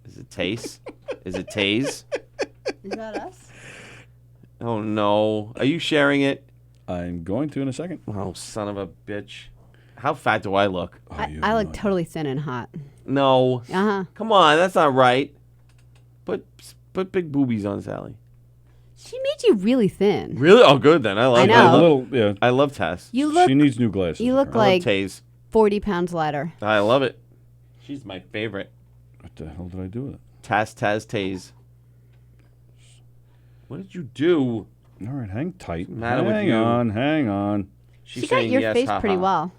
Is it taste? Is it tase? Is that us? Oh no! Are you sharing it? I'm going to in a second. Oh, son of a bitch! How fat do I look? I look totally thin and hot. No. Uh-huh. Come on, that's not right. Put big boobies on Sally. She made you really thin. Really? Oh, good then. I love. I know. A little, yeah. I love Tess. You look. She needs new glasses. You look I like love Taze. 40 pounds lighter. I love it. She's my favorite. What the hell did I do with it? Taz Taze. What did you do? All right, hang tight. What's the matter with hang you? on. She's She got saying your yes, face ha, pretty ha. well.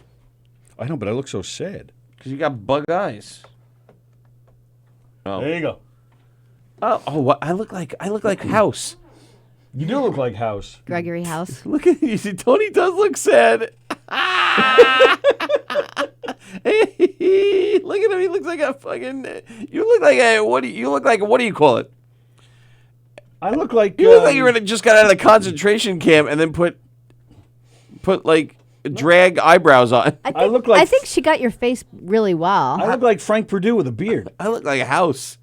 I know, but I look so sad. Because you got bug eyes. Oh. There you go. Oh, what? I look like House. You do look like House. Gregory House. Look at you. See, Tony does look sad. Look at him. He looks like a fucking. You look like a. What do you call it? I look like. You look like you just got out of the concentration camp and then put like drag eyebrows on. I look like. I think she got your face really well. I look like Frank Purdue with a beard. I look like a House.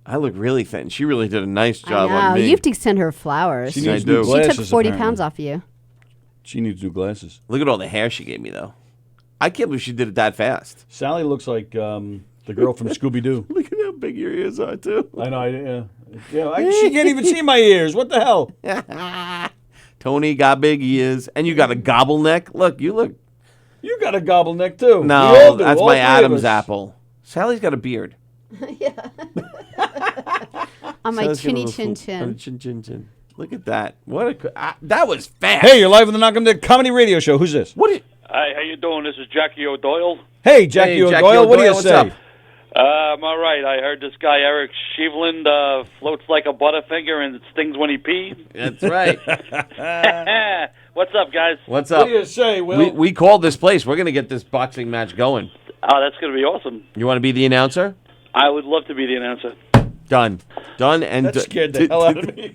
I look really thin. She really did a nice job I know. on me. You have to send her flowers. She I needs do. new She glasses. took 40 apparently. pounds off of you. She needs new glasses. Look at all the hair she gave me, though. I can't believe she did it that fast. Sally looks like the girl from Scooby Doo. Look at how big your ears are, too. I know. She can't even see my ears. What the hell? Tony got big ears, and you got a gobble neck. Look, you look. You got a gobble neck too. We No, all do, that's all my three of Adam's us. apple. Sally's got a beard. On my Sally's got a chinny little chin full- chin. chin. Look at that. That was fast. Hey, you're live on the Knock 'em Dead Comedy Radio Show. Who's this? What? Hi, how you doing? This is Jackie O'Doyle. Hey, Jackie Jackie O'Doyle. What do you O'Doyle, what's say? up? I'm all right. I heard this guy Eric Shevland floats like a butterfinger and it stings when he pees. That's right. What's up, guys? What's What up? do you say, Will? We called this place. We're going to get this boxing match going. Oh, that's going to be awesome. You want to be the announcer? I would love to be the announcer. Done, and That scared the hell out of me.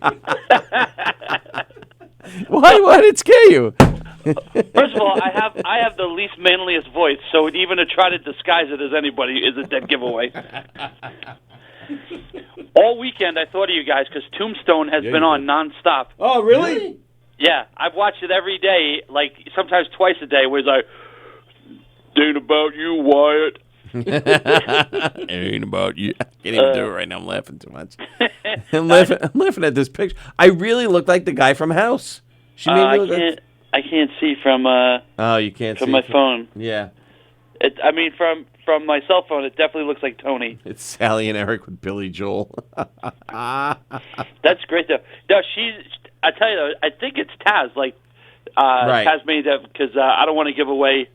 Why did it scare you? First of all, I have the least manliest voice, so even to try to disguise it as anybody is a dead giveaway. All weekend I thought of you guys because Tombstone has been on nonstop. Oh, really? Yeah, I've watched it every day, like sometimes twice a day, where it's like, "Ain't about you, Wyatt." It ain't about you. I can't even do it right now. I'm laughing too much. I'm laughing at this picture. I really look like the guy from House. She made me look I can't see from. Oh, you can't see from my phone. Yeah. I mean, from my cell phone, it definitely looks like Tony. It's Sally and Eric with Billy Joel. That's great, though. No, I tell you, though, I think it's Taz. Like, Right. Taz made that because I don't want to give away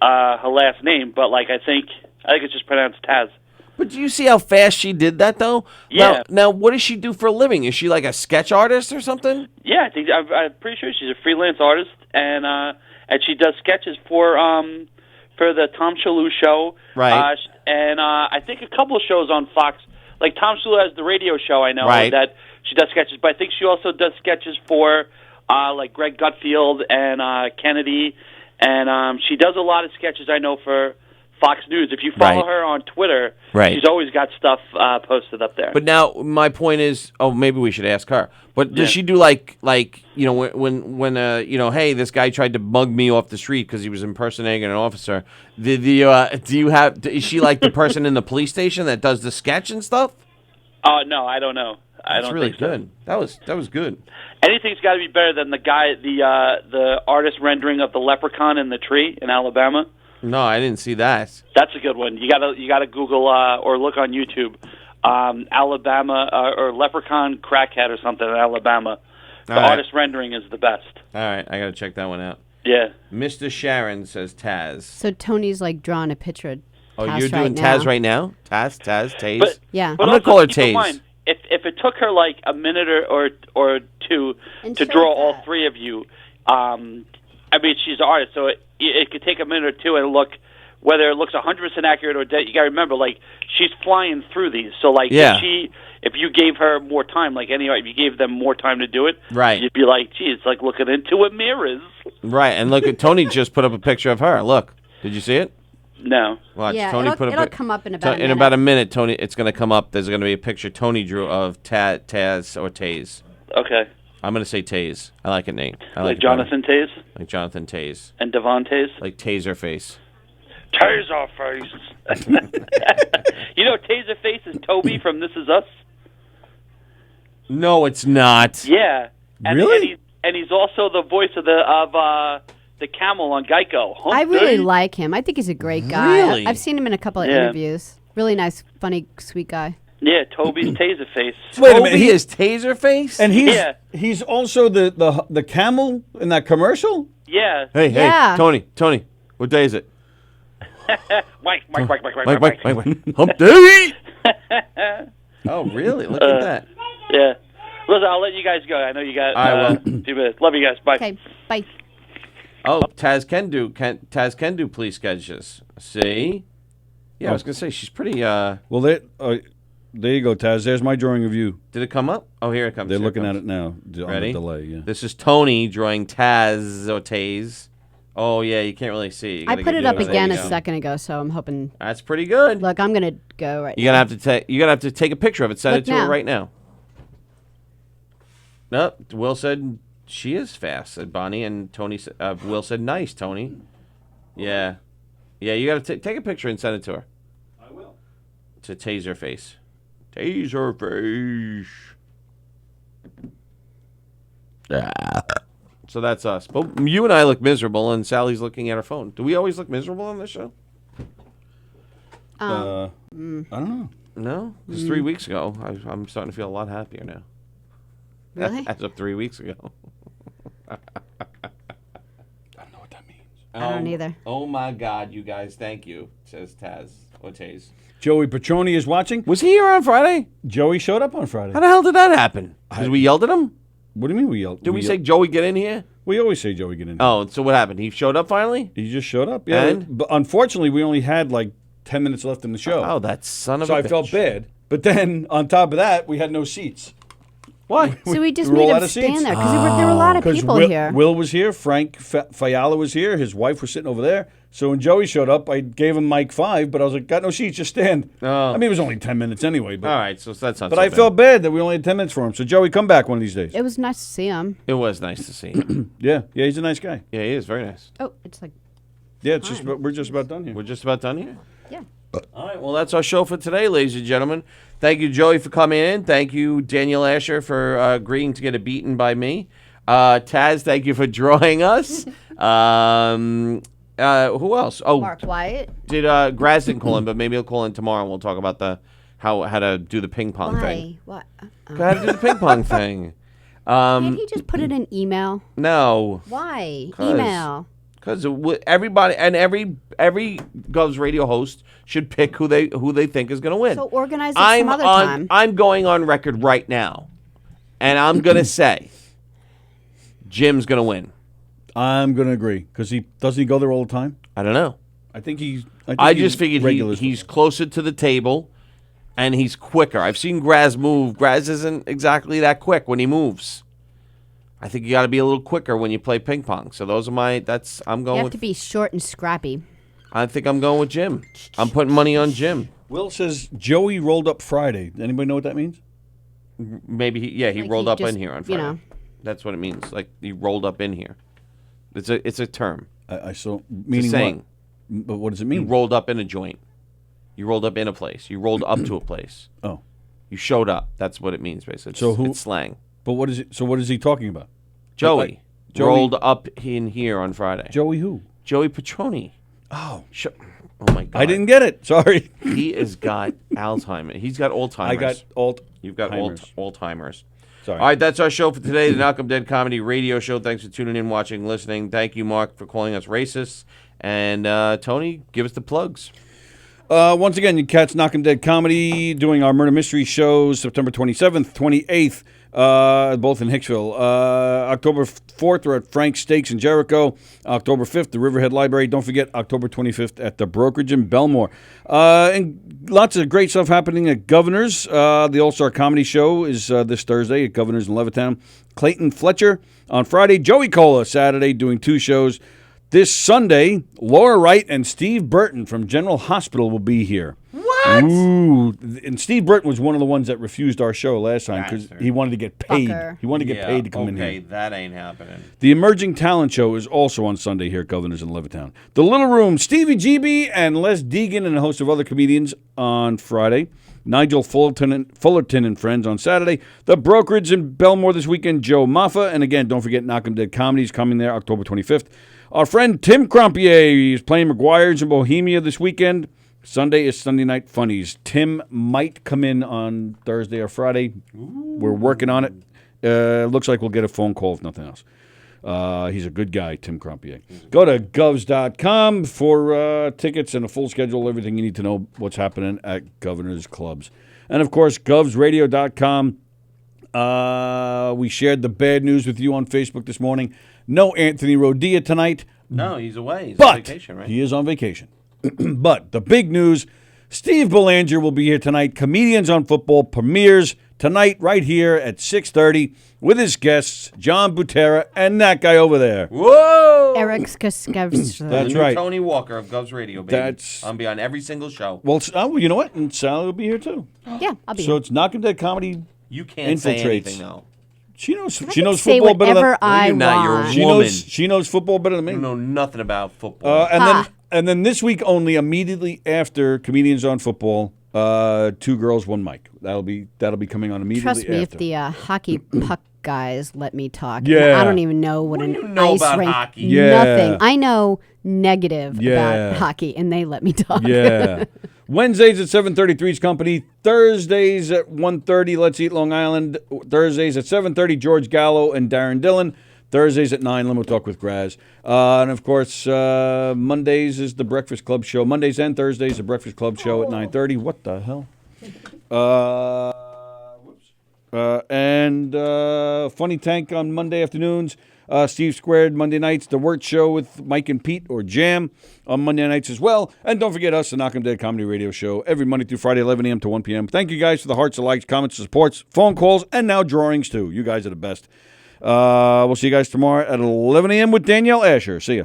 her last name, but like I think it's just pronounced Taz. But do you see how fast she did that, though? Yeah. Now, what does she do for a living? Is she like a sketch artist or something? Yeah, I think I'm pretty sure she's a freelance artist, and she does sketches for the Tom Shalhoub show. Right. And I think a couple of shows on Fox. Like Tom Shalhoub has the radio show, I know, Right. that she does sketches, but I think she also does sketches for like Greg Gutfield and Kennedy, and she does a lot of sketches, I know, for Fox News. If you follow Right. her on Twitter, Right. she's always got stuff posted up there. But now my point is, maybe we should ask her. But does she do like when hey, this guy tried to mug me off the street because he was impersonating an officer? Is she like the person in the police station that does the sketch and stuff? No, I don't know. I That's don't really think so. good. That was good. Anything's got to be better than the artist rendering of the leprechaun in the tree in Alabama. No, I didn't see that. That's a good one. You gotta Google or look on YouTube, Alabama or leprechaun crackhead or something in Alabama. The All right. artist rendering is the best. All right, I got to check that one out. Yeah. Mr. Sharon says Taz. So Tony's like drawing a picture of Oh, Taz you're doing right now. Taz right now? Taz, Taze? But, Yeah. I'm but going to also call her keep in Taze. mind, if it took her like a minute or two And to show draw that. all three of you, I mean, she's an artist, so it could take a minute or two and look. Whether it looks 100% accurate or dead, you got to remember, like, she's flying through these. So, like, Yeah. if you gave her more time, like any art, if you gave them more time to do it, Right. you'd be like, gee, it's like looking into a mirrors. Right, and look at Tony just put up a picture of her. Look, did you see it? No. Watch. Yeah, Tony it'll come up in about a in minute. about a minute. Tony, it's going to come up. There's going to be a picture Tony drew of Taz or Taze. Okay. I'm going to say Taze. I like a name. I Like it better. Jonathan Taze Like Jonathan Taze. and Devon Taze? Like Taserface. Taserface. You know, Taserface is Toby from This Is Us? No, it's not. Yeah. And, Really? And he's also the voice of the camel on Geico. Hump I really day. like him. I think he's a great guy. Really? I've seen him in a couple of Yeah. interviews. Really nice, funny, sweet guy. Yeah, Toby's Taserface. Wait a Toby minute, he- is Taserface? And Yeah. he's also the camel in that commercial? Yeah. Hey, Yeah. Tony, what day is it? Mike. Mike. Hump day! Oh, really? Look at that. Yeah. Listen, I'll let you guys go. I know you got I will. 2 minutes. Love you guys. Bye. Okay, bye. Oh, Taz can do police sketches. See? Yeah, I was gonna say she's pretty. Well, there you go, Taz. There's my drawing of you. Did it come up? Oh, here it comes. They're Here looking comes. at it now on Ready? the delay. Yeah. This is Tony drawing Taz or Taze. Oh yeah, you can't really see. You I gotta put get it up there you again a go. second ago, so I'm hoping. That's pretty good. Look, I'm gonna go right You're now. gonna have to take a picture of it. Send Look it to her now. right now. Nope. Will said she is fast, said Bonnie, and Tony said, Will said nice, Tony. Yeah. Yeah, you gotta take a picture and send it to her. I will. To Taserface. Taserface. So that's us. But you and I look miserable, and Sally's looking at her phone. Do we always look miserable on this show? I don't know. No? Because 3 weeks ago, I'm starting to feel a lot happier now. Really? As of 3 weeks ago. I don't know what that means. I don't either. Oh my God, you guys, thank you, says Taz or Taze. Joey Petroni is watching. Was he here on Friday? Joey showed up on Friday. How the hell did that happen? Because we yelled at him? What do you mean we yelled? Did we say, Joey, get in here? We always say Joey get in. Oh, so what happened? He showed up finally? He just showed up. Yeah. And? But unfortunately, we only had like 10 minutes left in the show. Oh, that son of so a I bitch. felt bad. But then on top of that, we had no seats. Why? So we just we were all made out him of seats. stand there because there were a lot of people Will, here. Will was here. Frank Fiala was here. His wife was sitting over there. So when Joey showed up, I gave him mic 5, but I was like, got no seats, just stand. Oh. I mean, it was only 10 minutes anyway. But, All right, so that's not but so I bad. felt bad that we only had 10 minutes for him. So Joey, come back one of these days. It was nice to see him. It was nice to see him. Yeah, he's a nice guy. Yeah, he is very nice. Oh, it's like Yeah, it's just we're just about done here. We're just about done here? yeah. All right, well, that's our show for today, ladies and gentlemen. Thank you, Joey, for coming in. Thank you, Daniel Asher, for agreeing to get it beaten by me. Taz, thank you for drawing us. Who else? Oh, Mark Wyatt. Did Graz didn't call in, but maybe he'll call in tomorrow, and we'll talk about how to do the ping pong thing. What? How to do the ping pong thing. Can't he just put it in email? No. Why? Email. Because everybody and every Govs radio host should pick who they think is going to win. So organize it some other time. I'm going on record right now, and I'm going to say Jim's going to win. I'm going to agree because doesn't he go there all the time? I don't know. I just figured he's closer to the table, and he's quicker. I've seen Graz move. Graz isn't exactly that quick when he moves. I think you got to be a little quicker when you play ping pong. So those are I'm going You have with. to be short and scrappy. I think I'm going with Jim. I'm putting money on Jim. Will says Joey rolled up Friday. Anybody know what that means? Maybe he rolled up in here on Friday. That's what it means. Like he rolled up in here. It's a term. I saw it's meaning a saying. What? But what does it mean? You rolled up in a joint. You rolled up in a place. You rolled up to a place. Oh. You showed up. That's what it means, basically. It's slang. But what is it? So what is he talking about? Joey rolled up in here on Friday. Joey who? Joey Petroni. Oh. Oh my God. I didn't get it. Sorry. He has got Alzheimer's. He's got Alzheimer's. I got You've got Alzheimer's. Alzheimer's. Sorry. All right, that's our show for today, the Knock 'em Dead Comedy Radio Show. Thanks for tuning in, watching, listening. Thank you, Mark, for calling us racists. And Tony, give us the plugs. Once again, you catch Knock 'em Dead Comedy doing our murder mystery shows September 27th, 28th, both in Hicksville. October 4th, we're at Frank's Steaks in Jericho. October 5th, the Riverhead Library. Don't forget, October 25th at the Brokerage in Belmore. And lots of great stuff happening at Governor's. The All-Star Comedy Show is this Thursday at Governor's in Levittown. Clayton Fletcher on Friday. Joey Cola Saturday doing 2 shows. This Sunday, Laura Wright and Steve Burton from General Hospital will be here. What? Ooh. And Steve Burton was one of the ones that refused our show last time because he wanted to get paid. Fucker. He wanted to get paid to come in here. Okay, that ain't happening. The Emerging Talent Show is also on Sunday here at Governor's in Levittown. The Little Room, Stevie GB and Les Deegan and a host of other comedians on Friday. Nigel Fullerton and Friends on Saturday. The Brokerage in Belmore this weekend, Joe Maffa. And again, don't forget Knock 'em Dead Comedy is coming there October 25th. Our friend Tim Crompier is playing McGuire's in Bohemia this weekend. Sunday is Sunday Night Funnies. Tim might come in on Thursday or Friday. We're working on it. Looks like we'll get a phone call if nothing else. He's a good guy, Tim Crompier. Go to govs.com for tickets and a full schedule, everything you need to know what's happening at Governor's Clubs. And, of course, govsradio.com. We shared the bad news with you on Facebook this morning. No Anthony Rodia tonight. No, he's away. He's on vacation, right? He is on vacation. But the big news, Steve Belanger will be here tonight. Comedians on Football premieres tonight right here at 6:30 with his guests, John Butera and that guy over there. Whoa! Eric Skavstra. That's right. Tony Walker of Govs Radio, baby. That's- I'll be on every single show. Well, you know what? And Sally will be here too. Yeah, I'll be So here. it's Knock 'em Dead Comedy. You can't say infiltrates. anything, though. She knows. I She can knows say football better than whatever I you're not. You're a want. she woman. knows. She knows football better than me. You know nothing about football. And then this week only, immediately after Comedians on Football, 2 Girls, 1 Mic. That'll be coming on immediately. Trust me, after. if the hockey puck guys let me talk. Yeah. I don't even know what an do you know ice about rink. hockey? Yeah. Nothing. I know negative Yeah. about hockey, and they let me talk. Yeah. Wednesdays at 7:33's Company. Thursdays at 1:30, Let's Eat Long Island. Thursdays at 7:30, George Gallo and Darren Dillon. Thursdays at 9, Limo Talk with Graz. And, of course, Mondays is the Breakfast Club Show. Mondays and Thursdays, the Breakfast Club Show at 9:30. What the hell? And Funny Tank on Monday afternoons. Steve Squared Monday nights. The Wirt Show with Mike and Pete or Jam on Monday nights as well. And don't forget us, the Knock 'em Dead Comedy Radio Show, every Monday through Friday, 11 a.m. to 1 p.m. Thank you guys for the hearts, the likes, comments, the supports, phone calls, and now drawings too. You guys are the best. We'll see you guys tomorrow at 11 a.m. with Danielle Asher. See ya.